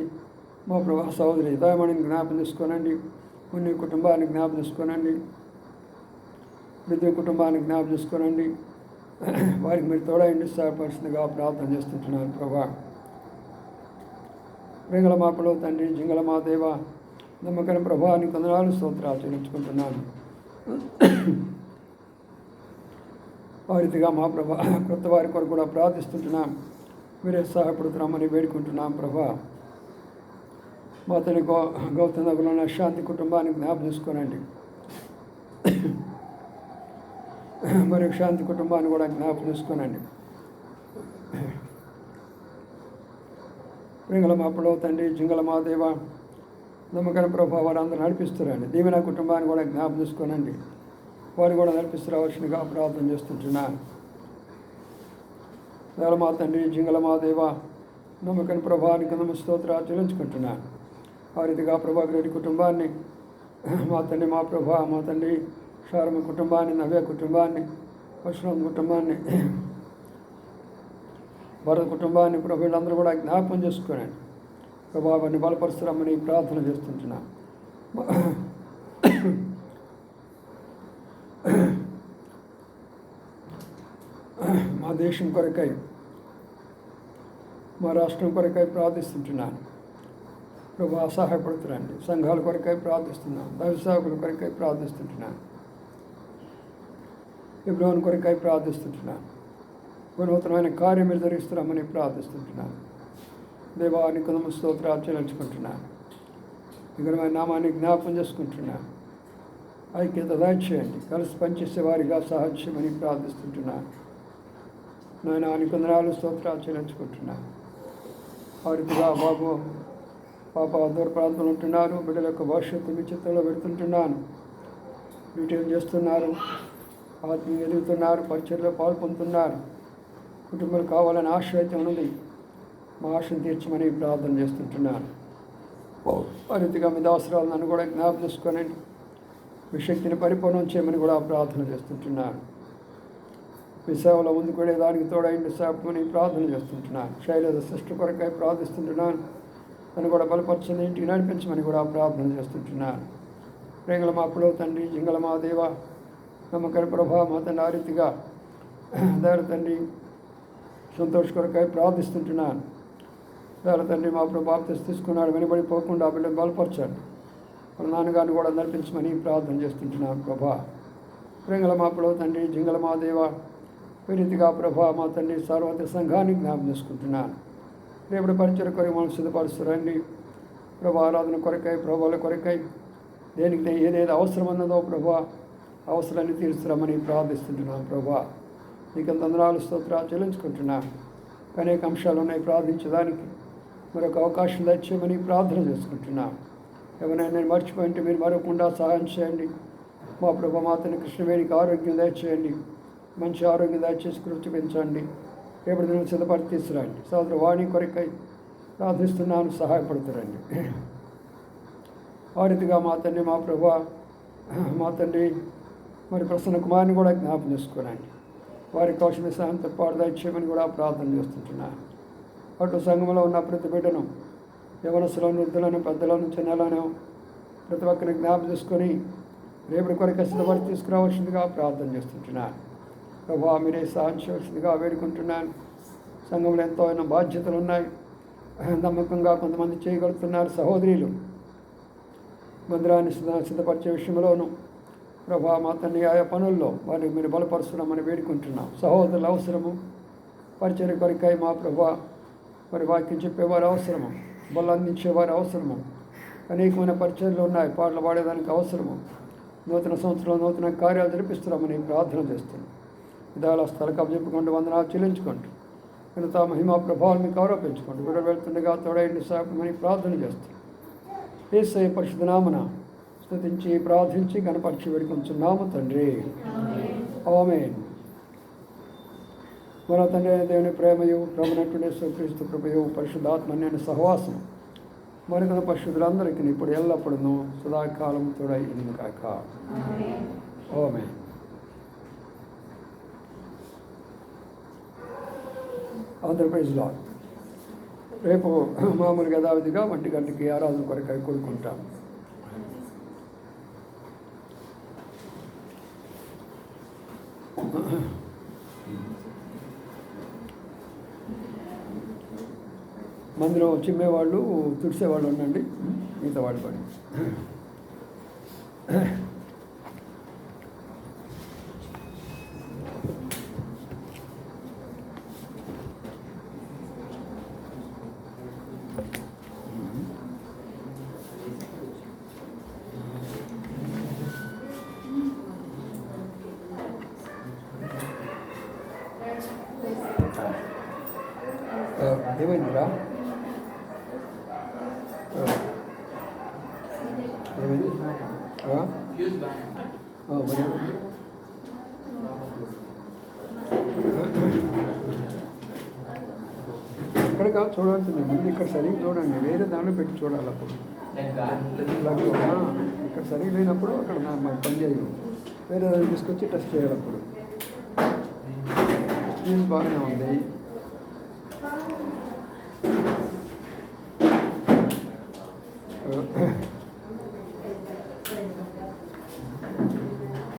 మా ప్రభా సహోదరి దయమణిని జ్ఞాపం చేసుకోనండి. కొన్ని కుటుంబాన్ని జ్ఞాపం చేసుకోనండి. విద్య కుటుంబాన్ని జ్ఞాపం చేసుకోనండి. వారికి మీరు తోడైండి సహాయపరిచిందిగా ప్రార్థన చేస్తుంటున్నాను ప్రభా. రింగల మా పిల్లల తండ్రి జింగల మా దేవ నమ్మకం ప్రభా అని కొందనాలు స్తోత్రాలు చెల్లించుకుంటున్నాను. ఆ రీతిగా మా ప్రభా కొత్త వారి కొరకు కూడా ప్రార్థిస్తుంటున్నాం. మీరే సహాయపడుతున్నామని వేడుకుంటున్నాం ప్రభా. మా తల్లి గౌతమ్ నగర్లో ఉన్న శాంతి కుటుంబానికి జ్ఞాపం చేసుకోనండి. మరి శాంతి కుటుంబాన్ని కూడా జ్ఞాపం చేసుకోనండి. రింగల మా పిల్లవ తండ్రి జింగల మా దేవ నమ్మకం ప్రభా వారందరూ నడిపిస్తున్నారండి. దీవెన కుటుంబాన్ని కూడా జ్ఞాపం చేసుకోనండి. వారు కూడా నడిపిస్తూ రావాల్సిందిగా ప్రార్థన చేస్తుంటున్నాను. వేల మా తండ్రి జింగల మా దేవ నమ్మకం ప్రభానికి స్తోత్రాలు చెల్లించుకుంటున్నాను. ఆ రీతిగా ప్రభాకర్ రెడ్డి కుటుంబాన్ని మా తండ్రి మా ప్రభా మా తండ్రి శారమ కుటుంబాన్ని, నవ్య కుటుంబాన్ని, పరశురామ కుటుంబాన్ని, భరత కుటుంబాన్ని ప్రభు వీళ్ళందరూ కూడా జ్ఞాపకం చేసుకోనండి. ప్రభు వారిని బలపరుస్తురమ్మని ప్రార్థన చేస్తుంటున్నాను. మా దేశం కొరకై, మా రాష్ట్రం కొరకై ప్రార్థిస్తుంటున్నాను. ప్రభు సహాయపడుతున్నాను. సంఘాల కొరకై ప్రార్థిస్తున్నాను. దైవసేవకుల కొరకై ప్రార్థిస్తుంటున్నాను. ఇబ్రోన్ కొరకై ప్రార్థిస్తుంటున్నాను. నూతనమైన కార్యం మీరు జరిగిస్తున్నామని ప్రార్థిస్తుంటున్నాను. దేవానికి కొంత స్తోత్రాలు చెల్లించుకుంటున్నాను. విగ్రహమైన నామాన్ని జ్ఞాపకం చేసుకుంటున్నాను. ఐక్యత దయచేయండి. కలిసి పనిచేసే వారిగా సహాయమని ప్రార్థిస్తుంటున్నాను. నేను అనుకుందనాలు స్తోత్రాలు చెల్లించుకుంటున్నాను. వారిగా బాబు పాప దూర ప్రాంతంలో ఉంటున్నారు. బిడ్డల యొక్క భవిష్యత్తు మీ చిత్తంలో పెడుతుంటున్నాను. డ్యూటీలు చేస్తున్నారు, ఆత్మీయ ఎదుగుతున్నారు, పరిచయలో పాల్పొందుతున్నారు. కుటుంబాలు కావాలని ఆశ అయితే ఉన్నది. మా ఆశను తీర్చమని ప్రార్థన చేస్తుంటున్నాను. ఆ రీతిగా మీ అవసరాలు నన్ను కూడా జ్ఞాపకం చేసుకోనండి. మీ శక్తిని పరిపూర్ణం చేయమని కూడా ప్రార్థన చేస్తుంటున్నాను. మీ సేవలో ముందుకు వెళ్ళేదానికి తోడైండి సేపమని ప్రార్థన చేస్తుంటున్నాను. శైలజ సృష్టి కొరకై ప్రార్థిస్తుంటున్నాను. నన్ను కూడా బలపరచని ఇంటికి నడిపించమని కూడా ప్రార్థన చేస్తుంటున్నాను. ప్రేంగళ మా పులో తండ్రి, జింగళ మా దేవ, నమ్మకం ప్రభా మా తండ్రి, ఆ రీతిగా దాని తండ్రి సంతోష్ కొరకై ప్రార్థిస్తుంటున్నాను. దాని తండ్రి మా ప్రభు బాప్తిసం తీసుకున్నాడు, వెనుబడిపోకుండా ఆ బిడ్డను బలపరచండి. మన నాన్నగారిని కూడా నడిపించమని ప్రార్థన చేస్తుంటున్నాను ప్రభా. ప్రేంగళ మా పులో తండ్రి, జింగళ మా దేవ, ఈ రీతిగా ప్రభా మా తండ్రి సర్వత సంఘాన్ని జ్ఞాపకం చేసుకుంటున్నాను. రేపటి పరిచయ కొరకు మనం సిద్ధపరుస్తురండి ప్రభా. ఆరాధన కొరకై, ప్రభువుల కొరకై, దేనికి ఏదేది అవసరం ఉన్నదో ప్రభా అవసరాన్ని తీర్చురామని ప్రార్థిస్తుంటున్నాను ప్రభా. నీకు వందనాలు స్తోత్రాలు చెల్లించుకుంటున్నాను. అనేక అంశాలు ఉన్నాయి ప్రార్థించడానికి. మరొక అవకాశం దయచేయమని ప్రార్థన చేసుకుంటున్నాను. ఎవరైనా నేను మర్చిపోయింటే మీరు మరొకకుండా సహాయం చేయండి. మా ప్రభా మాతని కృష్ణవేణికి ఆరోగ్యం దయచేయండి. మంచి ఆరోగ్యం దయచేసి కృషి పెంచండి. రేపటి దినం సిద్ధపడి తీసుకురండి. సోదరు వాణి కొరకై ప్రార్థిస్తున్నాను, సహాయపడుతురండి. ఆ రీతిగా మా తండ్రి, మా ప్రభా మా తండ్రి మరి ప్రసన్న కుమార్ని కూడా జ్ఞాపకం చేసుకోనండి. వారి కౌశల్య సాయంతో పాటు దయచేయమని కూడా ప్రార్థన చేస్తుంటున్నాను. అటు సంఘంలో ఉన్న ప్రతి బిడ్డను, యవనస్తులను, వృద్ధులను, పెద్దలను, చిన్నలను ప్రతి ఒక్కరిని జ్ఞాపకం చేసుకొని రేపటి కొరకు సిద్ధపడి తీసుకురావాల్సిందిగా ప్రార్థన చేస్తుంటున్నాను. ప్రభా మీరే సహాయం చేయవలసిందిగా వేడుకుంటున్నాను. సంఘంలో ఎంతో అయిన బాధ్యతలు ఉన్నాయి. నమ్మకంగా కొంతమంది చేయగలుగుతున్నారు. సహోదరులు మందిరాన్ని సిద్ధపరిచే విషయంలోనూ ప్రభా మా తండ్రి ఆయా పనుల్లో వారిని మీరు బలపరుస్తున్నామని వేడుకుంటున్నాం. సహోదరుల అవసరము, పరిచయ కొరకై మా ప్రభా మరి వాక్యం చెప్పేవారు అవసరము, బల అందించేవారు అవసరము. అనేకమైన పరిచయాలు ఉన్నాయి, పాటలు పాడేదానికి అవసరము. నూతన సంవత్సరంలో నూతన కార్యాలు జరిపిస్తున్నామని ప్రార్థన చేస్తున్నాం. విధాల స్థలకు అప్పచెప్పుకుంటూ వందనాలు చెల్లించుకుంటూ మిగత మహిమా ప్రభావాలు మీకు ఆరోపించుకుంటూ విడ వెళ్తుండగా తోడైండి సాపమని ప్రార్థన చేస్తాం. యేసయ్య పరిశుద్ధ నామమున స్తుతించి ప్రార్థించి గణపరిచి వేడుకొంచున్నాము తండ్రి. ఆమేన్. మన తండ్రి అయిన దేవుని ప్రేమయు, ప్రభునటువంటి యేసుక్రీస్తు కృపయు, పరిశుద్ధాత్మన్యైన సహవాసం మరికొన్న పరిశుద్ధులందరికీ ఇప్పుడు ఎల్లప్పుడూ సదాకాలం తోడై ఉండును గాక. ఆమేన్. ఆంధ్రప్రదేశ్లో రేపు మామూలుగా యథావిధిగా 1 గంటకి ఆరాధన కొరకై కూడుకుంటాం. మందిరం చిమ్మేవాళ్ళు, తుడిసేవాళ్ళు ఉండండి, మిగతా వాళ్ళు పని. ఏమైందిరా? ఏమైంది? ఇక్కడ కాదు చూడాల్సింది, ముందు ఇక్కడ సరిగ్గా చూడండి, వేరే దాంట్లో పెట్టి చూడాలి. అప్పుడు ఇక్కడ సరిగ్గా లేనప్పుడు అక్కడ పని చేయదు. వేరే దాన్ని తీసుకొచ్చి టెస్ట్ చేయాలి. అప్పుడు స్క్రీన్ బాగానే ఉంది.